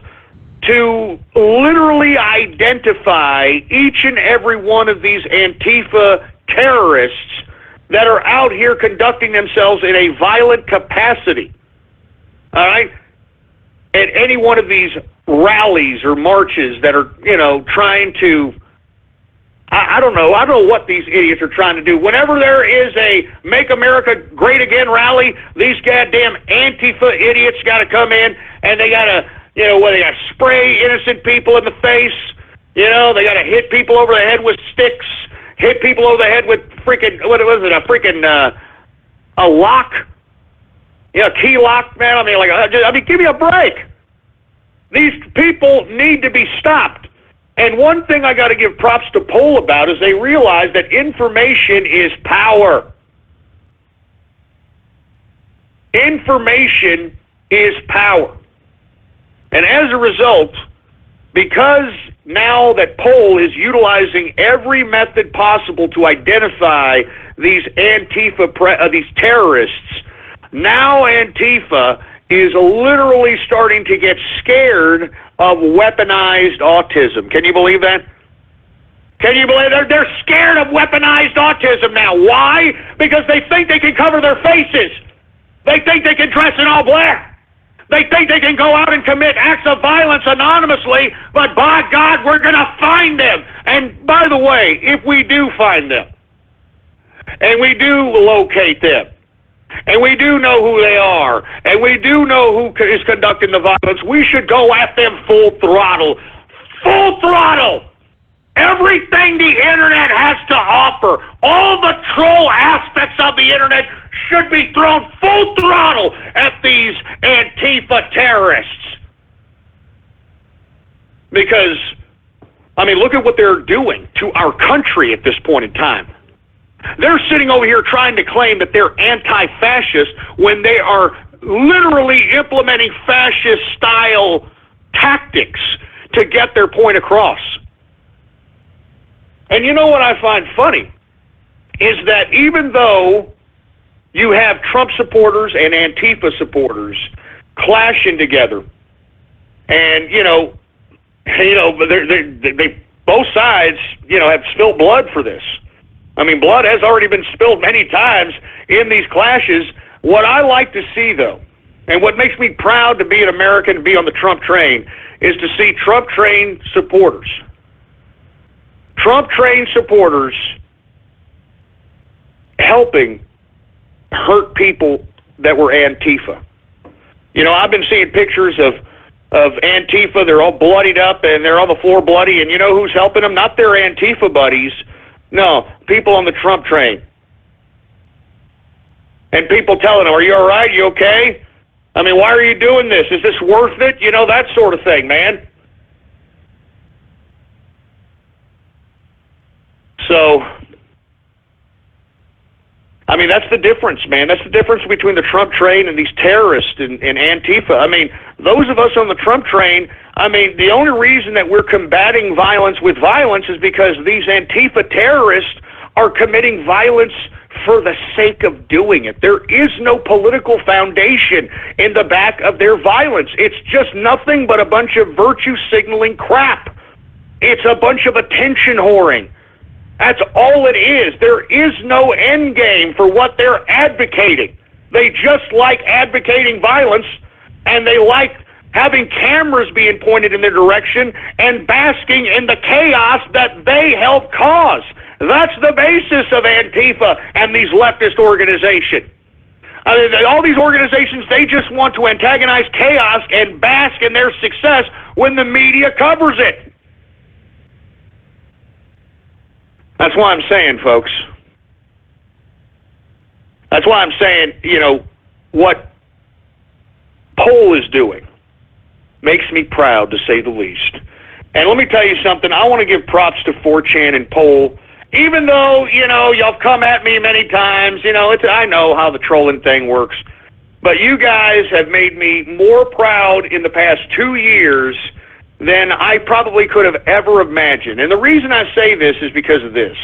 to literally identify each and every one of these Antifa terrorists that are out here conducting themselves in a violent capacity. All right? At any one of these rallies or marches that are, trying to, I don't know what these idiots are trying to do. Whenever there is a Make America Great Again rally, these goddamn Antifa idiots got to come in and they got to, they got to spray innocent people in the face. They got to hit people over the head with sticks, hit people over the head with freaking, a lock, key lock, man. I mean, give me a break. These people need to be stopped. And one thing I got to give props to Poll about is they realize that information is power. Information is power. And as a result, because now that Poll is utilizing every method possible to identify these Antifa, these terrorists, now Antifa is literally starting to get scared of weaponized autism. Can you believe that? Can you believe they're scared of weaponized autism now? Why? Because they think they can cover their faces. They think they can dress in all black. They think they can go out and commit acts of violence anonymously, but by God, we're going to find them. And by the way, if we do find them, and we do locate them, and we do know who they are, and we do know who is conducting the violence, we should go at them full throttle. Full throttle! Everything the internet has to offer, all the troll aspects of the internet should be thrown full throttle at these Antifa terrorists. Because, I mean, look at what they're doing to our country at this point in time. They're sitting over here trying to claim that they're anti-fascist when they are literally implementing fascist-style tactics to get their point across. And you know what I find funny is that even though you have Trump supporters and Antifa supporters clashing together, and they both sides have spilled blood for this. I mean, blood has already been spilled many times in these clashes. What I like to see, though, and what makes me proud to be an American and be on the Trump train, is to see Trump train supporters helping hurt people that were Antifa. I've been seeing pictures of Antifa. They're all bloodied up and they're on the floor bloody, and you know who's helping them? Not their Antifa buddies. No, people on the Trump train. And people telling them, are you all right? You okay? I mean, why are you doing this? Is this worth it? That sort of thing, man. So, I mean, that's the difference, man. That's the difference between the Trump train and these terrorists and Antifa. I mean, those of us on the Trump train, I mean, the only reason that we're combating violence with violence is because these Antifa terrorists are committing violence for the sake of doing it. There is no political foundation in the back of their violence. It's just nothing but a bunch of virtue signaling crap. It's a bunch of attention whoring. That's all it is. There is no end game for what they're advocating. They just like advocating violence, and they like having cameras being pointed in their direction and basking in the chaos that they help cause. That's the basis of Antifa and these leftist organizations. I mean, all these organizations, they just want to antagonize chaos and bask in their success when the media covers it. That's why I'm saying, folks. That's why I'm saying, what Poll is doing makes me proud, to say the least. And let me tell you something. I want to give props to 4chan and Poll. Even though, y'all come at me many times, I know how the trolling thing works. But you guys have made me more proud in the past 2 years than I probably could have ever imagined. And the reason I say this is because of this.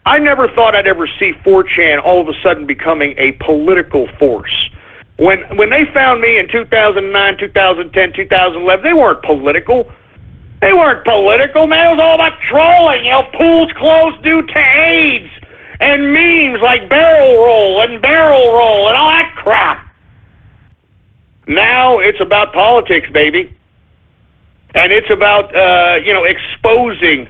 I never thought I'd ever see 4chan all of a sudden becoming a political force. When they found me in 2009, 2010, 2011, they weren't political. They weren't political, man. It was all about trolling, pools closed due to AIDS, and memes like barrel roll and all that crap. Now it's about politics, baby. And it's about, exposing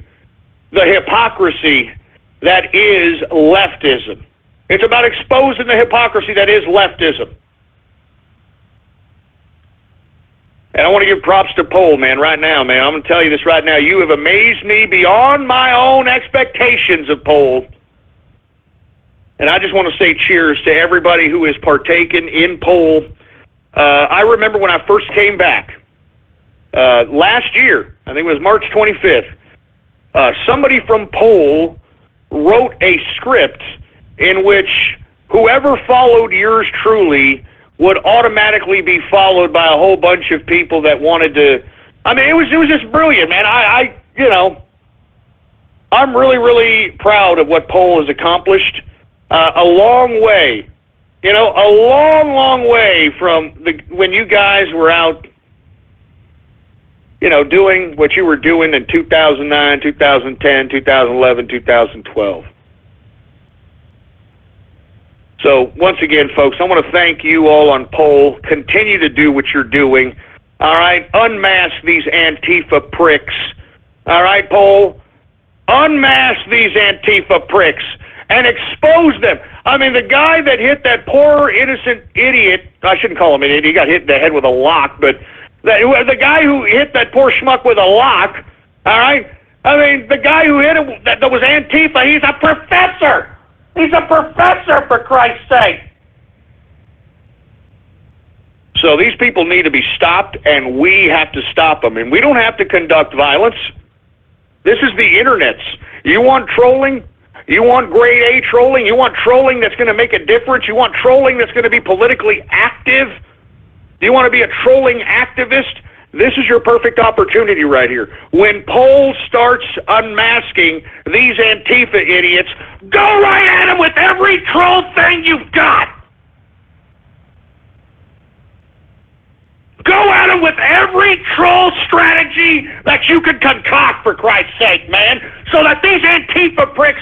the hypocrisy that is leftism. It's about exposing the hypocrisy that is leftism. And I want to give props to Poll, man, right now, man. I'm going to tell you this right now. You have amazed me beyond my own expectations of Poll. And I just want to say cheers to everybody who has partaken in Poll. I remember when I first came back, last year, I think it was March 25th, somebody from Poll wrote a script in which whoever followed yours truly would automatically be followed by a whole bunch of people that wanted to. I mean, it was just brilliant, man. I'm really, really proud of what Poll has accomplished. A long way, a long way from when you guys were out, doing what you were doing in 2009, 2010, 2011, 2012. So, once again, folks, I want to thank you all on Poll. Continue to do what you're doing. All right? Unmask these Antifa pricks. All right, Poll? Unmask these Antifa pricks and expose them. I mean, the guy that hit that poor, innocent idiot, I shouldn't call him an idiot, he got hit in the head with a lock, but the guy who hit that poor schmuck with a lock, all right? I mean, the guy who hit him that was Antifa, he's a professor. He's a professor, for Christ's sake. So these people need to be stopped, and we have to stop them. And we don't have to conduct violence. This is the internet's. You want trolling? You want grade A trolling? You want trolling that's going to make a difference? You want trolling that's going to be politically active? Do you want to be a trolling activist? This is your perfect opportunity right here. When Poll starts unmasking these Antifa idiots, go right at them with every troll thing you've got. Go at them with every troll strategy that you can concoct, for Christ's sake, man, so that these Antifa pricks,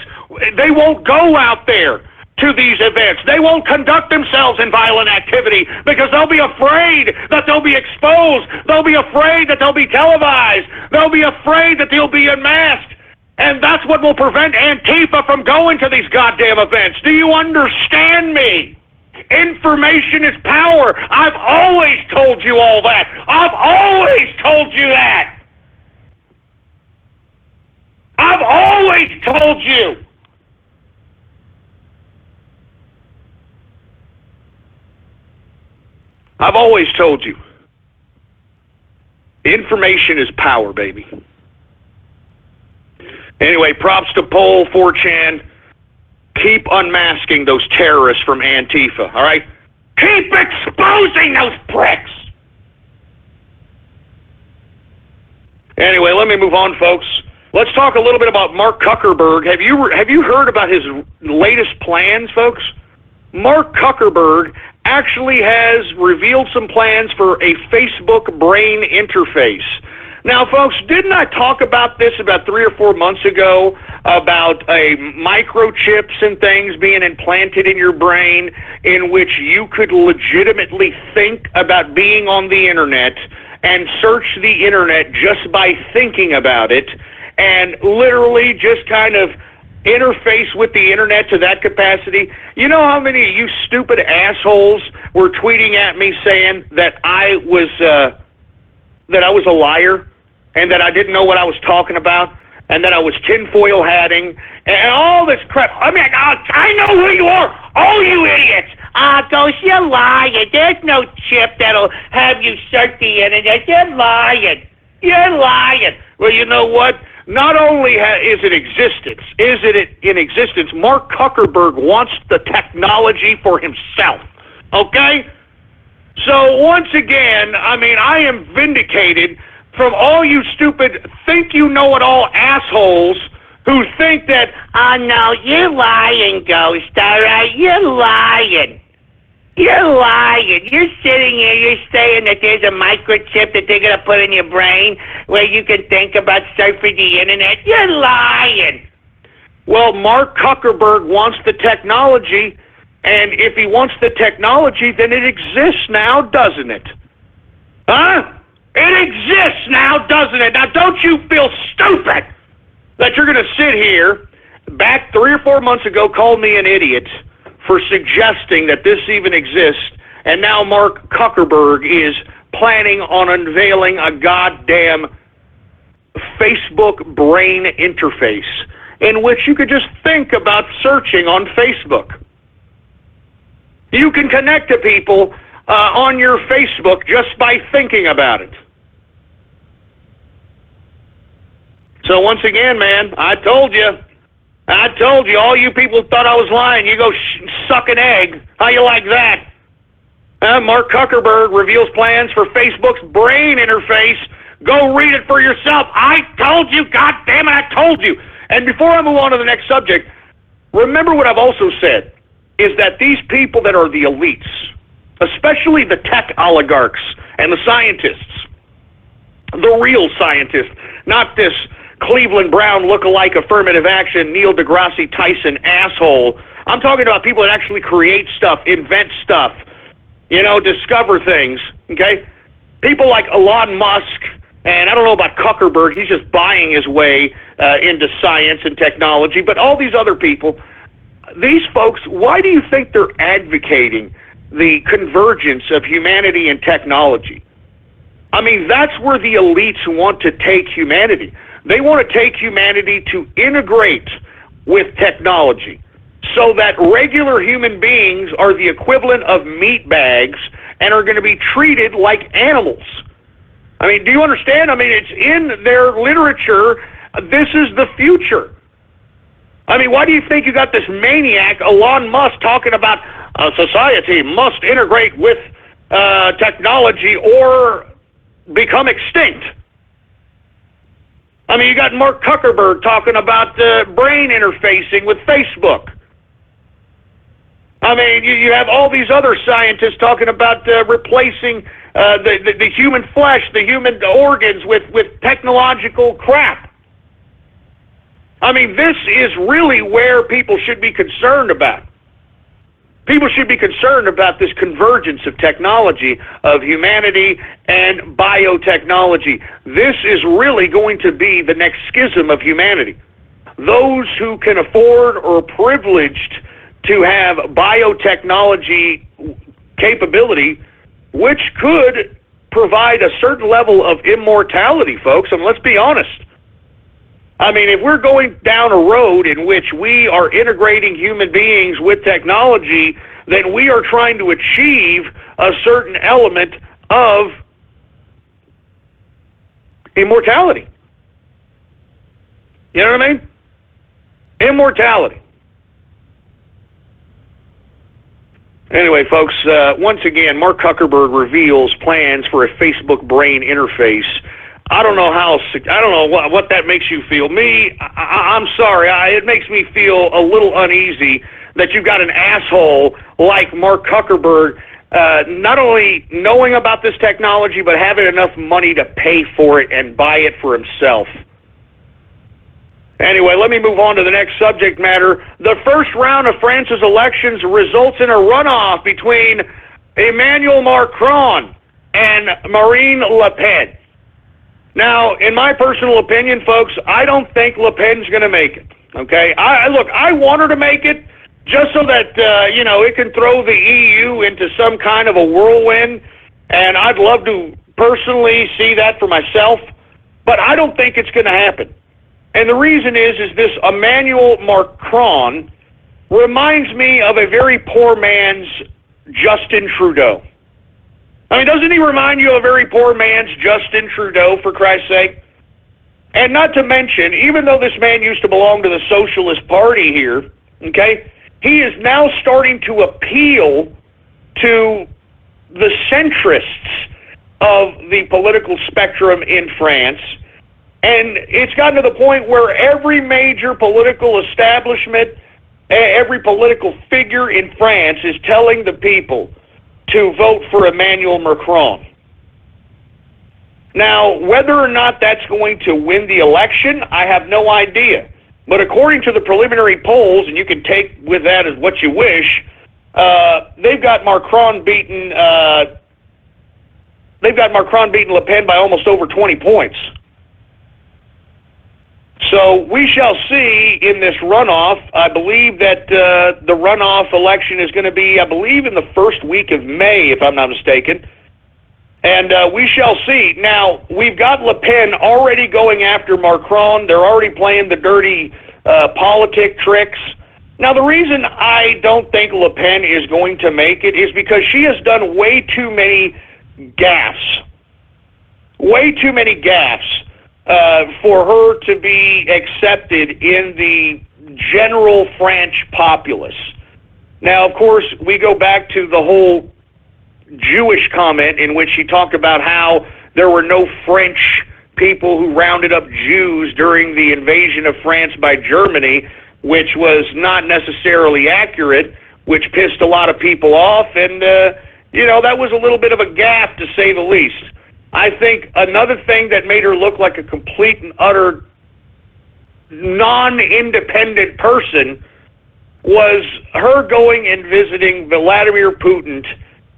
they won't go out there to these events. They won't conduct themselves in violent activity because they'll be afraid that they'll be exposed. They'll be afraid that they'll be televised. They'll be afraid that they'll be unmasked. And that's what will prevent Antifa from going to these goddamn events. Do you understand me? Information is power. I've always told you all that. I've always told you that. I've always told you. I've always told you. Information is power, baby. Anyway, props to Poll, 4chan. Keep unmasking those terrorists from Antifa, all right? Keep exposing those pricks! Anyway, let me move on, folks. Let's talk a little bit about Mark Zuckerberg. Have you heard about his latest plans, folks? Mark Zuckerberg actually has revealed some plans for a Facebook brain interface. Now, folks, didn't I talk about this about 3 or 4 months ago about microchips and things being implanted in your brain in which you could legitimately think about being on the internet and search the internet just by thinking about it and literally just kind of interface with the internet to that capacity? You know how many of you stupid assholes were tweeting at me saying that I was a liar and that I didn't know what I was talking about and that I was tinfoil hatting and all this crap? I mean, I know who you are, all you idiots. Ghost, you're lying. There's no chip that'll have you search the internet. You're lying. You're lying. Well, you know what? Not only is it in existence, Mark Zuckerberg wants the technology for himself, okay? So once again, I mean, I am vindicated from all you stupid think-you-know-it-all assholes who think that, oh, no, you're lying, Ghost, all right? You're lying. You're lying. You're sitting here, you're saying that there's a microchip that they're going to put in your brain where you can think about surfing the internet. You're lying. Well, Mark Zuckerberg wants the technology, and if he wants the technology, then it exists now, doesn't it? Huh? It exists now, doesn't it? Now, don't you feel stupid that you're going to sit here, back 3 or 4 months ago, called me an idiot for suggesting that this even exists, and now Mark Zuckerberg is planning on unveiling a goddamn Facebook brain interface in which you could just think about searching on Facebook. You can connect to people on your Facebook just by thinking about it. So once again, man, I told you, all you people thought I was lying. You go suck an egg. How you like that? Mark Zuckerberg reveals plans for Facebook's brain interface. Go read it for yourself. I told you, God damn it, I told you. And before I move on to the next subject, remember what I've also said, is that these people that are the elites, especially the tech oligarchs and the scientists, the real scientists, not this Cleveland Brown look-alike affirmative action, Neil deGrasse Tyson asshole. I'm talking about people that actually create stuff, invent stuff, discover things, okay? People like Elon Musk, and I don't know about Zuckerberg, he's just buying his way into science and technology, but all these other people, these folks, why do you think they're advocating the convergence of humanity and technology? I mean, that's where the elites want to take humanity. They want to take humanity to integrate with technology so that regular human beings are the equivalent of meat bags and are going to be treated like animals. I mean, do you understand? I mean, it's in their literature. This is the future. I mean, why do you think you got this maniac, Elon Musk, talking about society must integrate with technology or become extinct? I mean, you got Mark Zuckerberg talking about brain interfacing with Facebook. I mean, you have all these other scientists talking about replacing the human flesh, the human organs with technological crap. I mean, this is really where people should be concerned about. People should be concerned about this convergence of technology, of humanity and biotechnology. This is really going to be the next schism of humanity. Those who can afford or are privileged to have biotechnology capability, which could provide a certain level of immortality, folks, and let's be honest. I mean, if we're going down a road in which we are integrating human beings with technology, then we are trying to achieve a certain element of immortality. You know what I mean? Immortality. Anyway, folks, once again, Mark Zuckerberg reveals plans for a Facebook brain interface. I don't know what that makes you feel. I'm sorry. It makes me feel a little uneasy that you've got an asshole like Mark Zuckerberg not only knowing about this technology, but having enough money to pay for it and buy it for himself. Anyway, let me move on to the next subject matter. The first round of France's elections results in a runoff between Emmanuel Macron and Marine Le Pen. Now, in my personal opinion, folks, I don't think Le Pen's going to make it. Okay? Look, I want her to make it just so that, it can throw the EU into some kind of a whirlwind, and I'd love to personally see that for myself, but I don't think it's going to happen. And the reason is this Emmanuel Macron reminds me of a very poor man's Justin Trudeau. I mean, doesn't he remind you of a very poor man's Justin Trudeau, for Christ's sake? And not to mention, even though this man used to belong to the Socialist Party here, okay, he is now starting to appeal to the centrists of the political spectrum in France. And it's gotten to the point where every major political establishment, every political figure in France is telling the people to vote for Emmanuel Macron. Now, whether or not that's going to win the election, I have no idea. But according to the preliminary polls, and you can take with that as what you wish, they've got Macron beaten. They've got Macron beating Le Pen by almost over 20 points. So we shall see in this runoff. I believe that the runoff election is going to be, I believe, in the first week of May, if I'm not mistaken. And we shall see. Now, we've got Le Pen already going after Macron. They're already playing the dirty politic tricks. Now, the reason I don't think Le Pen is going to make it is because she has done way too many gaffes. Way too many gaffes for her to be accepted in the general French populace. Now, of course, we go back to the whole Jewish comment in which she talked about how there were no French people who rounded up Jews during the invasion of France by Germany, which was not necessarily accurate, which pissed a lot of people off, and, that was a little bit of a gaffe, to say the least. I think another thing that made her look like a complete and utter non-independent person was her going and visiting Vladimir Putin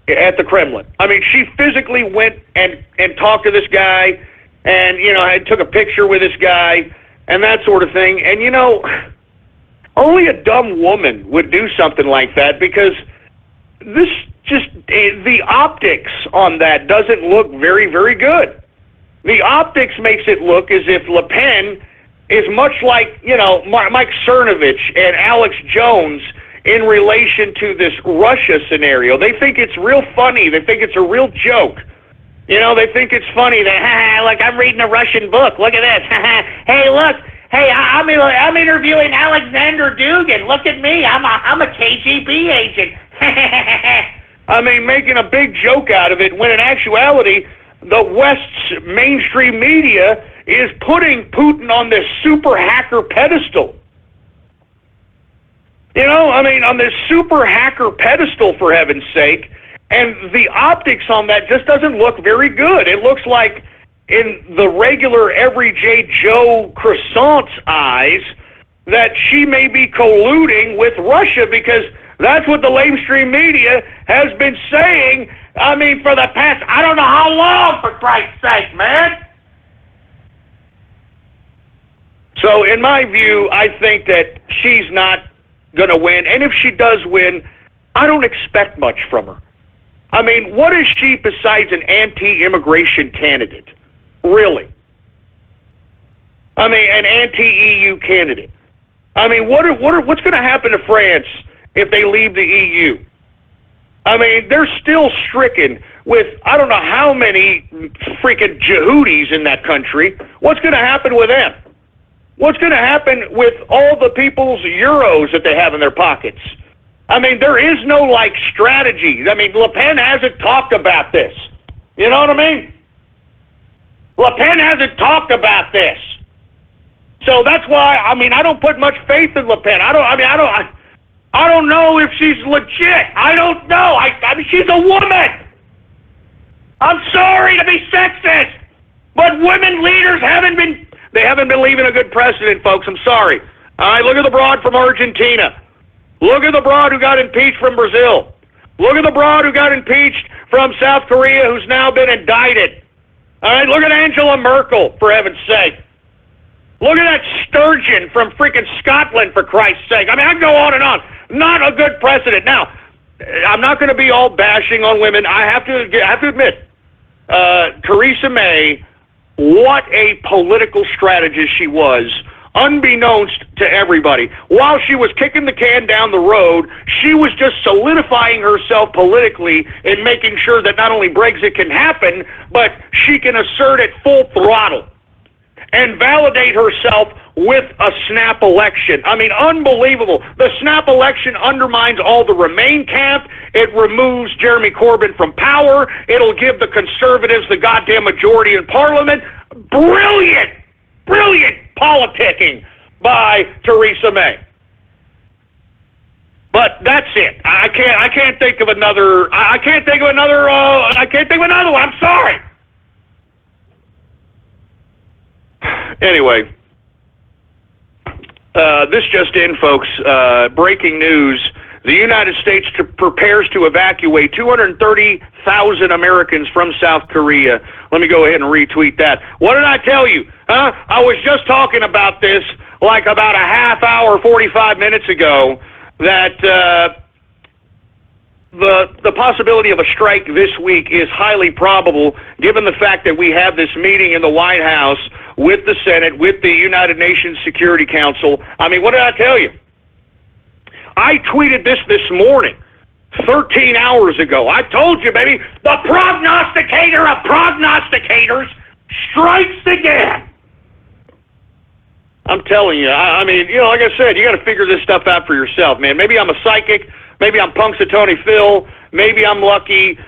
at the Kremlin. I mean, she physically went and talked to this guy and, I took a picture with this guy and that sort of thing. And, only a dumb woman would do something like that, because this just, the optics on that doesn't look very, very good. The optics makes it look as if Le Pen is much like, Mike Cernovich and Alex Jones in relation to this Russia scenario. They think it's real funny. They think it's a real joke. They think it's funny that, look, I'm reading a Russian book. Look at this. Hey, look. Hey, I'm interviewing Alexander Dugin. Look at me. I'm a KGB agent. I mean, making a big joke out of it, when in actuality, the West's mainstream media is putting Putin on this super hacker pedestal. On this super hacker pedestal, for heaven's sake, and the optics on that just doesn't look very good. It looks like, in the regular everyday Joe croissant's eyes, that she may be colluding with Russia, because that's what the mainstream media has been saying, for the past, I don't know how long, for Christ's sake, man. So, in my view, I think that she's not going to win, and if she does win, I don't expect much from her. What is she besides an anti-immigration candidate? Really? An anti-EU candidate. What's going to happen to France if they leave the EU? They're still stricken with, I don't know how many freaking Yehudis in that country. What's going to happen with them? What's going to happen with all the people's euros that they have in their pockets? There is no, strategy. Le Pen hasn't talked about this. You know what I mean? Le Pen hasn't talked about this. So that's why, I don't put much faith in Le Pen. I don't know if she's legit. I don't know. She's a woman. I'm sorry to be sexist, but women leaders haven't been leaving a good precedent, folks. I'm sorry. All right, look at the broad from Argentina. Look at the broad who got impeached from Brazil. Look at the broad who got impeached from South Korea, who's now been indicted. All right, look at Angela Merkel, for heaven's sake. Look at that sturgeon from freaking Scotland, for Christ's sake. I mean, I can go on and on. Not a good precedent. Now, I'm not going to be all bashing on women. I have to admit, Theresa May, what a political strategist she was, unbeknownst to everybody. While she was kicking the can down the road, she was just solidifying herself politically and making sure that not only Brexit can happen, but she can assert it full throttle and validate herself with a snap election. I mean, unbelievable. The snap election undermines all the Remain camp. It removes Jeremy Corbyn from power. It'll give the Conservatives the goddamn majority in Parliament. Brilliant, brilliant politicking by Theresa May. But that's it. I can't think of another. I can't think of another one. I'm sorry. Anyway, this just in, folks. Breaking news. The United States prepares to evacuate 230,000 Americans from South Korea. Let me go ahead and retweet that. What did I tell you? Huh? I was just talking about this like about a half hour, 45 minutes ago, that the possibility of a strike this week is highly probable, given the fact that we have this meeting in the White House with the Senate, with the United Nations Security Council. I mean, what did I tell you? I tweeted this morning, 13 hours ago. I told you, baby, the prognosticator of prognosticators strikes again. I'm telling you, I mean, you know, like I said, you got to figure this stuff out for yourself, man. Maybe I'm a psychic. Maybe I'm Punxsutawney Phil. Maybe I'm lucky.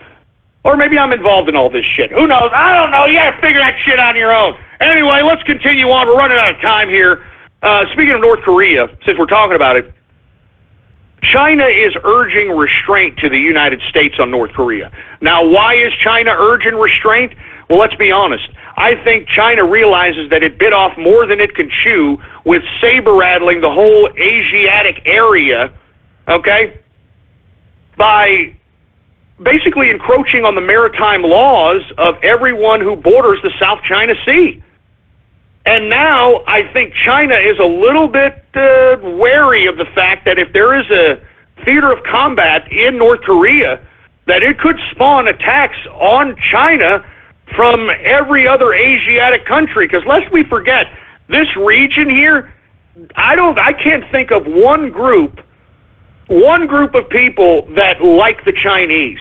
Or maybe I'm involved in all this shit. Who knows? I don't know. You got to figure that shit out on your own. Anyway, let's continue on. We're running out of time here. Speaking of North Korea, since we're talking about it, China is urging restraint to the United States on North Korea. Now, why is China urging restraint? Well, let's be honest. I think China realizes that it bit off more than it can chew with saber-rattling the whole Asiatic area, okay, by basically encroaching on the maritime laws of everyone who borders the South China Sea. And now I think China is a little bit wary of the fact that if there is a theater of combat in North Korea, that it could spawn attacks on China from every other Asiatic country. Because lest we forget, this region here, I can't think of one group of people that like the Chinese.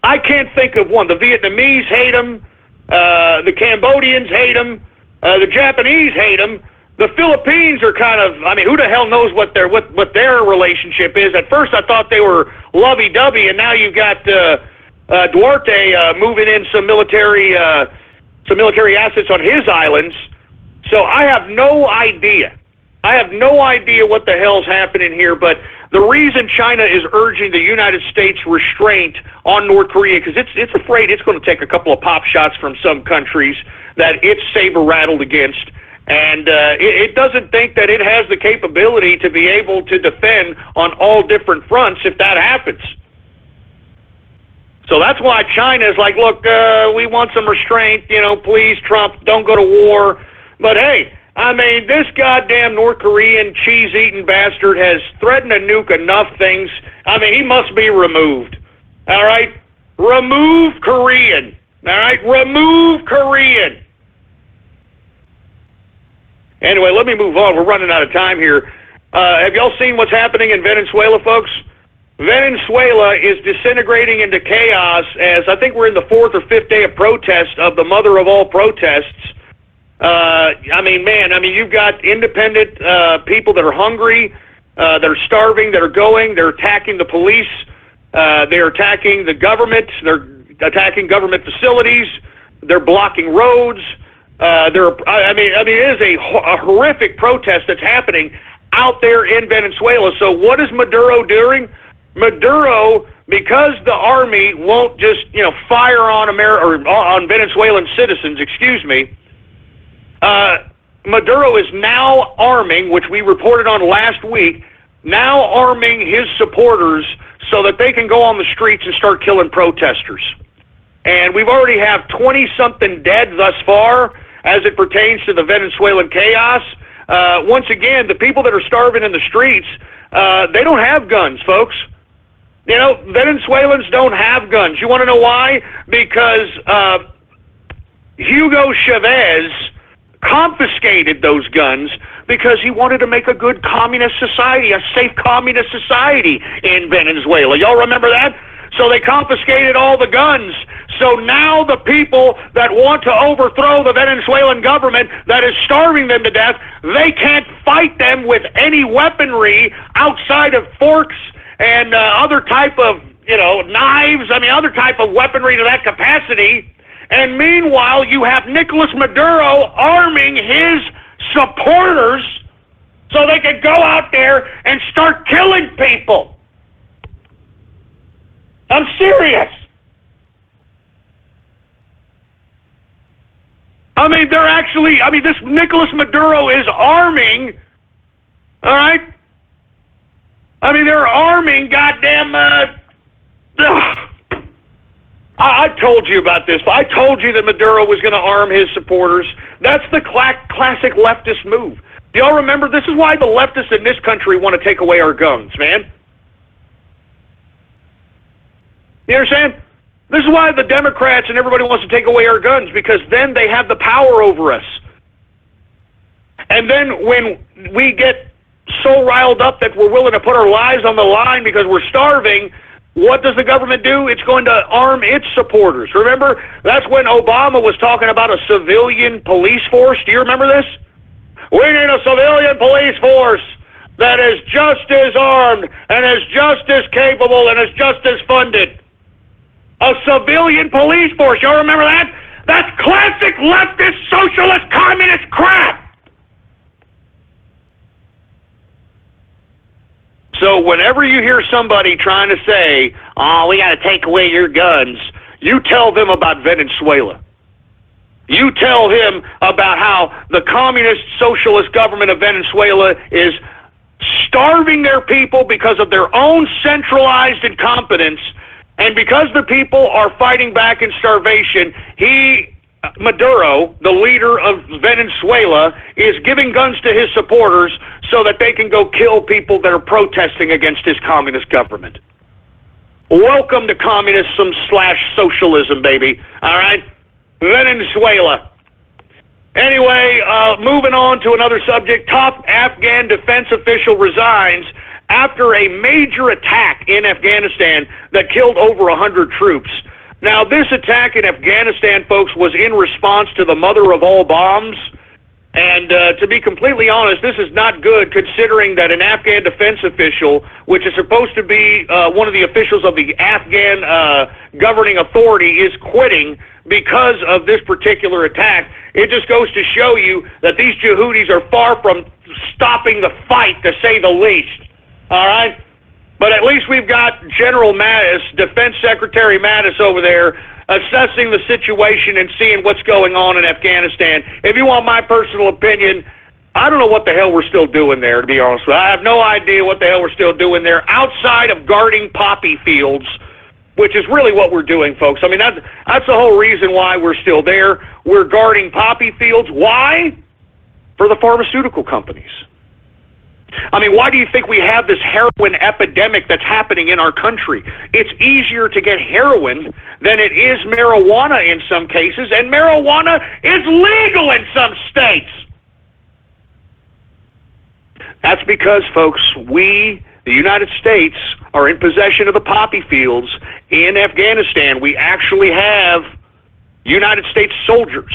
I can't think of one. The Vietnamese hate them. The Cambodians hate them. The Japanese hate them. The Philippines are kind of, I mean, who the hell knows what their relationship is? At first I thought they were lovey-dovey, and now you've got Duarte moving in some military assets on his islands. So I have no idea. I have no idea what the hell's happening here, but the reason China is urging the United States restraint on North Korea, because it's afraid it's going to take a couple of pop shots from some countries that it's saber-rattled against, and it doesn't think that it has the capability to be able to defend on all different fronts if that happens. So that's why China is like, look, we want some restraint, you know, please, Trump, don't go to war. But hey, I mean, this goddamn North Korean cheese-eating bastard has threatened to nuke enough things. I mean, he must be removed. All right? Remove Korean. All right? Remove Korean. Anyway, let me move on. We're running out of time here. Have y'all seen what's happening in Venezuela, folks? Venezuela is disintegrating into chaos as I think we're in the 4th or 5th day of protest of the mother of all protests. I mean, you've got independent people that are hungry, that are starving, that are they're attacking the police, they're attacking the government, they're attacking government facilities, they're blocking roads. It is a horrific protest that's happening out there in Venezuela. So what is Maduro doing? Maduro, because the army won't just, fire on on Venezuelan citizens, Maduro is now arming, which we reported on last week, now arming his supporters so that they can go on the streets and start killing protesters. And we've already have 20-something dead thus far. as it pertains to the Venezuelan chaos. Once again, the people that are starving in the streets, they don't have guns, folks. You know, Venezuelans don't have guns. You want to know why? Because Hugo Chavez confiscated those guns because he wanted to make a good communist society, a safe communist society in Venezuela. Y'all remember that? So they confiscated all the guns. So now the people that want to overthrow the Venezuelan government that is starving them to death, they can't fight them with any weaponry outside of forks and other type of, knives, other type of weaponry to that capacity. And meanwhile, you have Nicolas Maduro arming his supporters so they can go out there and start killing people. I'm serious. This Nicolas Maduro is arming, all right? They're arming goddamn, I told you about this. I told you that Maduro was going to arm his supporters. That's the classic leftist move. Do y'all remember? This is why the leftists in this country want to take away our guns, man. You understand? This is why the Democrats and everybody wants to take away our guns, because then they have the power over us. And then when we get so riled up that we're willing to put our lives on the line because we're starving, what does the government do? It's going to arm its supporters. Remember, that's when Obama was talking about a civilian police force. Do you remember this? We need a civilian police force that is just as armed and is just as capable and is just as funded. A civilian police force. Y'all remember that? That's classic leftist, socialist, communist crap. So whenever you hear somebody trying to say, oh, we got to take away your guns, you tell them about Venezuela. You tell him about how the communist socialist government of Venezuela is starving their people because of their own centralized incompetence, and because the people are fighting back in starvation, Maduro, the leader of Venezuela, is giving guns to his supporters so that they can go kill people that are protesting against his communist government. Welcome to communism/socialism, baby. All right? Venezuela. Anyway, moving on to another subject. Top Afghan defense official resigns after a major attack in Afghanistan that killed over 100 troops. Now, this attack in Afghanistan, folks, was in response to the mother of all bombs. And to be completely honest, this is not good, considering that an Afghan defense official, which is supposed to be one of the officials of the Afghan governing authority, is quitting because of this particular attack. It just goes to show you that these Yehudis are far from stopping the fight, to say the least. All right? But at least we've got General Mattis, Defense Secretary Mattis over there, assessing the situation and seeing what's going on in Afghanistan. If you want my personal opinion, I don't know what the hell we're still doing there, to be honest with you. I have no idea what the hell we're still doing there outside of guarding poppy fields, which is really what we're doing, folks. That's the whole reason why we're still there. We're guarding poppy fields. Why? For the pharmaceutical companies. Why do you think we have this heroin epidemic that's happening in our country? It's easier to get heroin than it is marijuana in some cases, and marijuana is legal in some states. That's because, folks, we, the United States, are in possession of the poppy fields in Afghanistan. We actually have United States soldiers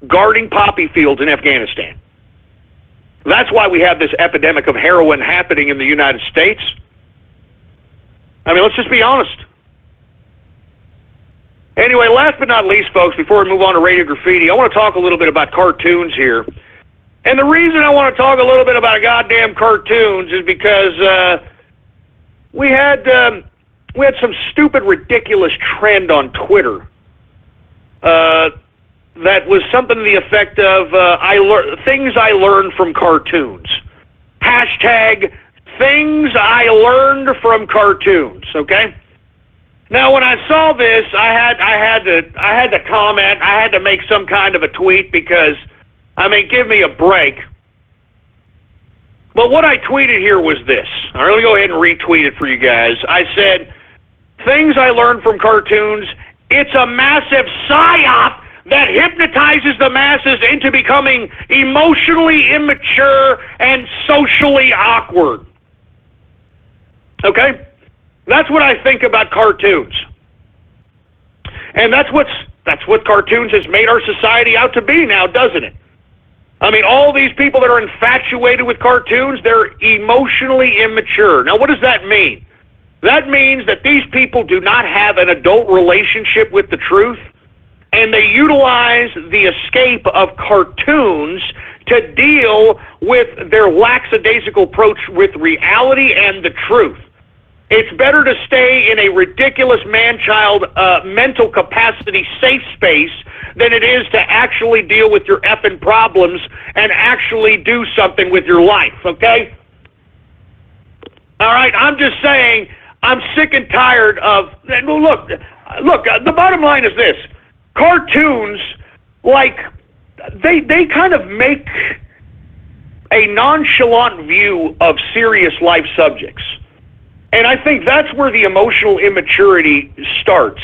guarding poppy fields in Afghanistan. That's why we have this epidemic of heroin happening in the United States. Let's just be honest. Anyway, last but not least, folks, before we move on to Radio Graffiti, I want to talk a little bit about cartoons here. And the reason I want to talk a little bit about goddamn cartoons is because we had some stupid, ridiculous trend on Twitter that was something to the effect of things I learned from cartoons. Hashtag things I learned from cartoons, okay? Now, when I saw this, I had to comment. I had to make some kind of a tweet because, I mean, give me a break. But what I tweeted here was this. I'm going to go ahead and retweet it for you guys. I said, things I learned from cartoons, it's a massive psyop that hypnotizes the masses into becoming emotionally immature and socially awkward. Okay? That's what I think about cartoons. And that's what cartoons has made our society out to be now, doesn't it? I mean, all these people that are infatuated with cartoons, they're emotionally immature. Now, what does that mean? That means that these people do not have an adult relationship with the truth, and they utilize the escape of cartoons to deal with their lackadaisical approach with reality and the truth. It's better to stay in a ridiculous man-child mental capacity safe space than it is to actually deal with your effing problems and actually do something with your life, okay? All right, I'm just saying, I'm sick and tired of... Look, the bottom line is this. Cartoons, like, they kind of make a nonchalant view of serious life subjects. And I think that's where the emotional immaturity starts.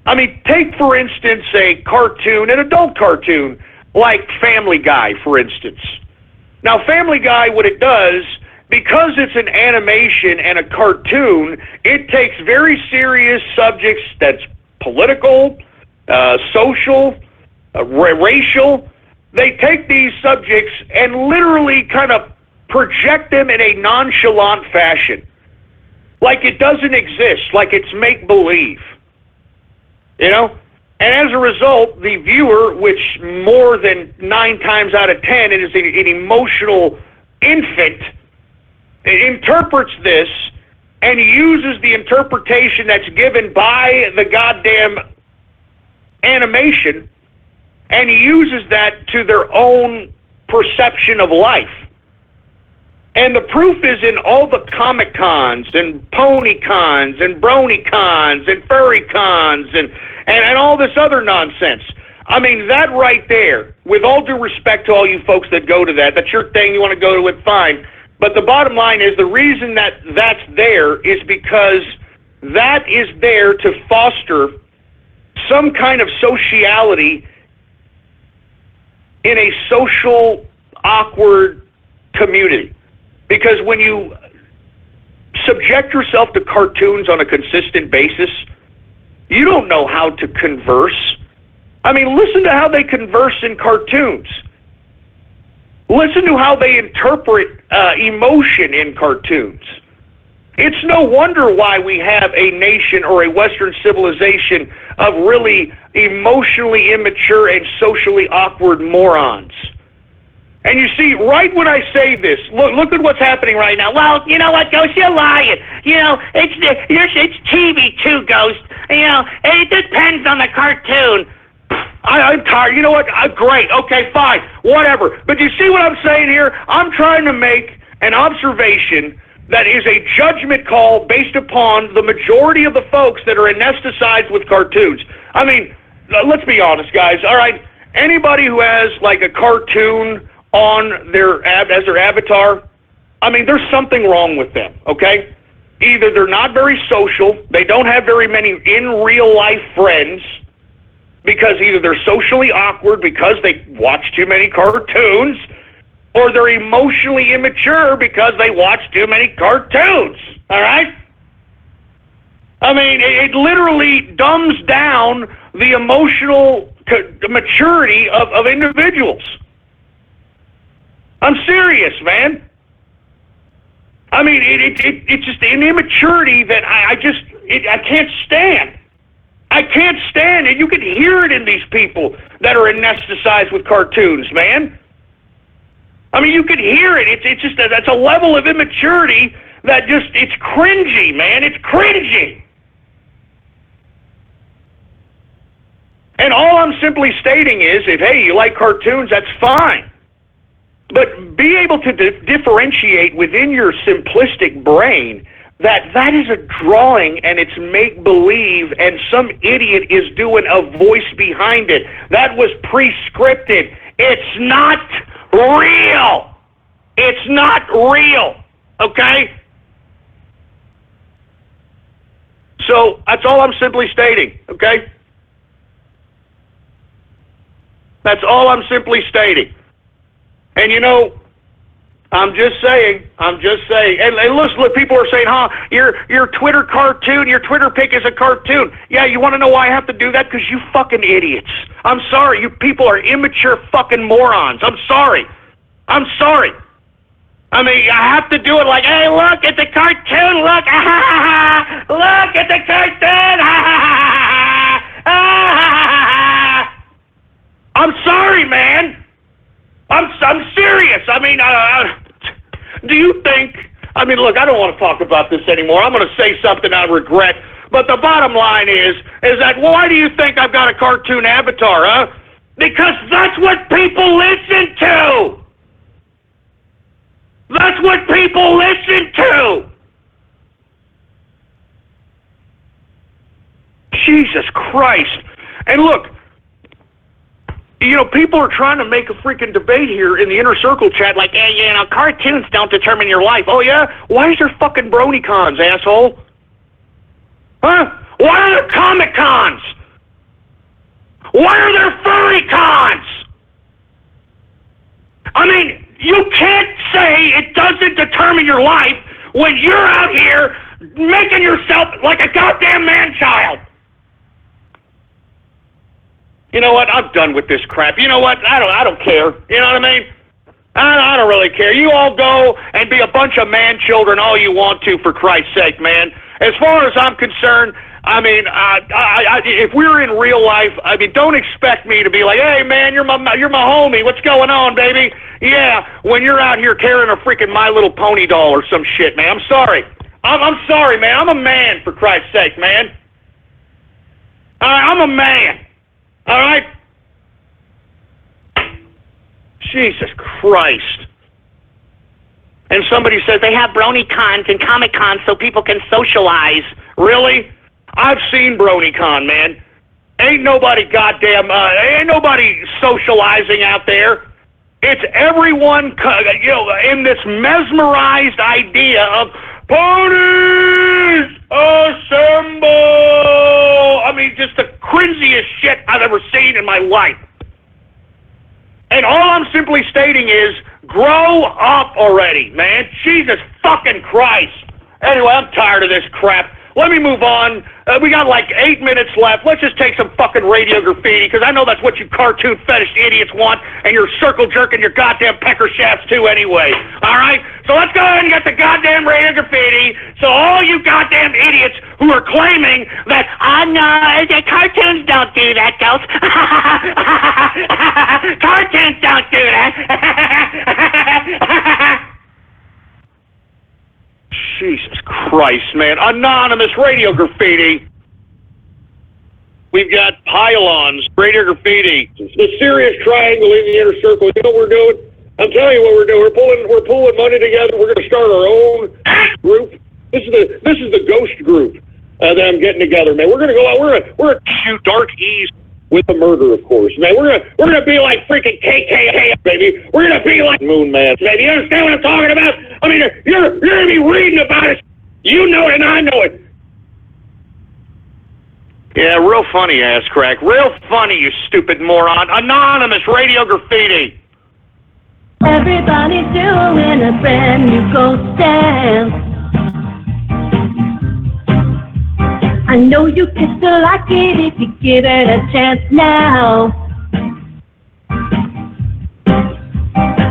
I mean, take, for instance, a cartoon, an adult cartoon, like Family Guy, for instance. Now, Family Guy, what it does, because it's an animation and a cartoon, it takes very serious subjects that's political, social, racial. They take these subjects and literally kind of project them in a nonchalant fashion. Like it doesn't exist, like it's make-believe, you know? And as a result, the viewer, which more than 9 times out of 10 is an emotional infant, interprets this and uses the interpretation that's given by the goddamn animation and uses that to their own perception of life. And the proof is in all the Comic Cons and Pony Cons and Brony Cons and Furry Cons and all this other nonsense. I mean, that right there, with all due respect to all you folks that go to that's your thing, you want to go to it, fine. But the bottom line is the reason that that's there is because that is there to foster some kind of sociality in a social, awkward community. Because when you subject yourself to cartoons on a consistent basis, you don't know how to converse. I mean, listen to how they converse in cartoons. Listen to how they interpret emotion in cartoons. It's no wonder why we have a nation or a Western civilization of really emotionally immature and socially awkward morons. And you see, right when I say this, look at what's happening right now. Well, you know what, Ghost, you're lying. You know, it's TV too, Ghost. You know, it depends on the cartoon. I'm tired. You know what? Great. Okay, fine. Whatever. But you see what I'm saying here? I'm trying to make an observation that is a judgment call based upon the majority of the folks that are anesthetized with cartoons. I mean, let's be honest, guys. All right, anybody who has like a cartoon on their as their avatar, I mean, there's something wrong with them, okay? Either they're not very social, they don't have very many in real life friends, because either they're socially awkward because they watch too many cartoons, or they're emotionally immature because they watch too many cartoons, all right? I mean, it literally dumbs down the emotional maturity of individuals. I'm serious, man. I mean, it's just an immaturity that I can't stand. I can't stand it. You can hear it in these people that are anesthetized with cartoons, man. I mean, you can hear it. It's just that's a level of immaturity that just, it's cringy, man. It's cringy. And all I'm simply stating is, if, hey, you like cartoons, that's fine. But be able to differentiate within your simplistic brain that is a drawing and it's make-believe and some idiot is doing a voice behind it. That was pre-scripted. It's not real. It's not real. Okay? So that's all I'm simply stating. Okay? That's all I'm simply stating. And you know, I'm just saying, and look, people are saying, your Twitter cartoon, your Twitter pic is a cartoon. Yeah, you want to know why I have to do that? Because you fucking idiots. I'm sorry, you people are immature fucking morons. I'm sorry. I mean, I have to do it like, hey, look at the cartoon, look, look at the cartoon, I'm sorry, man. I'm serious. I mean, do you think... I mean, look, I don't want to talk about this anymore. I'm going to say something I regret. But the bottom line is that why do you think I've got a cartoon avatar, huh? Because that's what people listen to. That's what people listen to. Jesus Christ. And look, you know, people are trying to make a freaking debate here in the inner circle chat like, hey, you know, cartoons don't determine your life. Oh, yeah? Why is there fucking BronyCons, asshole? Huh? Why are there Comic Cons? Why are there Furry Cons? I mean, you can't say it doesn't determine your life when you're out here making yourself like a goddamn man-child. You know what? I'm done with this crap. You know what? I don't care. You know what I mean? I don't really care. You all go and be a bunch of man-children all you want to, for Christ's sake, man. As far as I'm concerned, I mean, if we're in real life, I mean, don't expect me to be like, hey, man, you're my homie. What's going on, baby? Yeah, when you're out here carrying a freaking My Little Pony doll or some shit, man. I'm sorry. I'm sorry, man. I'm a man, for Christ's sake, man. I'm a man. All right? Jesus Christ. And somebody says they have BronyCons and Comic Cons so people can socialize. Really? I've seen BronyCon, man. Ain't nobody socializing out there. It's everyone, you know, in this mesmerized idea of ponies assemble. I mean, just the cringiest shit I've ever seen in my life. And all I'm simply stating is, grow up already, man. Jesus fucking Christ. Anyway, I'm tired of this crap. Let me move on. We got like 8 minutes left. Let's just take some fucking radio graffiti, because I know that's what you cartoon fetish idiots want, and you're circle jerking your goddamn pecker shafts too anyway. All right? So let's go ahead and get the goddamn radio graffiti, so all you goddamn idiots who are claiming that, no, the cartoons don't do that, Ghost. Cartoons don't do that. Jesus Christ, man. Anonymous radio graffiti. We've got pylons, radio graffiti, the serious triangle in the inner circle. You know what we're doing? I'm telling you what we're doing. We're pulling money together. We're going to start our own group. This is the ghost group that I'm getting together, man. We're going to go out. We're going to shoot Dark East with the murder, of course, man. We're gonna be like freaking KKK, baby. We're gonna be like Moon Man, baby. You understand what I'm talking about? I mean, you're gonna be reading about it. You know it, and I know it. Yeah, real funny, ass crack. Real funny, you stupid moron. Anonymous radio graffiti. Everybody's doing a brand new ghost dance. I know you can still like it if you give it a chance now.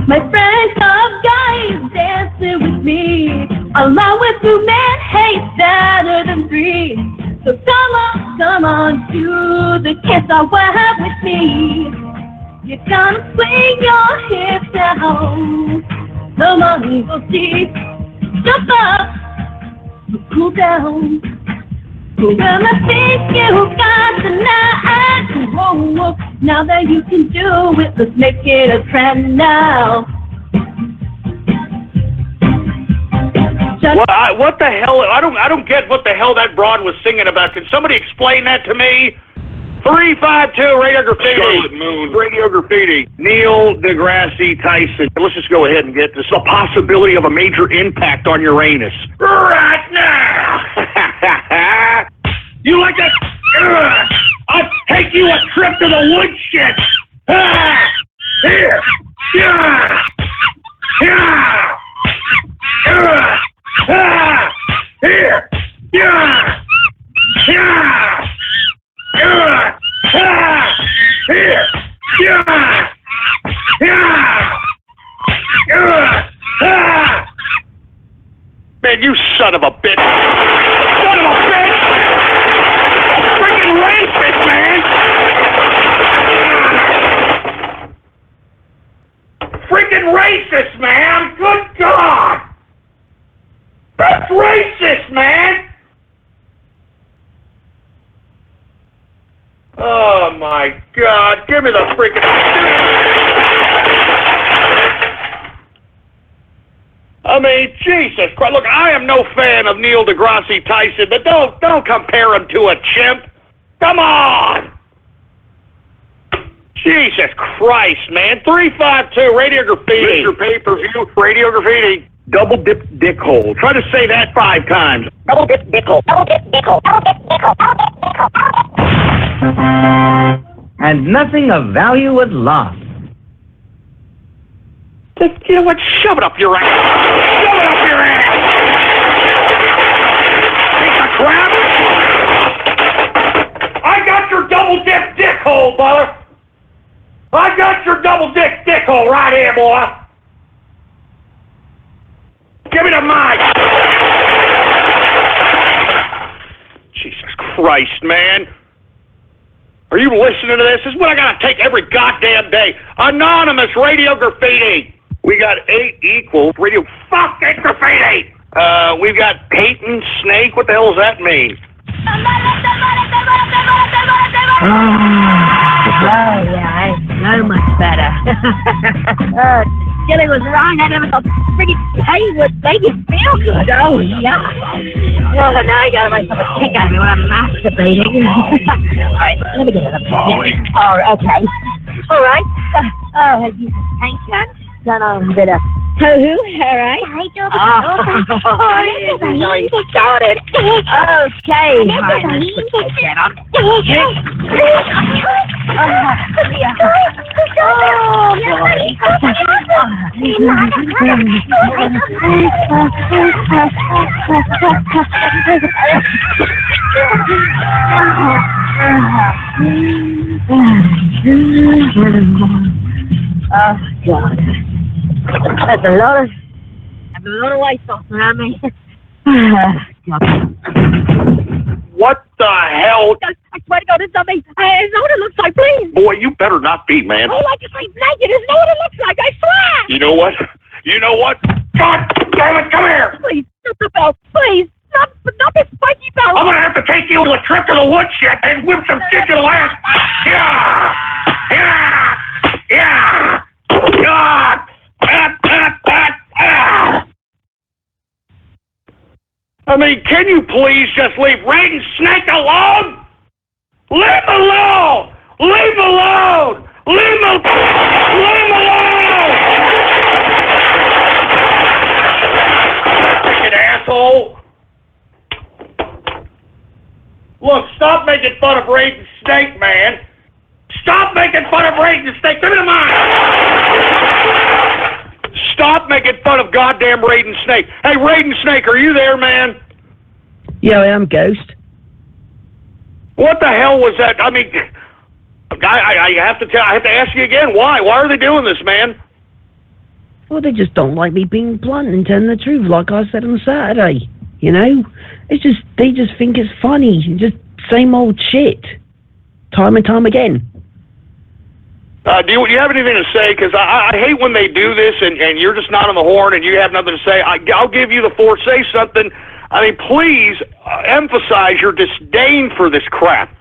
My friends of guys dancing with me, along with two men, hey, better than three. So come on, do the kiss I wear with me. You're gonna swing your hips down. Come on, go deep, jump up, cool down. We're gonna think you got tonight. Whoa. Now that you can do it, let's make it a trend now. What the hell? I don't get what the hell that broad was singing about. Can somebody explain that to me? 352 Radio Graffiti. Scarlet Moon. Radio Graffiti. Neil deGrasse Tyson. Let's just go ahead and get this. The possibility of a major impact on Uranus. Right now! You like that? I'll take you a trip to the woodshed. Here. Yeah. Yeah. Here. Yeah. Yeah. Yeah. Yeah. Here. Yeah. Yeah. Yeah. Man, you son of a bitch. Son of a bitch. Freaking racist, man. Freaking racist, man. Good God. That's racist, man. Oh, my God. Give me the freaking... I mean, Jesus Christ. Look, I am no fan of Neil deGrasse Tyson, but don't compare him to a chimp. Come on. Jesus Christ, man. 352 Radio Graffiti. Mr. Pay-Per-View, Radio Graffiti. Double dip dick hole. Try to say that 5 times. Double dip dick hole. Double dip dick hole. Double dip dick hole. Double dip dick hole. Double dip. And nothing of value was lost. You know what? Shove it up your ass. Shove it up your ass. Piece of crap. I got your double dip dick hole, brother. I got your double dick dick hole right here, boy. Give me the mic. Jesus Christ, man. Are you listening to this? This is what I gotta take every goddamn day. Anonymous Radio Graffiti. We got 8 equal radio. Fuck it, Graffiti. We've got Peyton Snake. What the hell does that mean? Oh, yeah, it's so much better. Silly was wrong. I never thought freaking pain would make it feel good. Oh, yeah. Well, now I got myself a kick out of me when I'm masturbating. All right, let me get it up. Oh, okay. All right. Have you done a bit of tohu? All right. You got it. Okay. All right, let's put that on. Oh, God. That's a lot of white sauce around me. What the hell? I swear to God, it's not me. It's not what it looks like, please. Boy, you better not be, man. Oh, I can sleep naked. It's not what it looks like, I swear. You know what? You know what? God damn it, come here. Please, not the belt. Please, not the spiky belt. I'm gonna have to take you to a trip to the woodshed and whip some digital ass. Yeah! Yeah! Yeah! God! I mean, can you please just leave Raiden Snake alone? Leave him alone! Leave him alone! Leave him alone! Freaking asshole! Look, stop making fun of Raiden Snake, man! Stop making fun of Raiden Snake! Give me the mic! Stop making fun of goddamn Raiden Snake. Hey, Raiden Snake, are you there, man? Yeah, I am, Ghost. What the hell was that? I mean, I have to ask you again. Why? Why are they doing this, man? Well, they just don't like me being blunt and telling the truth, like I said on Saturday. You know, they just think it's funny, just same old shit, time and time again. Do you have anything to say? Because I hate when they do this and you're just not on the horn and you have nothing to say. I'll give you the floor. Say something. I mean, please emphasize your disdain for this crap.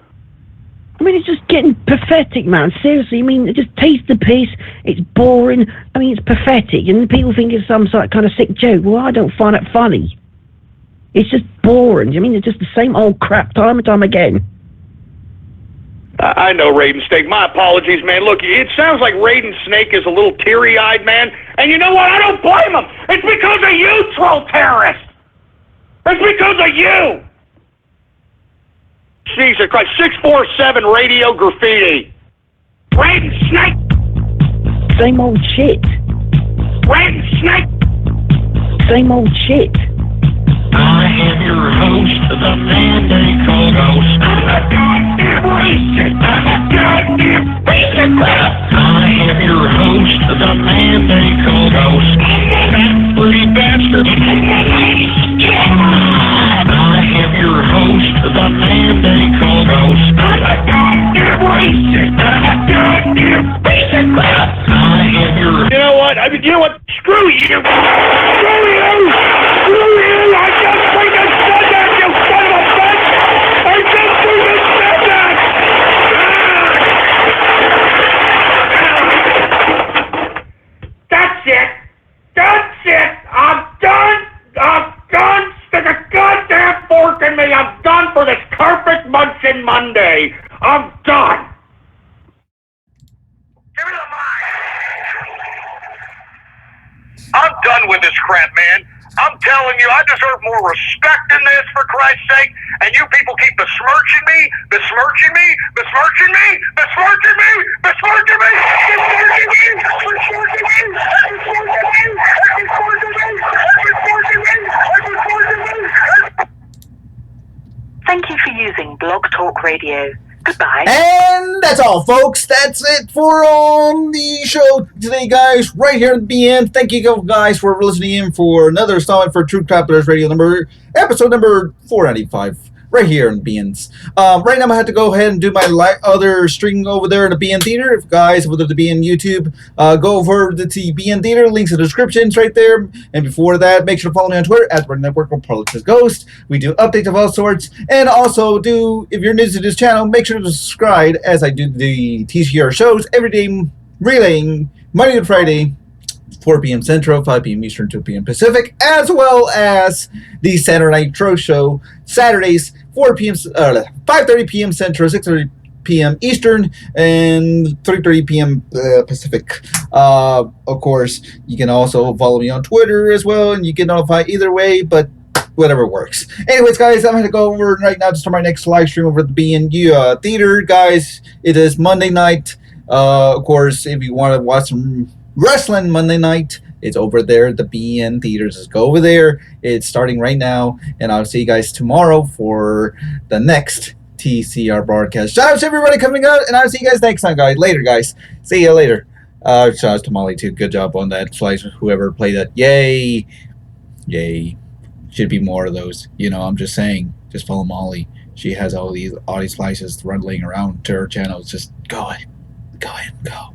I mean, it's just getting pathetic, man. Seriously, I mean, it just tastes the piss. It's boring. I mean, it's pathetic. And people think it's some sort of kind of sick joke. Well, I don't find it funny. It's just boring. I mean, it's just the same old crap time and time again. I know, Raiden Snake. My apologies, man. Look, it sounds like Raiden Snake is a little teary-eyed, man. And you know what? I don't blame him. It's because of you, troll terrorist. It's because of you. Jesus Christ. 647 Radio Graffiti. Raiden Snake. Same old shit. Raiden Snake. Same old shit. I am your host, the man they call Ghost. I'm a goddamn racist. I'm a goddamn racist. I am your host, the man they call Ghost. That pretty bastard. I am your host, the man they call Ghost. I'm a goddamn racist. I'm a goddamn racist. I am your... You know what? You know what? Screw you. Screw you. Screw you. I just freaking said that, you son of a bitch. I just freaking said that. That's it. That's it. I'm done. I'm done. Stick a goddamn fork in me. I'm done for this carpet munching Monday. I'm done. Give me the mic. I'm done with this crap, man. I'm telling you, I deserve more respect than this, for Christ's sake. And you people keep besmirching me, besmirching me, besmirching me, besmirching me, besmirching me, besmirching me, besmirching me, besmirching me. Thank you for using Blog Talk Radio. Goodbye. And that's all, folks. That's it for on the show today, guys. Right here at the end. Thank you guys for listening in for another installment for True Trappers Radio episode number 495. Right here in the BNs. Right now, I'm going to have to go ahead and do my other string over there in the BN Theater. If guys, whether to be in YouTube, go over to the BN Theater. Links in the descriptions right there. And before that, make sure to follow me on Twitter at Red Network or Politics Ghost. We do updates of all sorts. And also, if you're new to this channel, make sure to subscribe as I do the TCR shows every day, relaying Monday to Friday. 4 p.m. Central, 5 p.m. Eastern, 2 p.m. Pacific, as well as the Saturday Night Tro Show, Saturdays, 4 p.m. 5:30 p.m. Central, 6:30 p.m. Eastern, and 3:30 p.m. Pacific. Of course, you can also follow me on Twitter as well, and you get notified either way, but whatever works. Anyways, guys, I'm going to go over right now to start my next live stream over at the BNU Theater. Guys, it is Monday night. Of course, if you want to watch some wrestling Monday night, it's over there at the BN Theaters. Just go over there. It's starting right now, and I'll see you guys tomorrow for the next TCR broadcast. Shout out to everybody coming out, and I'll see you guys next time, guys. Later, guys. See you later. Shout out to Molly, too. Good job on that slice. Whoever played that. Yay. Yay. Should be more of those. You know, I'm just saying. Just follow Molly. She has all these slices running around to her channels. Just go ahead. Go ahead. Go.